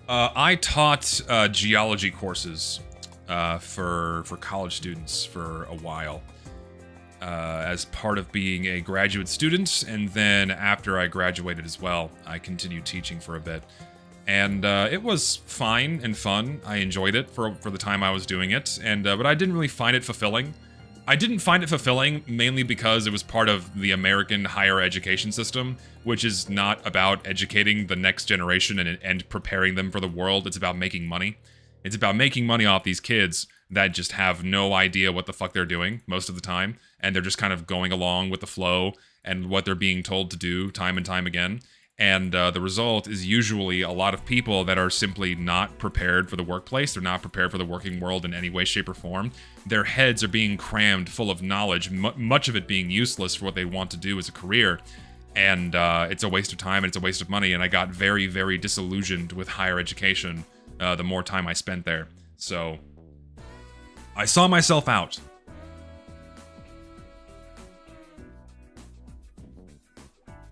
I taught geology courses for college students for a while. As part of being a graduate student, and then after I graduated as well, I continued teaching for a bit. And it was fine and fun. I enjoyed it for the time I was doing it, and but I didn't really find it fulfilling. I didn't find it fulfilling mainly because it was part of the American higher education system, which is not about educating the next generation and preparing them for the world. It's about making money. It's about making money off these kids that just have no idea what the fuck they're doing most of the time, and they're just kind of going along with the flow and what they're being told to do time and time again. And the result is usually a lot of people that are simply not prepared for the workplace. They're not prepared for the working world in any way, shape, or form. Their heads are being crammed full of knowledge, much of it being useless for what they want to do as a career. And it's a waste of time and it's a waste of money. And I got very, very disillusioned with higher education the more time I spent there. So I saw myself out.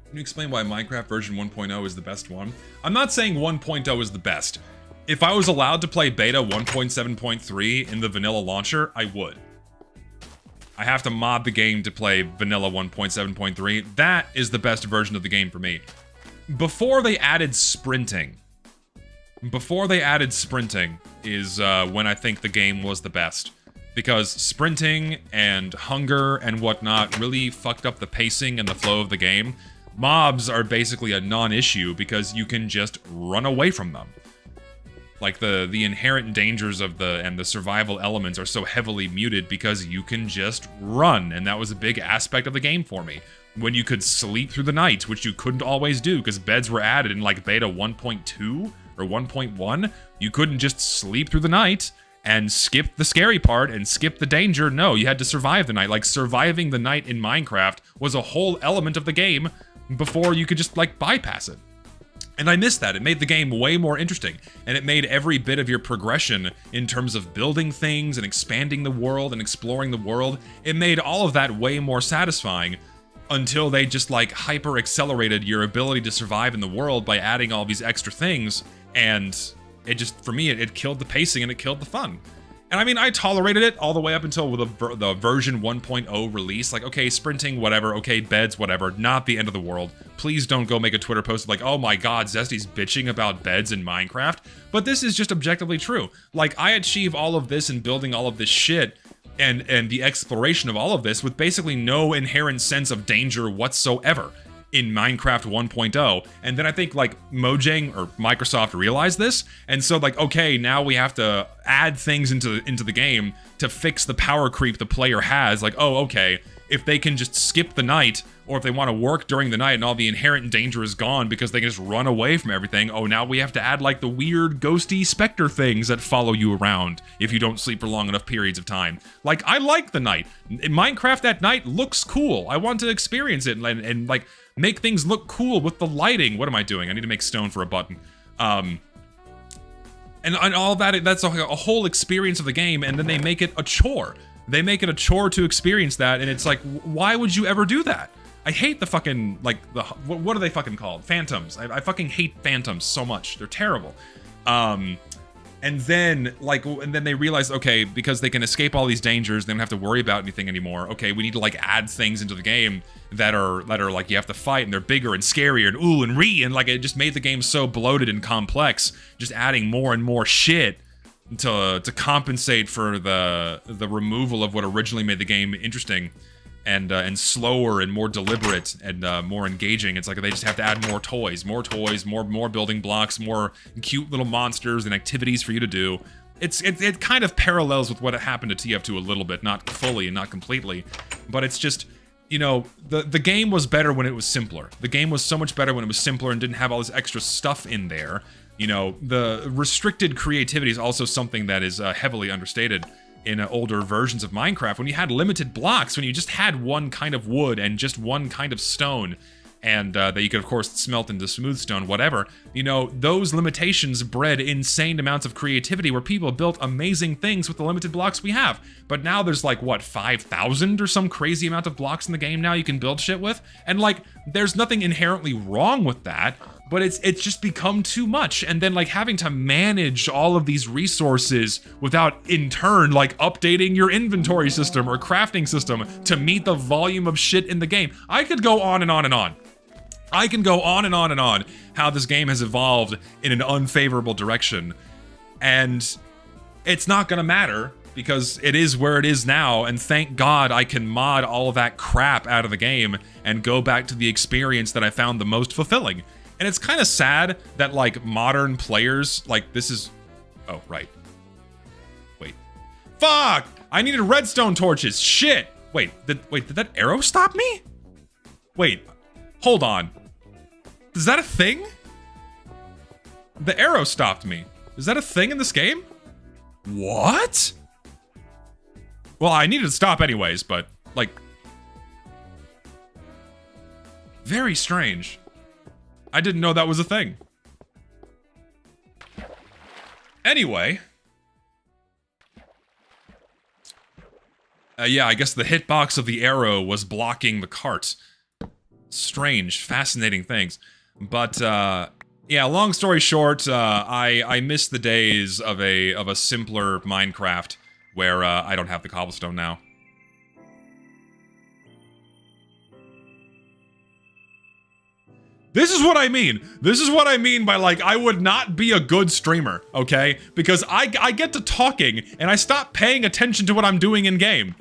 Can you explain why Minecraft version 1.0 is the best one? I'm not saying 1.0 is the best. If I was allowed to play beta 1.7.3 in the vanilla launcher, I would. I have to mod the game to play vanilla 1.7.3. That is the best version of the game for me. Before they added sprinting is when I think the game was the best. Because sprinting and hunger and whatnot really fucked up the pacing and the flow of the game. Mobs are basically a non-issue because you can just run away from them. Like the inherent dangers of the survival elements are so heavily muted because you can just run, and that was a big aspect of the game for me. When you could sleep through the night, which you couldn't always do because beds were added in like beta 1.2 or 1.1, you couldn't just sleep through the night and skip the scary part and skip the danger. No, you had to survive the night. Like, surviving the night in Minecraft was a whole element of the game before you could just, like, bypass it. And I miss that. It made the game way more interesting, and it made every bit of your progression in terms of building things and expanding the world and exploring the world, it made all of that way more satisfying until they just like hyper accelerated your ability to survive in the world by adding all these extra things, and it just, for me, it killed the pacing and it killed the fun. And I mean, I tolerated it all the way up until the version 1.0 release. Like, okay, sprinting, whatever. Okay, beds, whatever. Not the end of the world. Please don't go make a Twitter post like, oh my god, Zesty's bitching about beds in Minecraft. But this is just objectively true. Like, I achieve all of this and building all of this shit and the exploration of all of this with basically no inherent sense of danger whatsoever in Minecraft 1.0, and then I think like Mojang or Microsoft realized this, and so like, okay, now we have to add things into the game to fix the power creep the player has. Like, oh, okay, if they can just skip the night, or if they want to work during the night and all the inherent danger is gone because they can just run away from everything, oh, now we have to add like the weird ghosty specter things that follow you around if you don't sleep for long enough periods of time. Like, I like the night. In Minecraft at night looks cool. I want to experience it and like make things look cool with the lighting. What am I doing? I need to make stone for a button. And all that, that's a whole experience of the game, and then they make it a chore. They make it a chore to experience that, and it's like, why would you ever do that? I hate the fucking, like, what are they fucking called? Phantoms. I fucking hate phantoms so much. They're terrible. And then they realize, okay, because they can escape all these dangers, they don't have to worry about anything anymore. Okay, we need to like add things into the game that are like you have to fight, and they're bigger and scarier and ooh and ree, and like it just made the game so bloated and complex, just adding more and more shit to compensate for the removal of what originally made the game interesting and slower and more deliberate and more engaging. It's like they just have to add more toys, more building blocks, more cute little monsters and activities for you to do. It kind of parallels with what happened to TF2 a little bit, not fully and not completely, but it's just, you know, the game was better when it was simpler. The game was so much better when it was simpler and didn't have all this extra stuff in there. You know, the restricted creativity is also something that is heavily understated in older versions of Minecraft. When you had limited blocks, when you just had one kind of wood and just one kind of stone, and that you could of course smelt into smooth stone, whatever, you know, those limitations bred insane amounts of creativity where people built amazing things with the limited blocks we have. But now there's like, what, 5,000 or some crazy amount of blocks in the game now you can build shit with? And like, there's nothing inherently wrong with that, but it's just become too much. And then like having to manage all of these resources without in turn like updating your inventory system or crafting system to meet the volume of shit in the game. I could go on and on and on. I can go on and on and on how this game has evolved in an unfavorable direction, and it's not gonna matter because it is where it is now, and thank God I can mod all of that crap out of the game and go back to the experience that I found the most fulfilling. And it's kind of sad that like modern players, like this is, oh right, wait, fuck, I needed redstone torches, shit, wait, did that arrow stop me? Wait, hold on. Is that a thing? The arrow stopped me. Is that a thing in this game? What? Well, I needed to stop anyways, but, like... very strange. I didn't know that was a thing. Anyway... yeah, I guess the hitbox of the arrow was blocking the cart. Strange, fascinating things. But, yeah, long story short, I miss the days of a simpler Minecraft where, I don't have the cobblestone now. This is what I mean. This is what I mean by, like, I would not be a good streamer, okay? Because I get to talking, and I stop paying attention to what I'm doing in-game.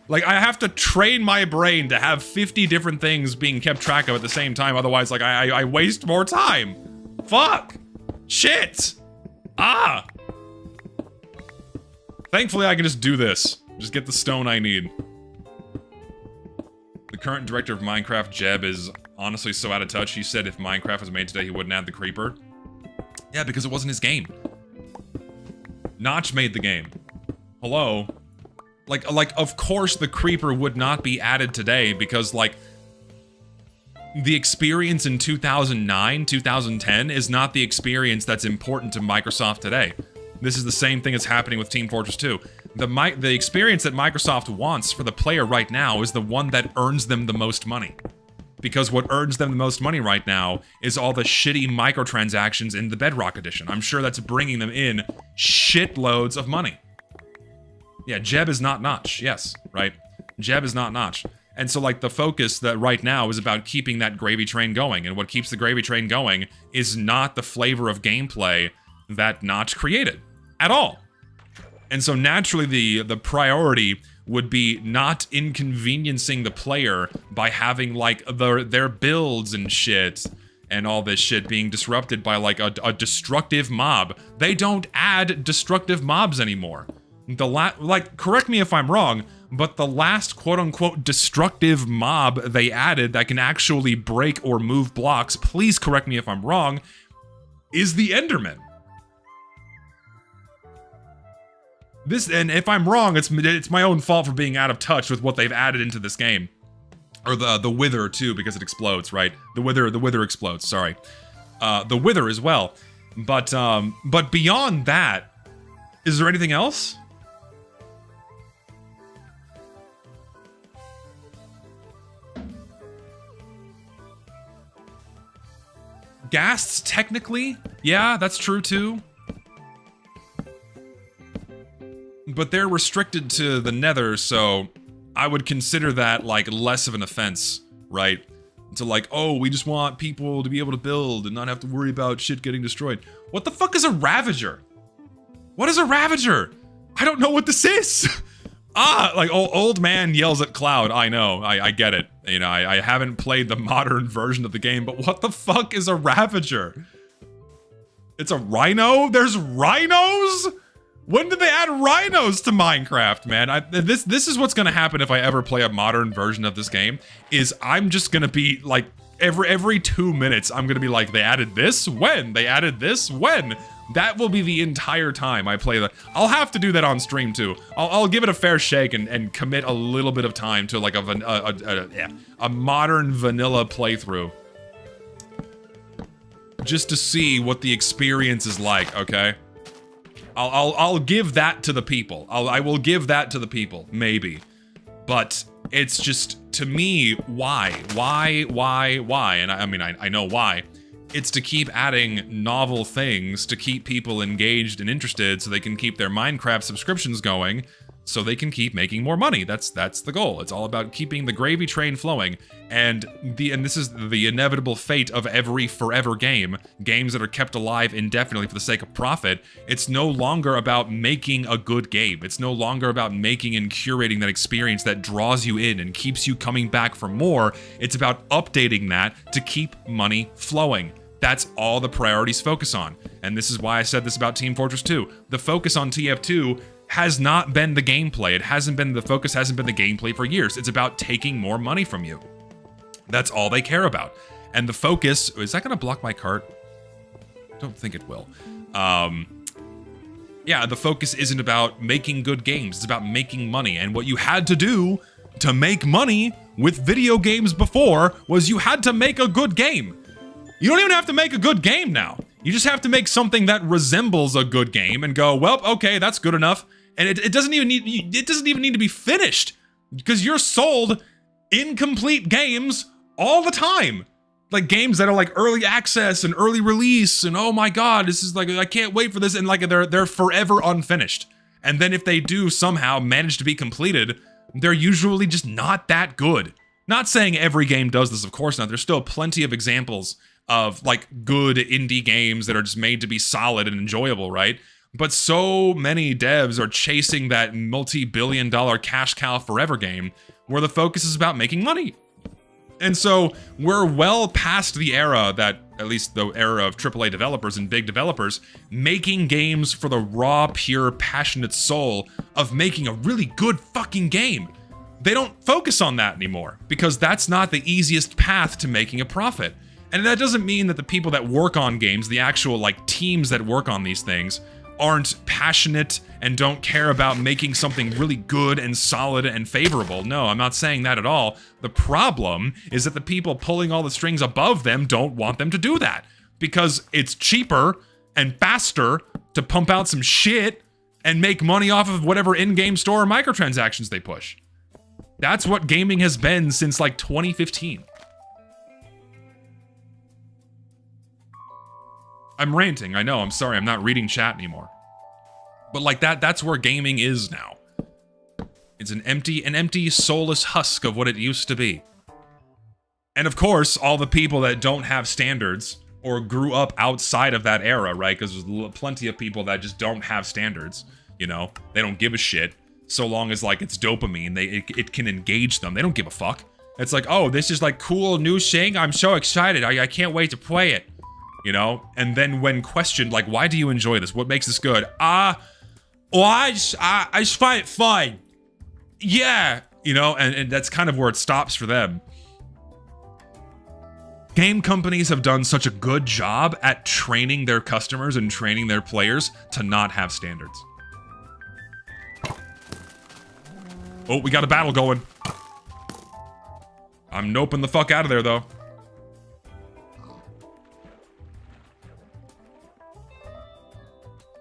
Like, I have to train my brain to have 50 different things being kept track of at the same time, otherwise, like, I waste more time. Fuck! Shit! Ah! Thankfully, I can just do this. Just get the stone I need. The current director of Minecraft, Jeb, is honestly so out of touch. He said if Minecraft was made today, he wouldn't add the creeper. Yeah, because it wasn't his game. Notch made the game. Hello? Like, of course the creeper would not be added today because, like... the experience in 2009, 2010 is not the experience that's important to Microsoft today. This is the same thing that's happening with Team Fortress 2. The experience that Microsoft wants for the player right now is the one that earns them the most money. Because what earns them the most money right now is all the shitty microtransactions in the Bedrock Edition. I'm sure that's bringing them in shitloads of money. Yeah, Jeb is not Notch. Yes, right? Jeb is not Notch. And so, like, the focus that right now is about keeping that gravy train going. And what keeps the gravy train going is not the flavor of gameplay that Notch created at all. And so naturally the priority would be not inconveniencing the player by having like their builds and shit and all this shit being disrupted by like a destructive mob. They don't add destructive mobs anymore. Like, correct me if I'm wrong, but the last quote-unquote destructive mob they added that can actually break or move blocks, please correct me if I'm wrong, is the Enderman. And if I'm wrong, it's my own fault for being out of touch with what they've added into this game. Or the Wither too, because it explodes, right? The Wither explodes, sorry. The Wither as well. But beyond that, is there anything else? Ghasts, technically? Yeah, that's true too. But they're restricted to the Nether, so I would consider that like less of an offense, right? To like, oh, we just want people to be able to build and not have to worry about shit getting destroyed. What the fuck is a Ravager? What is a Ravager? I don't know what this is. Like old man yells at cloud. I know, I get it. You know, I haven't played the modern version of the game, but what the fuck is a Ravager? It's a rhino? There's rhinos? When did they add rhinos to Minecraft, man? This is what's gonna happen if I ever play a modern version of this game, is I'm just gonna be like, every 2 minutes, I'm gonna be like, they added this? When? They added this? When? That will be the entire time I play that. I'll have to do that on stream too. I'll give it a fair shake and commit a little bit of time to like a modern vanilla playthrough. Just to see what the experience is like, okay? I'll give that to the people. I will give that to the people, maybe. But it's just, to me, why? And I mean, I know why. It's to keep adding novel things to keep people engaged and interested so they can keep their Minecraft subscriptions going so they can keep making more money. That's the goal. It's all about keeping the gravy train flowing. And this is the inevitable fate of every forever game. Games that are kept alive indefinitely for the sake of profit. It's no longer about making a good game. It's no longer about making and curating that experience that draws you in and keeps you coming back for more. It's about updating that to keep money flowing. That's all the priorities focus on. And this is why I said this about Team Fortress 2. The focus on TF2 has not been the gameplay. The focus hasn't been the gameplay for years. It's about taking more money from you. That's all they care about. And the focus, is that gonna block my cart? I don't think it will. Yeah, the focus isn't about making good games. It's about making money. And what you had to do to make money with video games before was you had to make a good game. You don't even have to make a good game now. You just have to make something that resembles a good game and go, well, okay, that's good enough. And it doesn't even need to be finished, because you're sold incomplete games all the time. Like games that are like early access and early release and oh my god, this is like, I can't wait for this, and like they're forever unfinished. And then if they do somehow manage to be completed, they're usually just not that good. Not saying every game does this, of course not. There's still plenty of examples of like good indie games that are just made to be solid and enjoyable, right? But so many devs are chasing that multi-billion-dollar cash cow forever game where the focus is about making money. And so we're well past the era that, at least the era of AAA developers and big developers, making games for the raw, pure, passionate soul of making a really good fucking game. They don't focus on that anymore because that's not the easiest path to making a profit. And that doesn't mean that the people that work on games, the actual like teams that work on these things, aren't passionate and don't care about making something really good and solid and favorable. No, I'm not saying that at all. The problem is that the people pulling all the strings above them don't want them to do that because it's cheaper and faster to pump out some shit and make money off of whatever in-game store or microtransactions they push. That's what gaming has been since like 2015. I'm ranting, I know, I'm sorry, I'm not reading chat anymore. But like that's where gaming is now. It's an empty, soulless husk of what it used to be. And of course, all the people that don't have standards or grew up outside of that era, right? Because there's plenty of people that just don't have standards, you know? They don't give a shit. So long as like it's dopamine, it can engage them. They don't give a fuck. It's like, oh, this is like cool new thing. I'm so excited. I can't wait to play it. You know? And then when questioned, like, why do you enjoy this? What makes this good? Well, I just find it fun. Yeah. You know, and that's kind of where it stops for them. Game companies have done such a good job at training their customers and training their players to not have standards. Oh, we got a battle going. I'm noping the fuck out of there, though.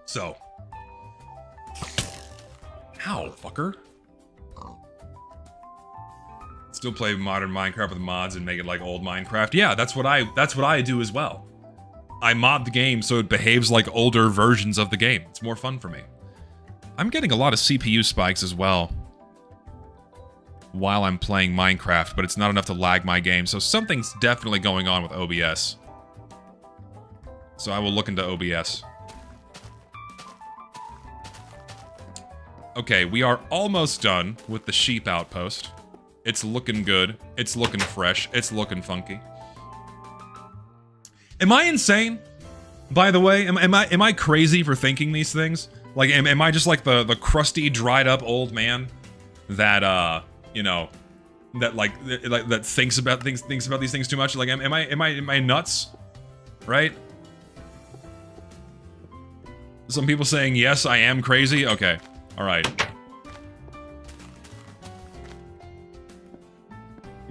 So. Ow, fucker. Still play modern Minecraft with mods and make it like old Minecraft. Yeah, that's what I do as well. I mod the game so it behaves like older versions of the game. It's more fun for me. I'm getting a lot of CPU spikes as well while I'm playing Minecraft, but it's not enough to lag my game, so something's definitely going on with OBS. So I will look into OBS. Okay, we are almost done with the sheep outpost. It's looking good. It's looking fresh. It's looking funky. Am I insane? By the way, am I crazy for thinking these things? Like, am I just like the crusty, dried up old man that you know, that that thinks about these things too much? Like, am I nuts? Right? Some people saying yes, I am crazy. Okay, all right.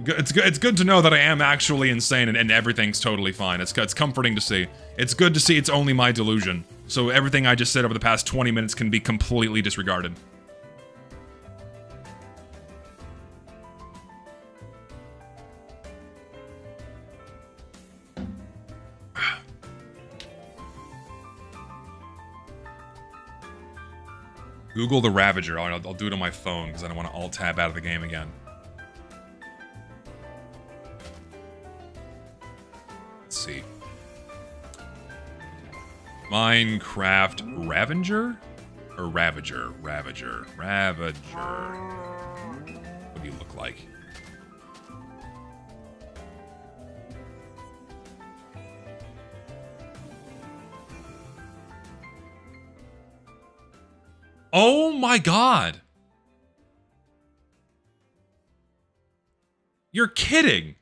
It's good to know that I am actually insane and everything's totally fine. It's comforting to see. It's good to see it's only my delusion. So everything I just said over the past 20 minutes can be completely disregarded. Google the Ravager. I'll do it on my phone because I don't want to alt-tab out of the game again. Let's see. Minecraft Ravager? Or Ravager? Ravager. What do you look like? Oh my god! You're kidding!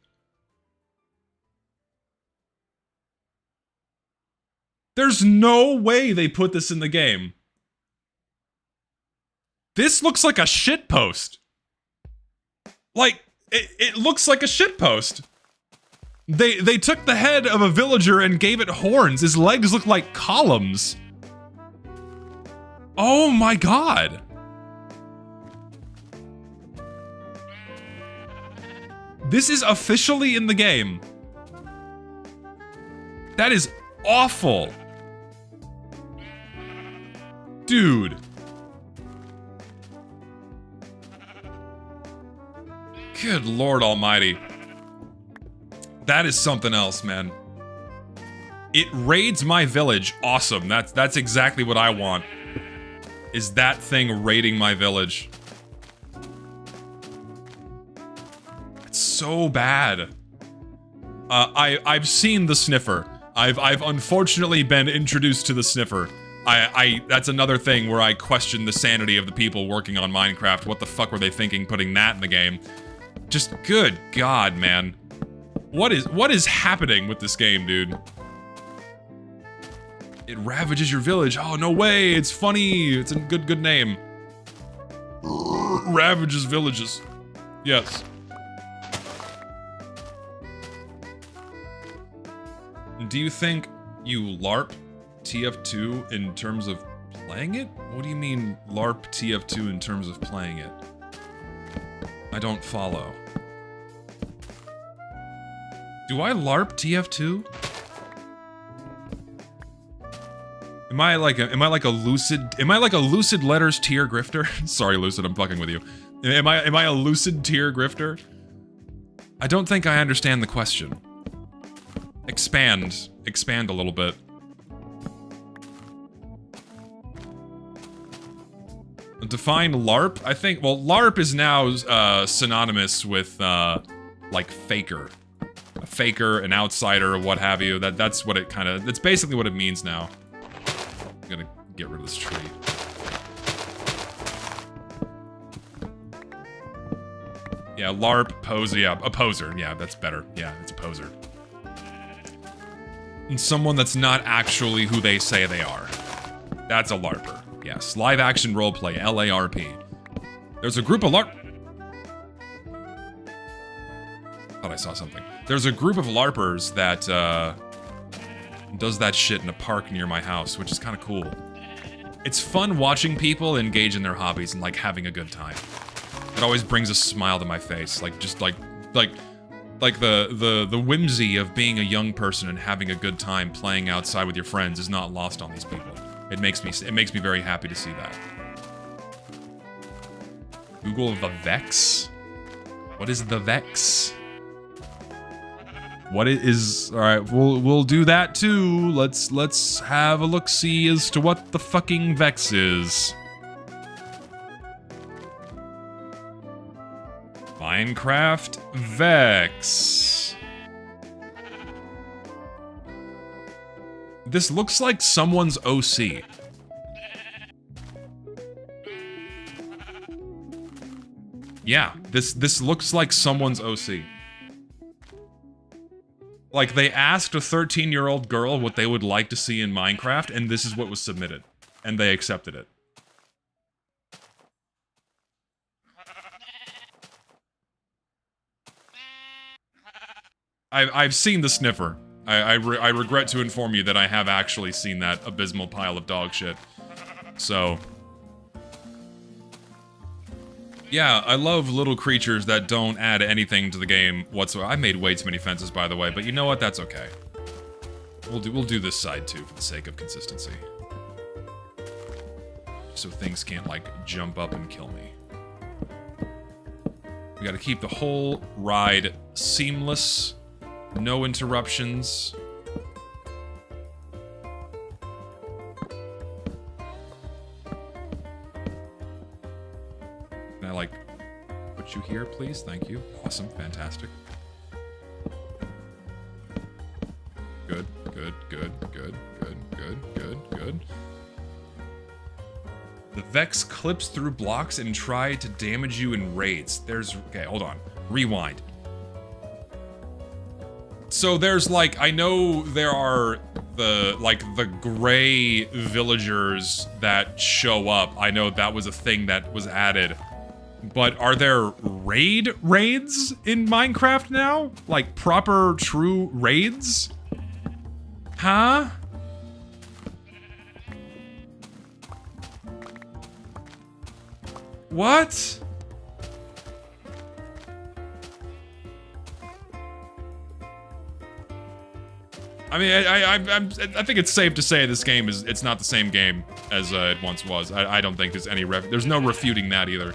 There's no way they put this in the game. This looks like a shitpost. Like, it looks like a shitpost. They took the head of a villager and gave it horns. His legs look like columns. Oh my god. This is officially in the game. That is awful. Dude. Good Lord Almighty. That is something else, man. It raids my village. Awesome. That's exactly what I want. Is that thing raiding my village. It's so bad. I've seen the sniffer. I've unfortunately been introduced to the sniffer. That's another thing where I question the sanity of the people working on Minecraft. What the fuck were they thinking putting that in the game? Just good God, man. What is happening with this game, dude? It ravages your village. Oh, no way. It's funny. It's a good name. Ravages villages. Yes. Do you think you LARP TF2 in terms of playing it? What do you mean LARP TF2 in terms of playing it? I don't follow. Do I LARP TF2? Am I like a lucid letters tier grifter? Sorry, Lucid, I'm fucking with you. Am I a lucid tier grifter? I don't think I understand the question. Expand a little bit. Define LARP? I think, well, LARP is now synonymous with like faker. A faker, an outsider, or what have you. That's what it kind of, that's basically what it means now. I'm gonna get rid of this tree. Yeah, LARP, poser, yeah, a poser. Yeah, that's better. Yeah, it's a poser. And someone that's not actually who they say they are. That's a LARPer. Yes, live action roleplay, LARP. There's a group of LARP... Thought I saw something. There's a group of LARPers that, does that shit in a park near my house, which is kind of cool. It's fun watching people engage in their hobbies and, like, having a good time. It always brings a smile to my face, like, just, like the whimsy of being a young person and having a good time playing outside with your friends is not lost on these people. It makes me very happy to see that. Google the Vex? What is the Vex? What it is? All right, we'll do that too. Let's have a look-see as to what the fucking Vex is. Minecraft Vex. This looks like someone's OC. Yeah, this looks like someone's OC. Like, they asked a 13-year-old girl what they would like to see in Minecraft, and this is what was submitted. And they accepted it. I've seen the sniffer. I regret to inform you that I have actually seen that abysmal pile of dog shit. So... yeah, I love little creatures that don't add anything to the game whatsoever. I made way too many fences, by the way, but you know what? That's okay. We'll do this side too for the sake of consistency. So things can't, like, jump up and kill me. We gotta keep the whole ride seamless. No interruptions. Can I, like, put you here, please? Thank you. Awesome. Fantastic. Good, good, good, good, good, good, good, good. The Vex clips through blocks and try to damage you in raids. There's... okay, hold on. Rewind. So there's, like, I know there are the gray villagers that show up. I know that was a thing that was added. But are there raids in Minecraft now? Like, proper, true raids? Huh? What? I mean, I think it's safe to say this game it's not the same game as it once was. I don't think there's any there's no refuting that either.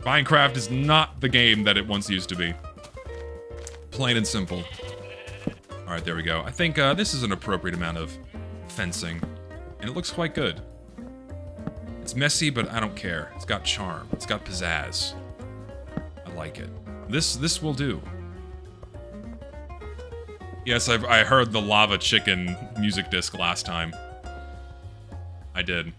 Minecraft is not the game that it once used to be. Plain and simple. Alright, there we go. I think this is an appropriate amount of fencing. And it looks quite good. It's messy, but I don't care. It's got charm. It's got pizzazz. I like it. This will do. Yes, I heard the Lava Chicken music disc last time. I did.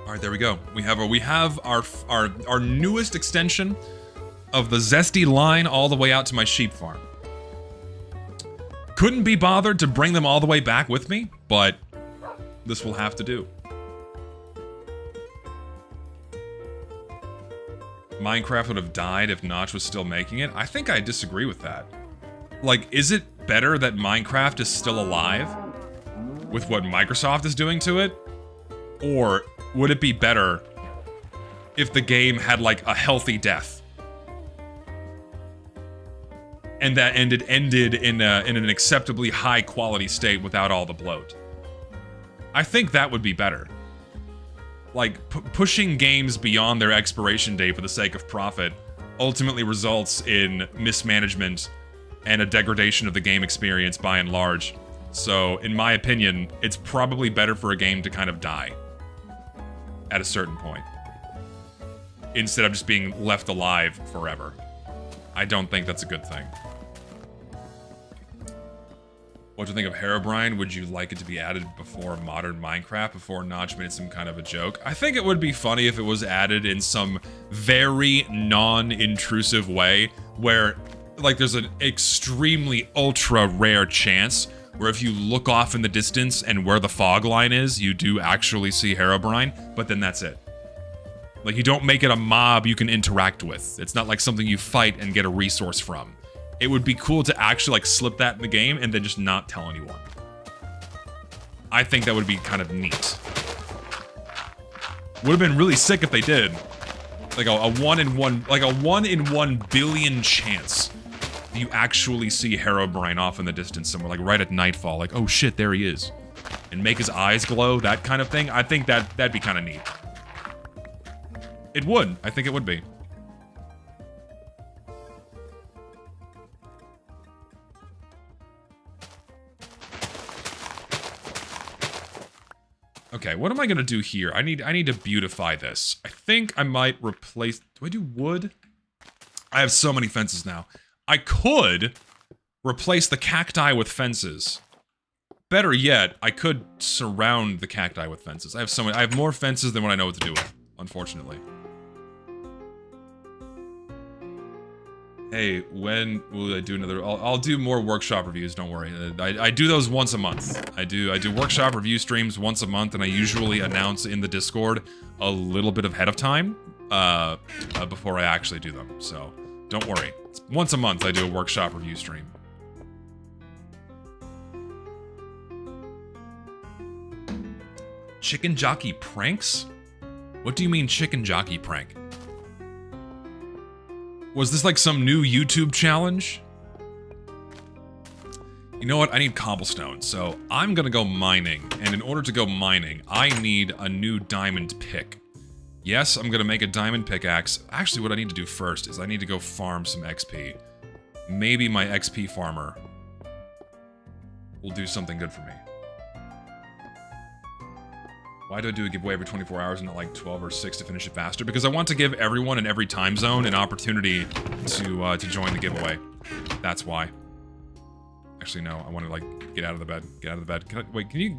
All right, there we go. We have our newest extension of the Zesty line all the way out to my sheep farm. Couldn't be bothered to bring them all the way back with me, but this will have to do. Minecraft would have died if Notch was still making it. I think I disagree with that. Like, is it better that Minecraft is still alive with what Microsoft is doing to it? Or would it be better if the game had, like, a healthy death? And that ended in an acceptably high quality state without all the bloat. I think that would be better. Like, pushing games beyond their expiration date for the sake of profit ultimately results in mismanagement and a degradation of the game experience by and large. So, in my opinion, it's probably better for a game to kind of die at a certain point, instead of just being left alive forever. I don't think that's a good thing. What do you think of Herobrine? Would you like it to be added before modern Minecraft, before Notch made some kind of a joke? I think it would be funny if it was added in some very non-intrusive way, where, like, there's an extremely ultra rare chance where if you look off in the distance and where the fog line is, you do actually see Herobrine, but then that's it. Like, you don't make it a mob you can interact with. It's not like something you fight and get a resource from. It would be cool to actually, like, slip that in the game and then just not tell anyone. I think that would be kind of neat. Would have been really sick if they did. Like a 1 in 1 billion chance that you actually see Herobrine off in the distance somewhere, like right at nightfall, like, oh shit, there he is. And make his eyes glow, that kind of thing. I think that'd be kind of neat. It would. I think it would be. Okay, what am I gonna do here? I need to beautify this. I think I might replace... Do I do wood? I have so many fences now. I could replace the cacti with fences. Better yet, I could surround the cacti with fences. I have more fences than what I know what to do with, unfortunately. Hey, when will I do another... I'll do more workshop reviews, don't worry. I do those once a month. I do workshop review streams once a month, and I usually announce in the Discord a little bit ahead of time before I actually do them. So, don't worry. Once a month, I do a workshop review stream. Chicken jockey pranks? What do you mean chicken jockey prank? Was this like some new YouTube challenge? You know what? I need cobblestone, so I'm gonna go mining. And in order to go mining, I need a new diamond pick. Yes, I'm gonna make a diamond pickaxe. Actually, what I need to do first is I need to go farm some XP. Maybe my XP farmer will do something good for me. Why do I do a giveaway every 24 hours and not like 12 or 6 to finish it faster? Because I want to give everyone in every time zone an opportunity to join the giveaway. That's why. Actually, no. I want to, like, get out of the bed. Get out of the bed. Wait, can you...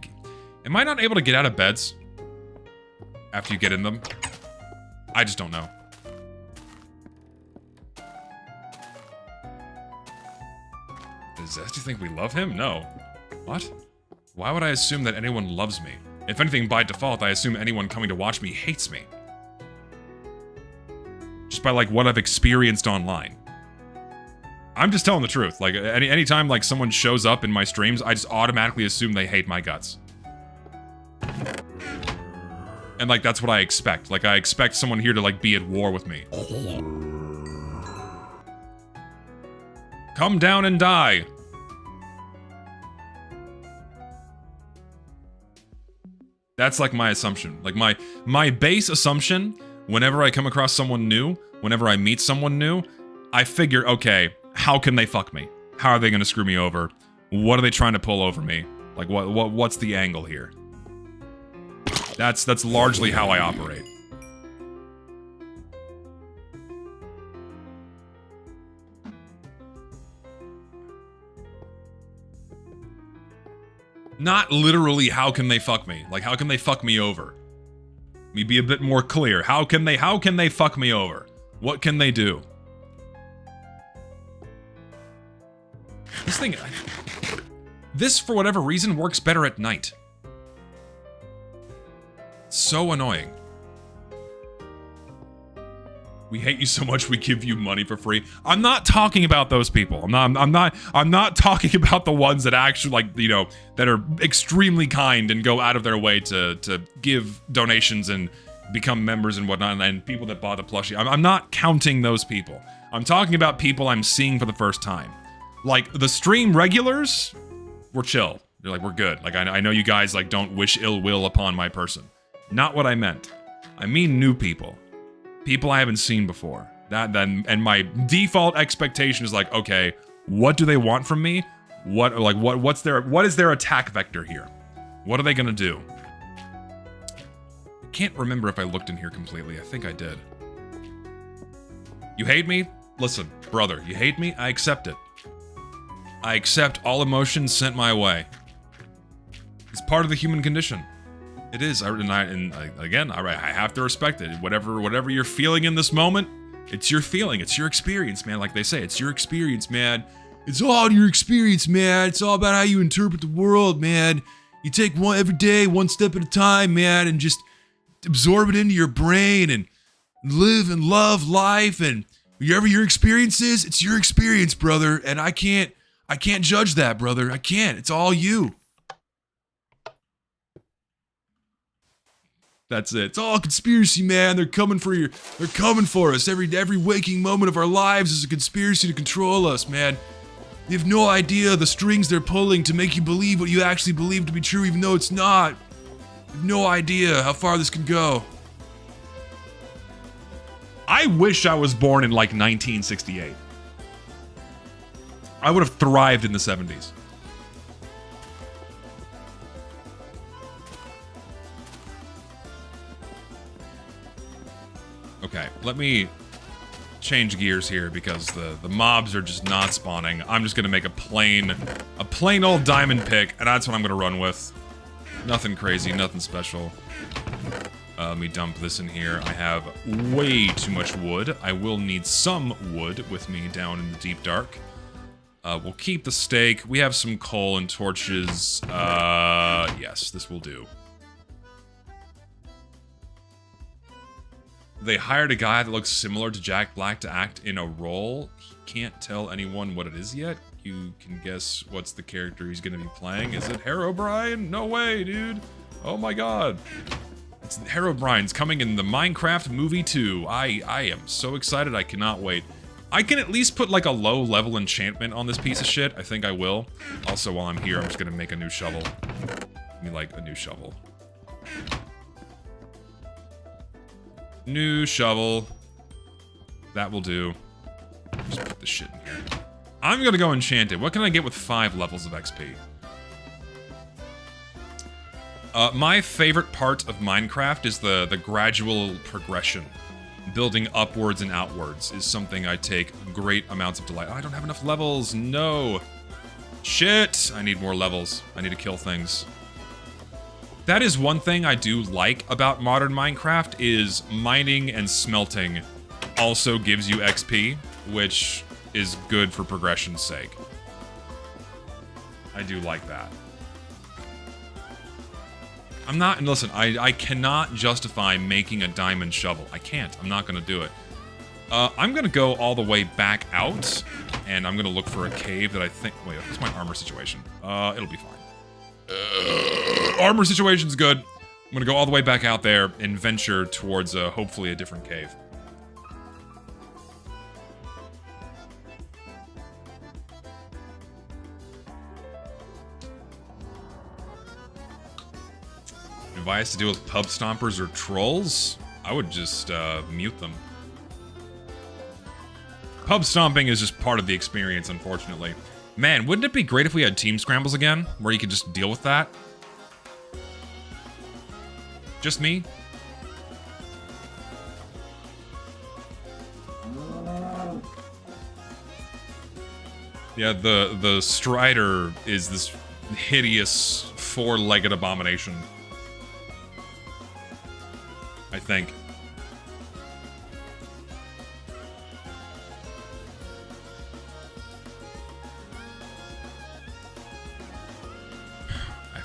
Am I not able to get out of beds after you get in them? I just don't know. Does Zesty think we love him? No. What? Why would I assume that anyone loves me? If anything, by default, I assume anyone coming to watch me hates me. Just by, like, what I've experienced online. I'm just telling the truth. Like, anytime, like, someone shows up in my streams, I just automatically assume they hate my guts. And, like, that's what I expect. Like, I expect someone here to, like, be at war with me. Come down and die! That's like my assumption. Like my base assumption, whenever I come across someone new, whenever I meet someone new, I figure, okay, how can they fuck me? How are they gonna screw me over? What are they trying to pull over me? Like what's the angle here? That's largely how I operate. Not literally, how can they fuck me? Like, how can they fuck me over? Let me be a bit more clear. How can they fuck me over? What can they do? This thing... This, for whatever reason, works better at night. So annoying. We hate you so much we give you money for free. I'm not talking about those people. I'm not talking about the ones that actually, like, you know, that are extremely kind and go out of their way to give donations and become members and whatnot, and people that bought the plushie. I'm not counting those people. I'm talking about people I'm seeing for the first time. Like, the stream regulars, we're chill. They're like, we're good. Like, I know you guys, like, don't wish ill will upon my person. Not what I meant. I mean new people. People I haven't seen before. And my default expectation is like, okay, what do they want from me? What is their attack vector here? What are they gonna do? I can't remember if I looked in here completely. I think I did. You hate me? Listen, brother, you hate me? I accept it. I accept all emotions sent my way. It's part of the human condition. It is, again, I have to respect it. Whatever you're feeling in this moment, it's your feeling, it's your experience, man. Like they say, it's your experience, man. It's all your experience, man. It's all about how you interpret the world, man. You take every day, one step at a time, man, and just absorb it into your brain and live and love life. And whatever your experience is, it's your experience, brother. And I can't judge that, brother. I can't. It's all you. That's it. It's all conspiracy, man. They're coming for us. Every waking moment of our lives is a conspiracy to control us, man. You have no idea the strings they're pulling to make you believe what you actually believe to be true, even though it's not. You have no idea how far this can go. I wish I was born in, like, 1968. I would have thrived in the 70s. Okay, let me change gears here because the mobs are just not spawning. I'm just gonna make a plain old diamond pick, and that's what I'm gonna run with. Nothing crazy, nothing special. Let me dump this in here. I have way too much wood. I will need some wood with me down in the deep dark. We'll keep the steak. We have some coal and torches. Yes, this will do. They hired a guy that looks similar to Jack Black to act in a role. He can't tell anyone what it is yet. You can guess what's the character he's gonna be playing. Is it Herobrine? No way, dude. Oh my god. It's Herobrine's coming in the Minecraft movie 2. I am so excited, I cannot wait. I can at least put like a low level enchantment on this piece of shit. I think I will. Also, while I'm here, I'm just gonna make a new shovel. Give me like a new shovel. New shovel. That will do. Just put this shit in here. I'm gonna go enchanted. What can I get with 5 levels of XP? My favorite part of Minecraft is the gradual progression. Building upwards and outwards is something I take great amounts of delight. Oh, I don't have enough levels. No. Shit. I need more levels. I need to kill things. That is one thing I do like about modern Minecraft is mining and smelting also gives you XP, which is good for progression's sake. I do like that. I'm not, and listen, I cannot justify making a diamond shovel. I can't. I'm not going to do it. I'm going to go all the way back out, and I'm going to look for a cave that I think... Wait, what's my armor situation? It'll be fine. Armor situation's good. I'm going to go all the way back out there and venture towards, hopefully, a different cave. If I had to deal with pub stompers or trolls, I would just mute them. Pub stomping is just part of the experience, unfortunately. Man, wouldn't it be great if we had team scrambles again, where you could just deal with that? Just me? Yeah, the Strider is this hideous 4-legged abomination. I think.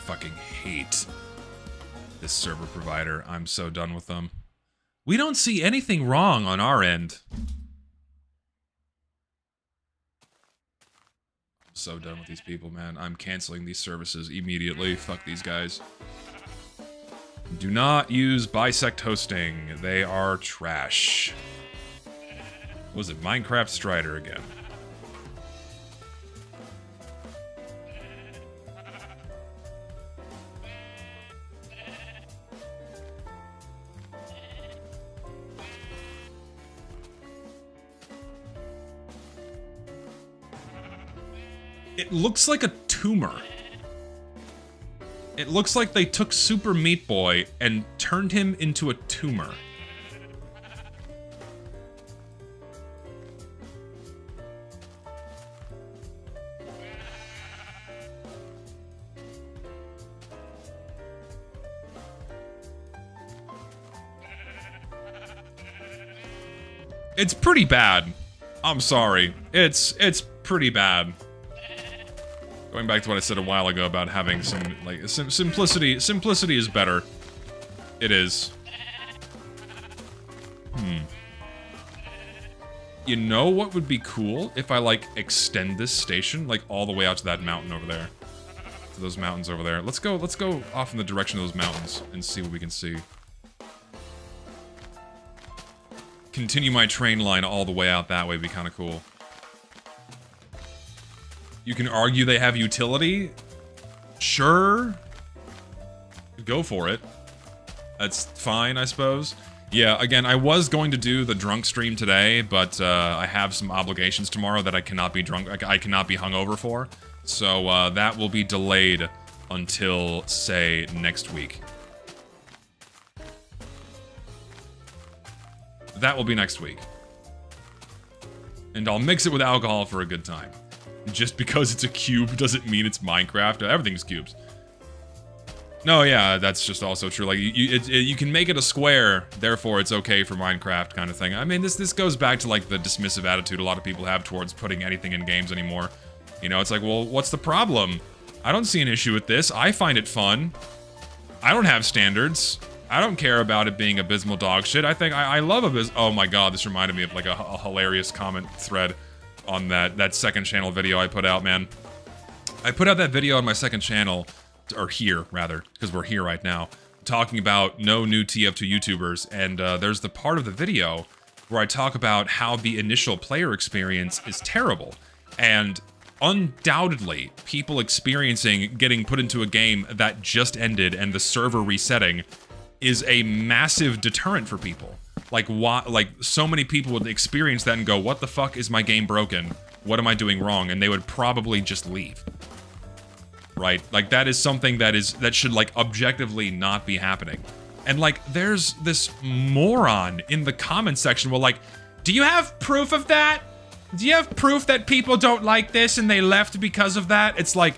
fucking hate this server provider. I'm so done with them. We don't see anything wrong on our end. I'm so done with these people, man. I'm canceling these services immediately. Fuck these guys. Do not use Bisect hosting. They are trash. What was it? Minecraft Strider again. It looks like a tumor. It looks like they took Super Meat Boy and turned him into a tumor. It's pretty bad. I'm sorry. It's pretty bad. Going back to what I said a while ago about having some, like, simplicity. Simplicity is better. It is. You know what would be cool? If I, like, extend this station, like, all the way out to that mountain over there. To those mountains over there. Let's go off in the direction of those mountains and see what we can see. Continue my train line all the way out that way would be kind of cool. You can argue they have utility? Sure. Go for it. That's fine, I suppose. Yeah, again, I was going to do the drunk stream today, but I have some obligations tomorrow that I cannot be drunk. I cannot be hungover for. So that will be delayed until, say, next week. That will be next week. And I'll mix it with alcohol for a good time. Just because it's a cube doesn't mean it's Minecraft. Everything's cubes. No, yeah, that's just also true. Like, you can make it a square, therefore it's okay for Minecraft kind of thing. I mean, this goes back to, like, the dismissive attitude a lot of people have towards putting anything in games anymore. You know, it's like, well, what's the problem? I don't see an issue with this. I find it fun. I don't have standards. I don't care about it being abysmal dog shit. I think I love abysmal. Oh my god, this reminded me of, like, a hilarious comment thread on that second channel video I put out, man. I put out that video on my second channel, or here, rather, because we're here right now, talking about no new TF2 YouTubers, and there's the part of the video where I talk about how the initial player experience is terrible, and undoubtedly, people experiencing getting put into a game that just ended and the server resetting is a massive deterrent for people. Like, why? Like, so many people would experience that and go, what the fuck, is my game broken? What am I doing wrong? And they would probably just leave. Right? Like, that is something that should, like, objectively not be happening. And, like, there's this moron in the comment section where, like, do you have proof of that? Do you have proof that people don't like this and they left because of that? It's like,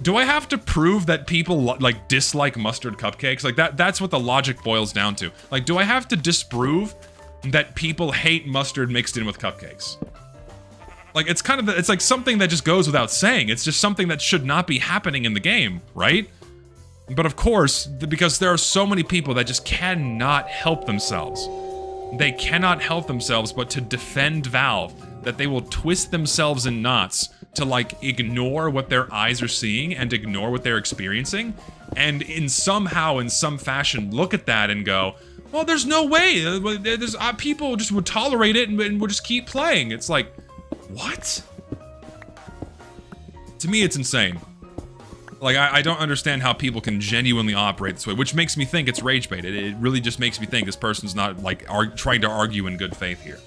do I have to prove that people, like, dislike mustard cupcakes? Like, that's what the logic boils down to. Like, do I have to disprove that people hate mustard mixed in with cupcakes? Like, it's kind of, it's like something that just goes without saying. It's just something that should not be happening in the game, right? But of course, because there are so many people that just cannot help themselves. They cannot help themselves but to defend Valve, that they will twist themselves in knots to, like, ignore what their eyes are seeing and ignore what they're experiencing, and in some fashion look at that and go, well, there's no way, there's people just would tolerate it and would just keep playing. It's like, what? To me, it's insane. Like, I don't understand how people can genuinely operate this way, which makes me think it's rage bait. It really just makes me think this person's not, like, trying to argue in good faith here.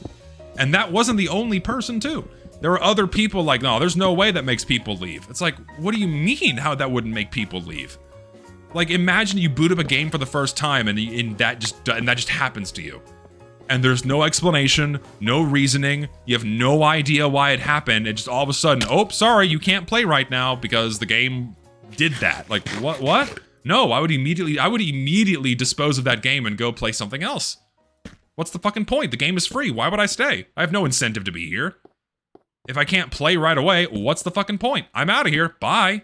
And that wasn't the only person, too. There were other people like, no, there's no way that makes people leave. It's like, what do you mean how that wouldn't make people leave? Like, imagine you boot up a game for the first time and that just happens to you. And there's no explanation, no reasoning, you have no idea why it happened, and just all of a sudden, oh, sorry, you can't play right now because the game did that. Like, what? No, I would immediately dispose of that game and go play something else. What's the fucking point? The game is free. Why would I stay? I have no incentive to be here. If I can't play right away, what's the fucking point? I'm out of here. Bye.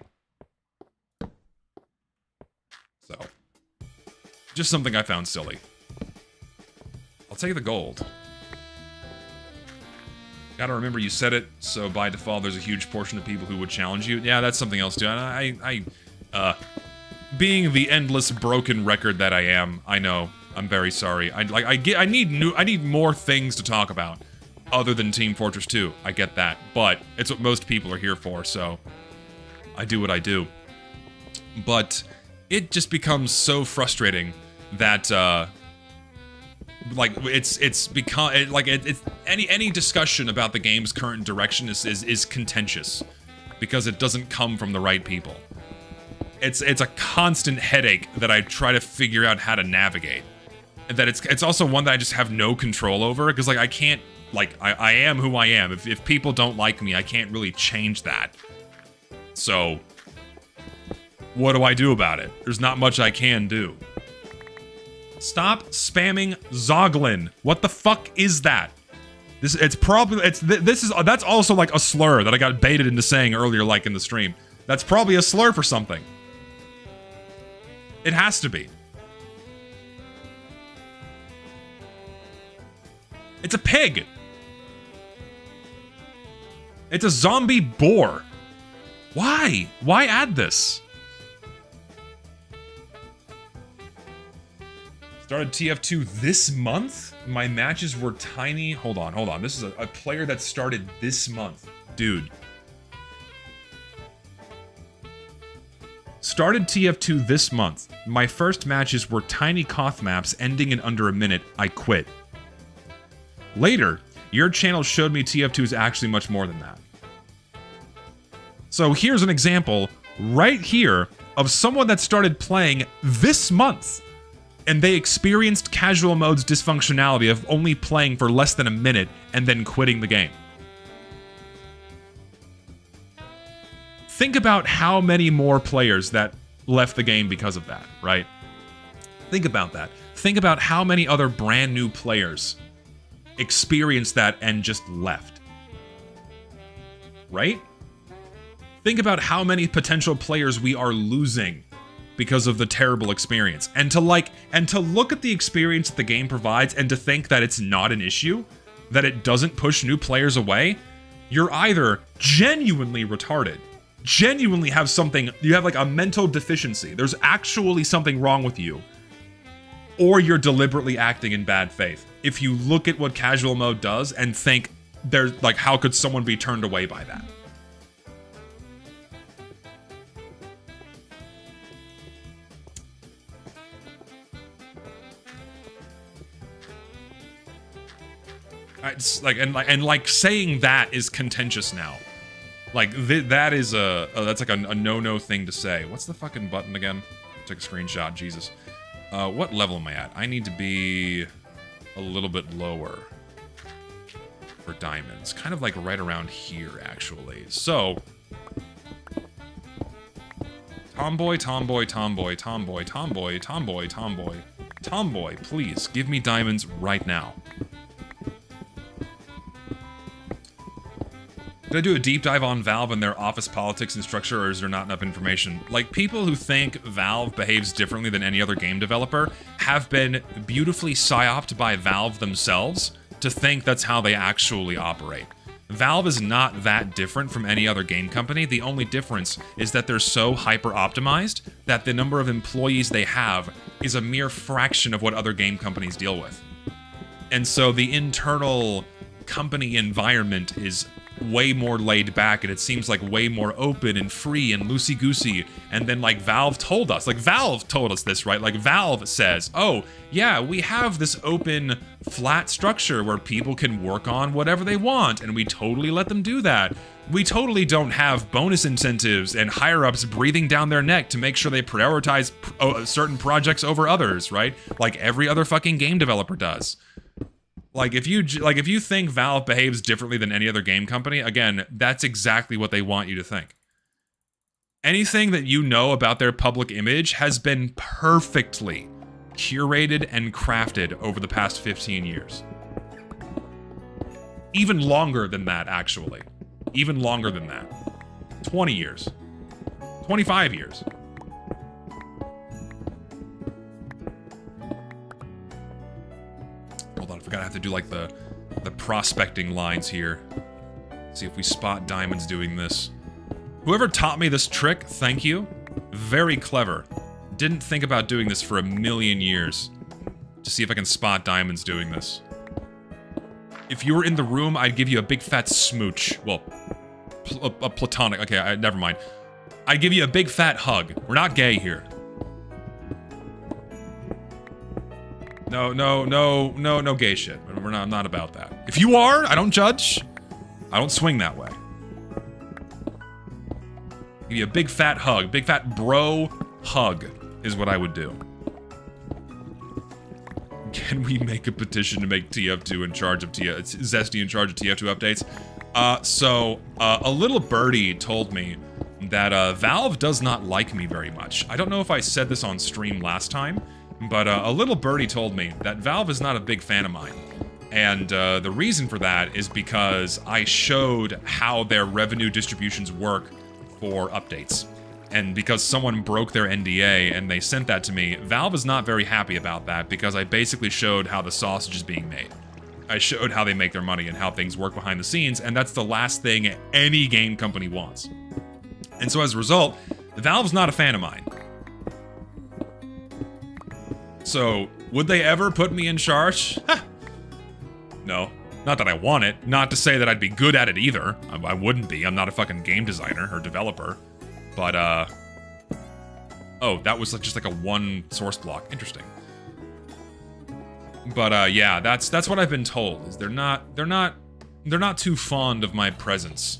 Just something I found silly. I'll take the gold. Gotta remember you said it, so by default there's a huge portion of people who would challenge you. Yeah, that's something else too. And being the endless broken record that I am, I know. I'm very sorry. I need more things to talk about other than Team Fortress 2. I get that, but it's what most people are here for, so I do what I do. But it just becomes so frustrating that like it's become any discussion about the game's current direction is contentious because it doesn't come from the right people. It's a constant headache that I try to figure out how to navigate. And that it's also one that I just have no control over because like I can't I am who I am. If people don't like me, I can't really change that. So what do I do about it? There's not much I can do. Stop spamming Zoglin. What the fuck is that? That's also like a slur that I got baited into saying earlier, like in the stream. That's probably a slur for something. It has to be. It's a pig. It's a zombie boar. Why? Why add this? Started TF2 this month? My matches were tiny. Hold on. This is a player that started this month. Dude. Started TF2 this month. My first matches were tiny Koth maps ending in under a minute. I quit. Later, your channel showed me TF2 is actually much more than that. So here's an example right here of someone that started playing this month. And they experienced casual mode's dysfunctionality of only playing for less than a minute and then quitting the game. Think about how many more players that left the game because of that, right? Think about that. Think about how many other brand new players experienced that and just left. Right? Think about how many potential players we are losing because of the terrible experience. And to look at the experience the game provides and to think that it's not an issue, that it doesn't push new players away, you're either genuinely retarded, genuinely have something, you have like a mental deficiency, there's actually something wrong with you, or you're deliberately acting in bad faith. If you look at what casual mode does and think, there's like, how could someone be turned away by that? It's like saying that is contentious now. Like that is that's like a no thing to say. What's the fucking button again? Took a screenshot. Jesus. What level am I at? I need to be a little bit lower for diamonds. Kind of like right around here, actually. So tomboy, please give me diamonds right now. Did I do a deep dive on Valve and their office politics and structure, or is there not enough information? Like, people who think Valve behaves differently than any other game developer have been beautifully psyoped by Valve themselves to think that's how they actually operate. Valve is not that different from any other game company. The only difference is that they're so hyper-optimized that the number of employees they have is a mere fraction of what other game companies deal with. And so the internal company environment is way more laid back, and it seems like way more open and free and loosey-goosey. And then like Valve told us this, right? Like Valve says, oh yeah, we have this open flat structure where people can work on whatever they want, and we totally let them do that. We totally don't have bonus incentives and higher-ups breathing down their neck to make sure they prioritize certain projects over others, right? Like every other fucking game developer does. Like if you think Valve behaves differently than any other game company, again, that's exactly what they want you to think. Anything that you know about their public image has been perfectly curated and crafted over the past 15 years. Even longer than that, actually. Even longer than that. 20 years. 25 years. Forgot I have to do like the prospecting lines here. See if we spot diamonds doing this. Whoever taught me this trick, thank you. Very clever. Didn't think about doing this for a million years. To see if I can spot diamonds doing this. If you were in the room, I'd give you a big fat smooch. Well, a platonic. Okay, never mind. I'd give you a big fat hug. We're not gay here. No gay shit. I'm not about that. If you are, I don't judge. I don't swing that way. Give you a big fat hug. Big fat bro hug is what I would do. Can we make a petition to make TF2 in charge of Zesty in charge of TF2 updates? A little birdie told me that Valve does not like me very much. I don't know if I said this on stream last time, but a little birdie told me that Valve is not a big fan of mine. And the reason for that is because I showed how their revenue distributions work for updates. And because someone broke their NDA and they sent that to me, Valve is not very happy about that because I basically showed how the sausage is being made. I showed how they make their money and how things work behind the scenes, and that's the last thing any game company wants. And so as a result, Valve's not a fan of mine. So, would they ever put me in charge? No. Not that I want it. Not to say that I'd be good at it either. I wouldn't be. I'm not a fucking game designer or developer. But, oh, that was just like a one source block. Interesting. But, yeah, that's what I've been told, is they're not too fond of my presence.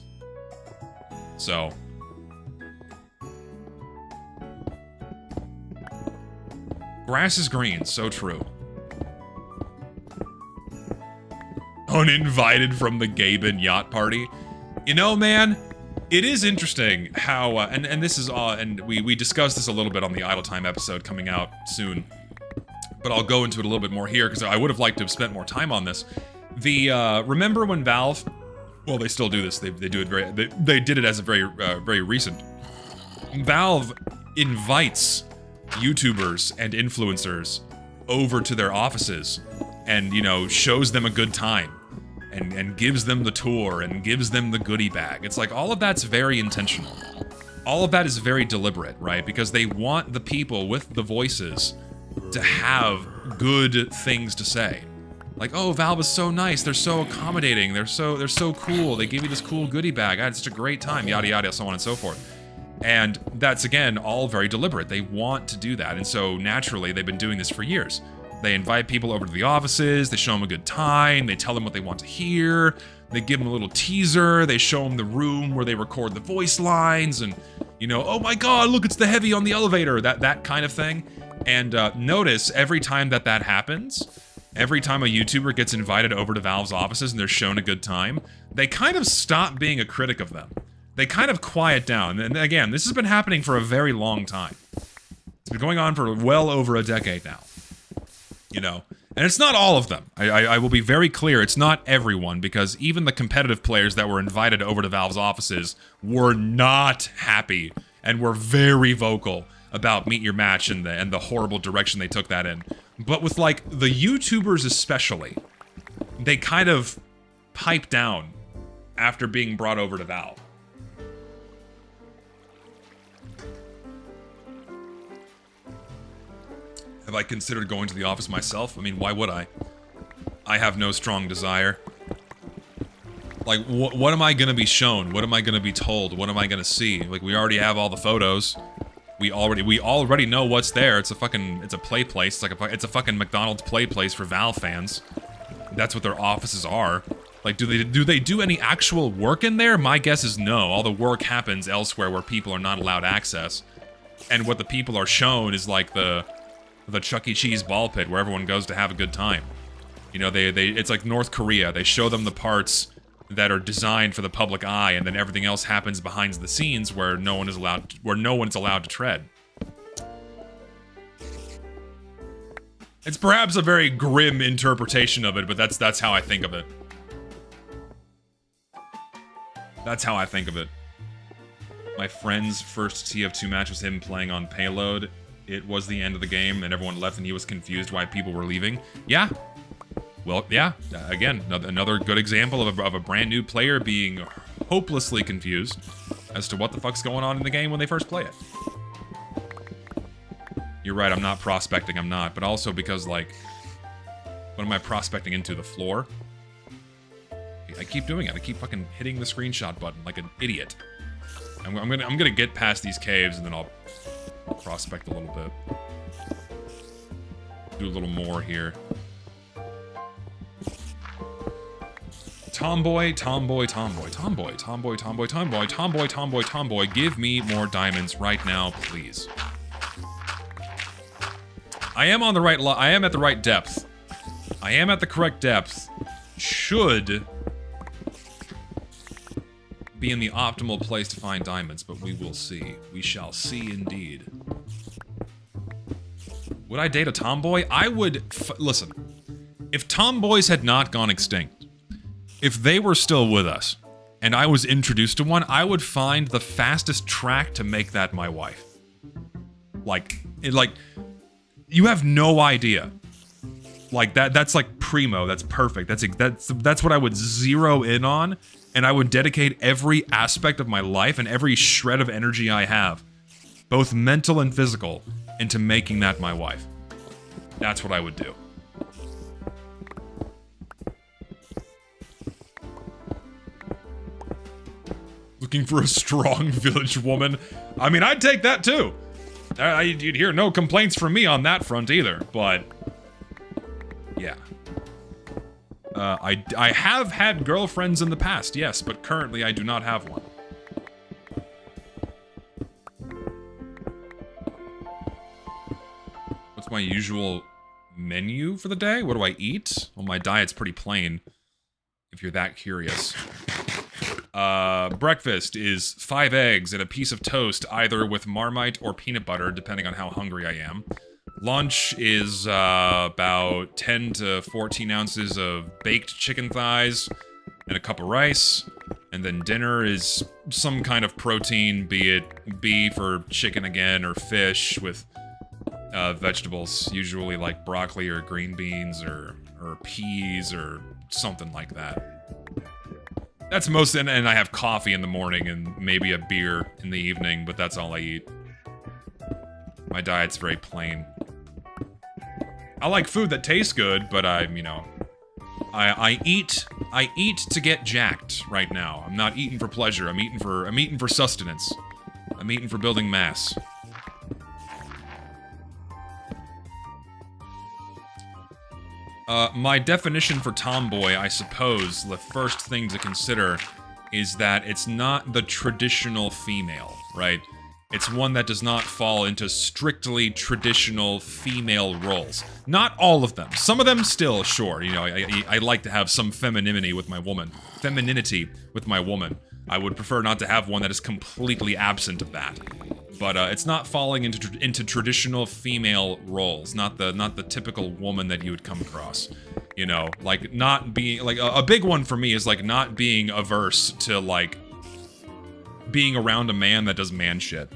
So. Grass is green, so true. Uninvited from the Gaben yacht party. You know, man, it is interesting how, and this is, and we discussed this a little bit on the Idle Time episode coming out soon, but I'll go into it a little bit more here because I would have liked to have spent more time on this. Remember when Valve, well, they still do this. They do it they did it as a very recent. Valve invites YouTubers and influencers over to their offices and, you know, shows them a good time and gives them the tour and gives them the goodie bag. It's like all of that's very intentional. All of that is very deliberate, right? Because they want the people with the voices to have good things to say. Like, oh, Valve is so nice, they're so accommodating, they're so cool, they give you this cool goodie bag, I had such a great time, yada yada, so on and so forth. And that's, again, all very deliberate. They want to do that, and so naturally, they've been doing this for years. They invite people over to the offices, they show them a good time, they tell them what they want to hear, they give them a little teaser, they show them the room where they record the voice lines, and, you know, oh my god, look, it's the heavy on the elevator, that kind of thing. And notice, every time that happens, every time a YouTuber gets invited over to Valve's offices and they're shown a good time, they kind of stop being a critic of them. They kind of quiet down. And again, this has been happening for a very long time. It's been going on for well over a decade now. You know, and it's not all of them. I will be very clear, it's not everyone, because even the competitive players that were invited over to Valve's offices were not happy and were very vocal about Meet Your Match and the horrible direction they took that in. But with, like, the YouTubers especially, they kind of pipe down after being brought over to Valve. Have I considered going to the office myself? I mean, why would I? I have no strong desire. Like, what am I gonna be shown? What am I gonna be told? What am I gonna see? Like, we already have all the photos. We already know what's there. It's a play place. It's a fucking McDonald's play place for Valve fans. That's what their offices are. Like, do they do any actual work in there? My guess is no. All the work happens elsewhere where people are not allowed access. And what the people are shown is like the Chuck E. Cheese ball pit where everyone goes to have a good time. You know, it's like North Korea. They show them the parts that are designed for the public eye, and then everything else happens behind the scenes where no one is allowed to tread. It's perhaps a very grim interpretation of it, but that's how I think of it. That's how I think of it. My friend's first TF2 match was him playing on Payload. It was the end of the game, and everyone left, and he was confused why people were leaving. Yeah. Well, yeah, again, another good example of a brand new player being hopelessly confused as to what the fuck's going on in the game when they first play it. You're right, I'm not prospecting, I'm not, but also because, like, what am I prospecting into? The floor? I keep doing it. I keep fucking hitting the screenshot button like an idiot. I'm gonna get past these caves and then I'll prospect a little bit. Do a little more here. Tomboy, tomboy, tomboy, tomboy, tomboy, tomboy, tomboy, tomboy, tomboy, tomboy. Give me more diamonds right now, please. I am on the right I am at the right depth. I am at the correct depth. Should be in the optimal place to find diamonds, but we will see. We shall see indeed. Would I date a tomboy? I would... Listen. If tomboys had not gone extinct, if they were still with us, and I was introduced to one, I would find the fastest track to make that my wife. Like, you have no idea. Like, that's like primo, that's perfect. That's what I would zero in on, and I would dedicate every aspect of my life and every shred of energy I have, both mental and physical, into making that my wife. That's what I would do. Looking for a strong village woman. I mean, I'd take that too. You'd hear no complaints from me on that front either, but... yeah. I have had girlfriends in the past, yes, but currently I do not have one. What's my usual menu for the day? What do I eat? Well, my diet's pretty plain, if you're that curious. Breakfast is 5 eggs and a piece of toast, either with Marmite or peanut butter, depending on how hungry I am. Lunch is about 10 to 14 ounces of baked chicken thighs and a cup of rice. And then dinner is some kind of protein, be it beef or chicken again, or fish with vegetables, usually like broccoli or green beans or peas or something like that. That's most, and I have coffee in the morning and maybe a beer in the evening, but that's all I eat. My diet's very plain. I like food that tastes good, but I eat to get jacked right now. I'm not eating for pleasure. I'm eating for sustenance. I'm eating for building mass. My definition for tomboy, I suppose, the first thing to consider is that it's not the traditional female, right? It's one that does not fall into strictly traditional female roles. Not all of them. Some of them still, sure. You know, I like to have some femininity with my woman. I would prefer not to have one that is completely absent of that. But it's not falling into traditional female roles. Not the typical woman that you would come across. You know, like not being like a big one for me is like not being averse to like being around a man that does man shit.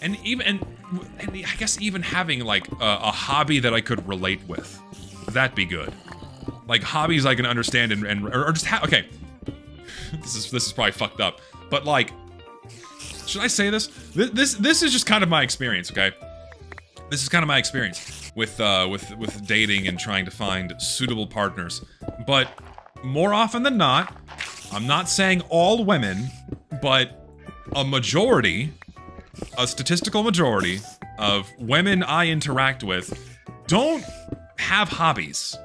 And I guess even having like a hobby that I could relate with, that'd be good. Like hobbies I can understand or just okay. This is probably fucked up, but like, should I say this? This is just kind of my experience, okay? This is kind of my experience with dating and trying to find suitable partners. But more often than not, I'm not saying all women, but a statistical majority of women I interact with don't have hobbies.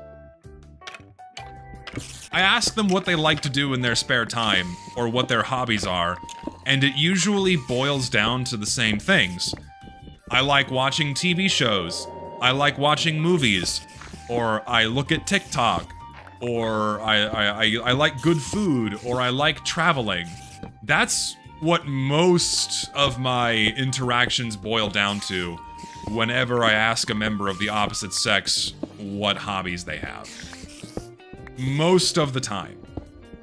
I ask them what they like to do in their spare time, or what their hobbies are, and it usually boils down to the same things. I like watching TV shows, I like watching movies, or I look at TikTok, or I like good food, or I like traveling. That's what most of my interactions boil down to whenever I ask a member of the opposite sex what hobbies they have. Most of the time.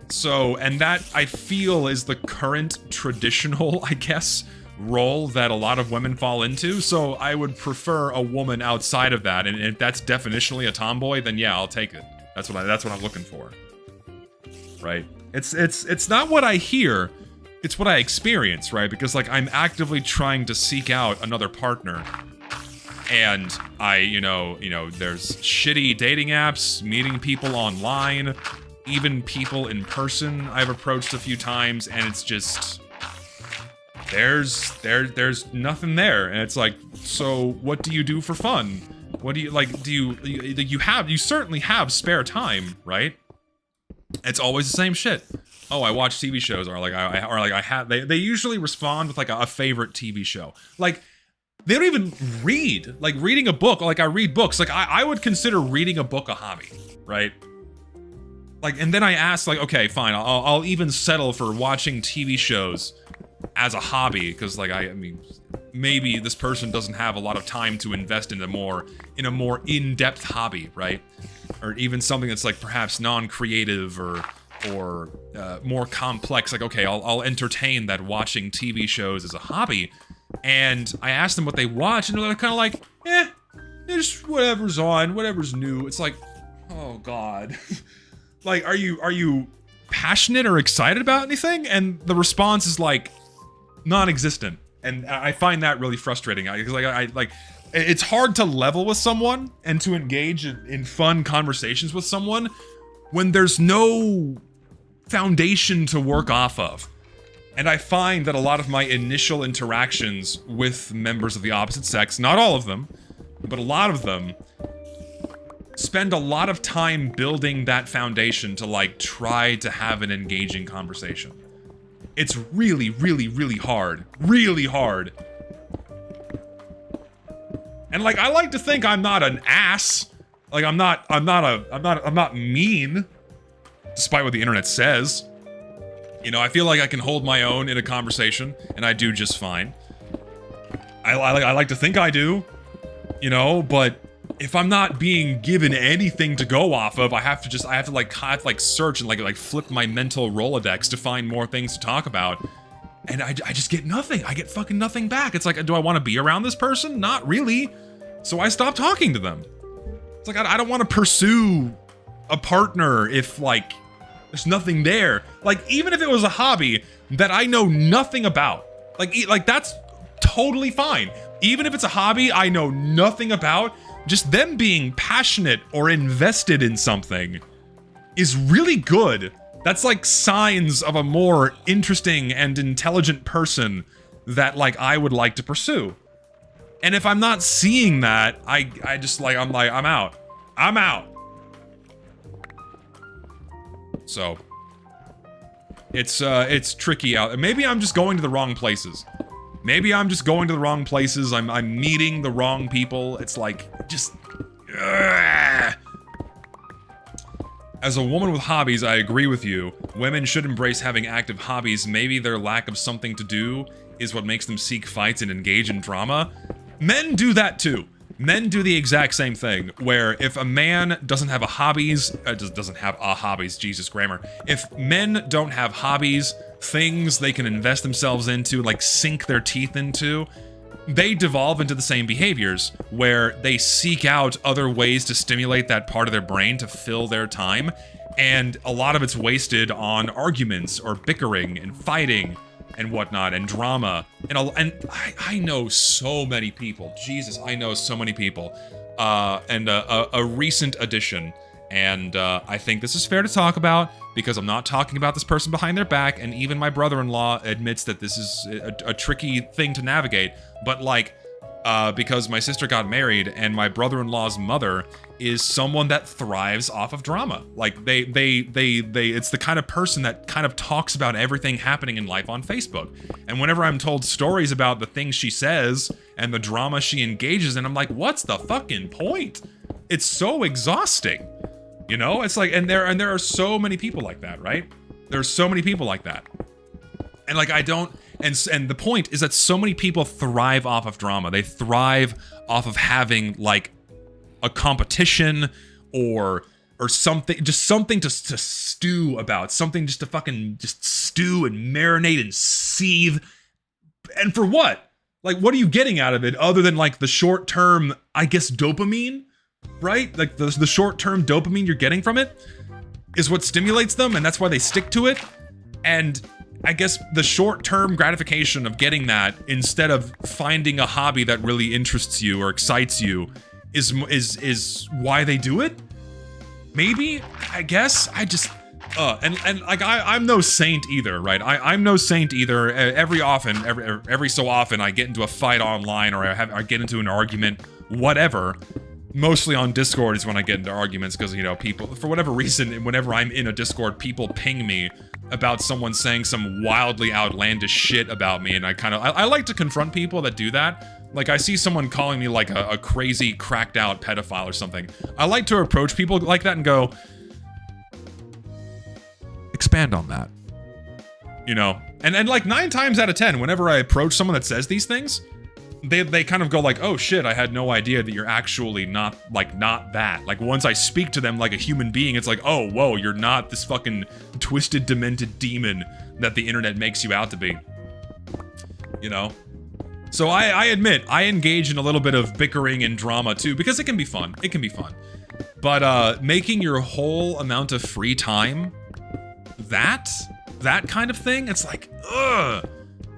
So, and that I feel is the current traditional, I guess, role that a lot of women fall into, so I would prefer a woman outside of that, and if that's definitionally a tomboy, then yeah, I'll take it. That's what I'm looking for. Right? It's not what I hear, it's what I experience, right? Because like I'm actively trying to seek out another partner. And I, there's shitty dating apps, meeting people online, even people in person I've approached a few times, and it's just there's nothing there. And it's like, so what do you do for fun? What do you like? You certainly have spare time, right? It's always the same shit. Oh, I watch TV shows, or I have. They usually respond with like a favorite TV show. Like they don't even read. Like reading a book. Like I read books. Like I would consider reading a book a hobby, right? Like, and then I ask, like, okay, fine, I'll even settle for watching TV shows as a hobby, because like I mean, maybe this person doesn't have a lot of time to invest in a more in-depth hobby, right? Or even something that's like perhaps non-creative or more complex. Like, okay, I'll entertain that watching TV shows as a hobby. And I ask them what they watch, and they're kind of like, just whatever's on, whatever's new. It's like, oh god. Like, are you passionate or excited about anything? And the response is like non-existent. And I find that really frustrating, because like it's hard to level with someone and to engage in fun conversations with someone when there's no foundation to work off of. And I find that a lot of my initial interactions with members of the opposite sex, not all of them, but a lot of them, spend a lot of time building that foundation to like try to have an engaging conversation. It's really, really, really hard. Really hard. And like, I like to think I'm not an ass. Like I'm not mean, despite what the internet says. You know, I feel like I can hold my own in a conversation, and I do just fine. I like to think I do, you know, but if I'm not being given anything to go off of, I have to like search and like flip my mental Rolodex to find more things to talk about. And I just get nothing. I get fucking nothing back. It's like, do I want to be around this person? Not really. So I stop talking to them. It's like, I don't want to pursue a partner if like there's nothing there. Like, even if it was a hobby that I know nothing about, like that's totally fine. Even if it's a hobby I know nothing about, just them being passionate or invested in something is really good. That's like signs of a more interesting and intelligent person that like I would like to pursue. And if I'm not seeing that, I'm out. I'm out. So it's tricky out. Maybe I'm just going to the wrong places. Maybe I'm just going to the wrong places. I'm meeting the wrong people. It's like, just... As a woman with hobbies, I agree with you. Women should embrace having active hobbies. Maybe their lack of something to do is what makes them seek fights and engage in drama. Men do that too. Men do the exact same thing, where if a man doesn't have Jesus grammar. If men don't have hobbies, things they can invest themselves into, like sink their teeth into, they devolve into the same behaviors, where they seek out other ways to stimulate that part of their brain to fill their time, and a lot of it's wasted on arguments or bickering and fighting and whatnot, and drama, and I know so many people. Jesus, I know so many people. And a recent addition, and I think this is fair to talk about because I'm not talking about this person behind their back, and even my brother-in-law admits that this is a tricky thing to navigate. But like, because my sister got married, and my brother-in-law's mother is someone that thrives off of drama. Like they it's the kind of person that kind of talks about everything happening in life on Facebook. And whenever I'm told stories about the things she says and the drama she engages in, I'm like, what's the fucking point? It's so exhausting. You know, it's like, and there are so many people like that, right? There's so many people like that. And like, and the point is that so many people thrive off of drama. They thrive off of having like a competition or something, just something to stew about, something just to fucking just stew and marinate and seethe And for what? Like, what are you getting out of it other than like the short term, I guess, dopamine, right? Like the short term dopamine you're getting from it is what stimulates them, and that's why they stick to it. And I guess the short term gratification of getting that instead of finding a hobby that really interests you or excites you is why they do it. Maybe, I guess. I just and like I'm no saint either, right? I'm no saint either. Every so often I get into a fight online, or I get into an argument, whatever. Mostly on Discord is when I get into arguments, because, you know, people, for whatever reason, whenever I'm in a Discord, people ping me about someone saying some wildly outlandish shit about me, and I like to confront people that do that. Like, I see someone calling me like a crazy, cracked out pedophile or something. I like to approach people like that and go, expand on that. You know? And like 9 times out of 10, whenever I approach someone that says these things, they kind of go like, oh shit, I had no idea that you're actually not that. Like, once I speak to them like a human being, it's like, oh, whoa, you're not this fucking twisted, demented demon that the internet makes you out to be. You know? So I admit, I engage in a little bit of bickering and drama too, because it can be fun. It can be fun. But making your whole amount of free time that kind of thing, it's like, ugh,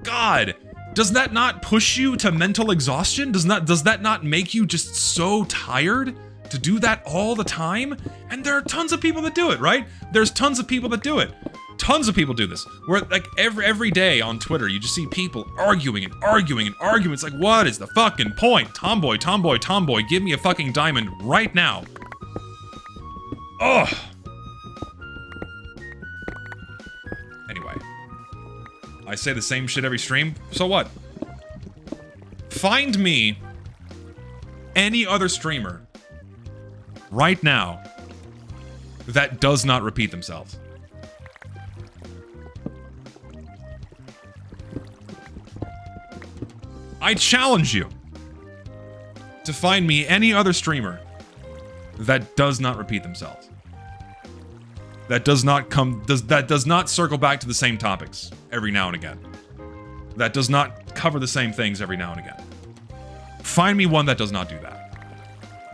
God. Does that not push you to mental exhaustion? Does that not make you just so tired to do that all the time? And there are tons of people that do it, right? There's tons of people that do it. Tons of people do this. Where like every day on Twitter, you just see people arguing and arguing and arguing. It's like, what is the fucking point? Tomboy, tomboy, tomboy, give me a fucking diamond right now. Ugh. Anyway. I say the same shit every stream, so what? Find me any other streamer right now that does not repeat themselves. I challenge you to find me any other streamer that does not repeat themselves. That does not circle back to the same topics every now and again. That does not cover the same things every now and again. Find me one that does not do that.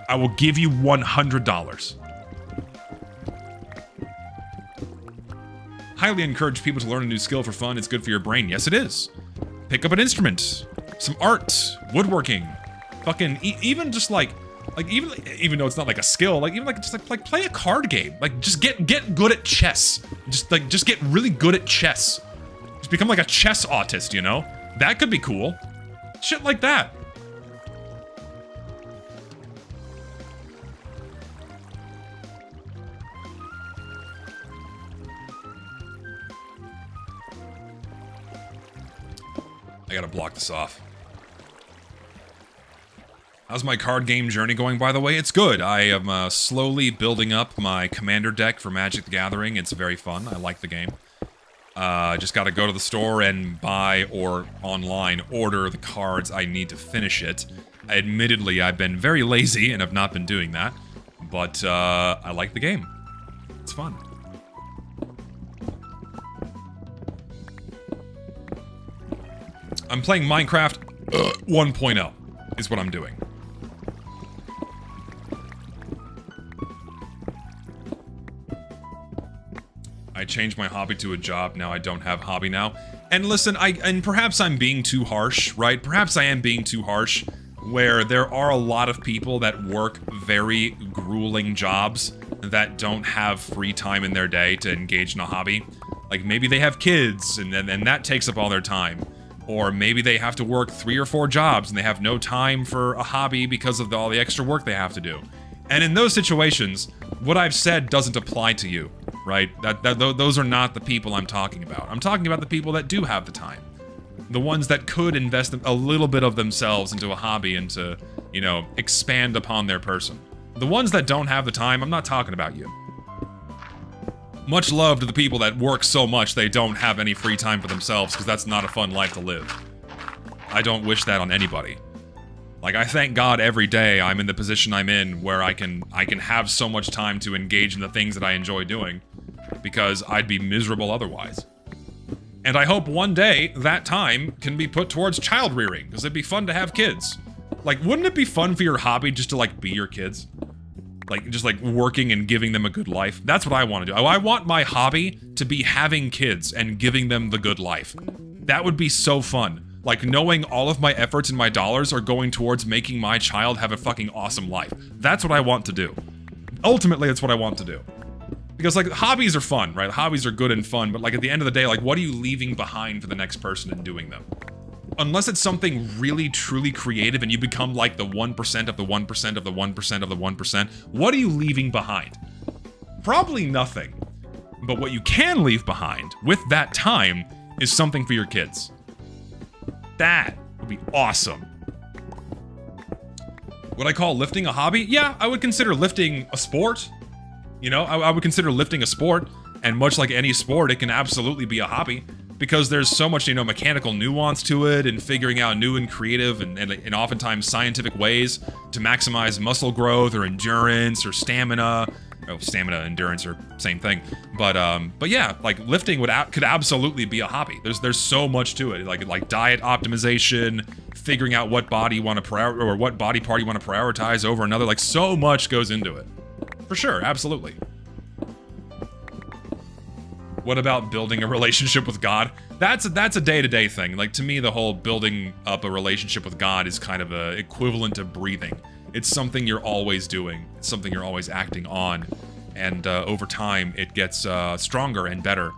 I will give you $100. Highly encourage people to learn a new skill for fun. It's good for your brain. Yes, it is. Pick up an instrument, some art, woodworking, fucking even just like even though it's not like a skill, like even like just like play a card game. Like just get good at chess. Just get really good at chess. Just become like a chess autist, you know? That could be cool. Shit like that. I gotta block this off. How's my card game journey going, by the way? It's good. I am slowly building up my commander deck for Magic the Gathering. It's very fun. I like the game. Just gotta go to the store and buy or online order the cards I need to finish it. Admittedly, I've been very lazy and have not been doing that. But I like the game. It's fun. I'm playing Minecraft 1.0 is what I'm doing. I changed my hobby to a job. Now I don't have hobby now. And listen, and perhaps I'm being too harsh, right? Perhaps I am being too harsh, where there are a lot of people that work very grueling jobs that don't have free time in their day to engage in a hobby. Like maybe they have kids and that takes up all their time. Or maybe they have to work 3 or 4 jobs and they have no time for a hobby because of all the extra work they have to do. And in those situations, what I've said doesn't apply to you, right? Those are not the people I'm talking about. I'm talking about the people that do have the time. The ones that could invest a little bit of themselves into a hobby and to, you know, expand upon their person. The ones that don't have the time, I'm not talking about you. Much love to the people that work so much they don't have any free time for themselves, because that's not a fun life to live. I don't wish that on anybody. Like, I thank God every day I'm in the position I'm in where I can have so much time to engage in the things that I enjoy doing, because I'd be miserable otherwise. And I hope one day that time can be put towards child rearing, because it'd be fun to have kids. Like, wouldn't it be fun for your hobby just to, like, be your kids? Like, just, like, working and giving them a good life? That's what I want to do. I want my hobby to be having kids and giving them the good life. That would be so fun. Like, knowing all of my efforts and my dollars are going towards making my child have a fucking awesome life. That's what I want to do. Ultimately, that's what I want to do. Because, like, hobbies are fun, right? Hobbies are good and fun, but, like, at the end of the day, like, what are you leaving behind for the next person in doing them? Unless it's something really, truly creative and you become, like, the 1% of the 1% of the 1% of the 1%, what are you leaving behind? Probably nothing. But what you can leave behind, with that time, is something for your kids. That would be awesome. Would I call lifting a hobby? Yeah, I would consider lifting a sport. You know, I would consider lifting a sport, and much like any sport, it can absolutely be a hobby, because there's so much, you know, mechanical nuance to it, and figuring out new and creative and oftentimes scientific ways to maximize muscle growth or endurance or stamina. Oh, stamina, endurance are same thing. But yeah, like lifting could absolutely be a hobby. There's so much to it, like diet optimization, figuring out what body you want to or what body part you want to prioritize over another. Like, so much goes into it. For sure, absolutely. What about building a relationship with God? That's a day-to-day thing. Like, to me, the whole building up a relationship with God is kind of a equivalent to breathing. It's something you're always doing. It's something you're always acting on. And over time, it gets stronger and better.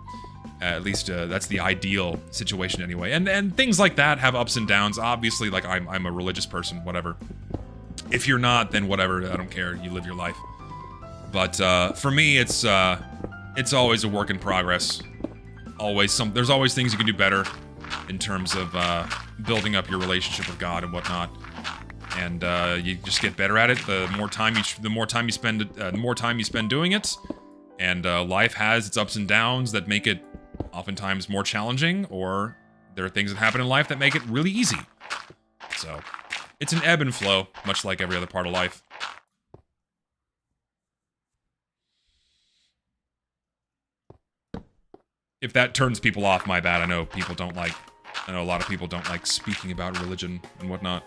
At least that's the ideal situation anyway. And things like that have ups and downs. Obviously, like, I'm a religious person, whatever. If you're not, then whatever, I don't care. You live your life. But for me, it's always a work in progress. There's always things you can do better in terms of building up your relationship with God and whatnot. And you just get better at it. The more time you spend doing it. And life has its ups and downs that make it oftentimes more challenging, or there are things that happen in life that make it really easy. So it's an ebb and flow, much like every other part of life. If that turns people off, my bad. I know a lot of people don't like speaking about religion and whatnot.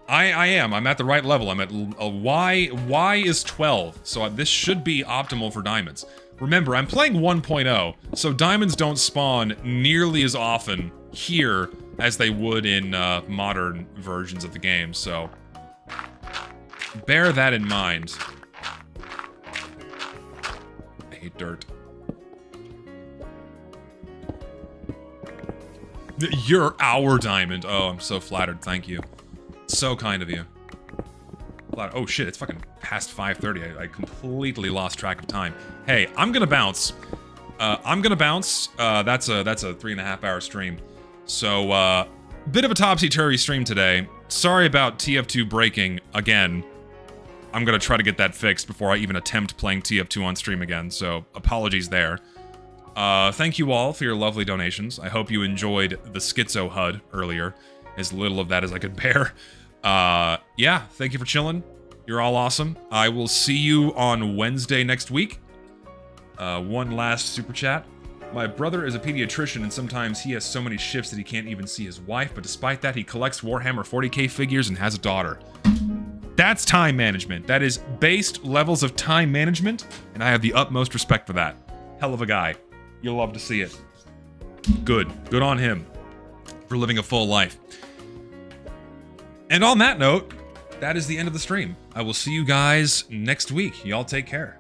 I'm at the right level. I'm at Y is 12, so this should be optimal for diamonds. Remember, I'm playing 1.0, so diamonds don't spawn nearly as often here as they would in modern versions of the game, so bear that in mind. I hate dirt. You're our diamond. Oh, I'm so flattered. Thank you. So kind of you. Oh shit, it's fucking past 5:30. I completely lost track of time. Hey, I'm gonna bounce. That's a 3.5 hour stream. So, bit of a topsy-turvy stream today. Sorry about TF2 breaking again. I'm gonna try to get that fixed before I even attempt playing TF2 on stream again, so apologies there. Thank you all for your lovely donations. I hope you enjoyed the Schizo HUD earlier. As little of that as I could bear. Yeah, thank you for chilling. You're all awesome. I will see you on Wednesday next week. One last super chat. My brother is a pediatrician, and sometimes he has so many shifts that he can't even see his wife, but despite that, he collects Warhammer 40k figures and has a daughter. That's time management. That is based levels of time management, and I have the utmost respect for that. Hell of a guy. You'll love to see it. Good. Good on him for living a full life. And on that note, that is the end of the stream. I will see you guys next week. Y'all take care.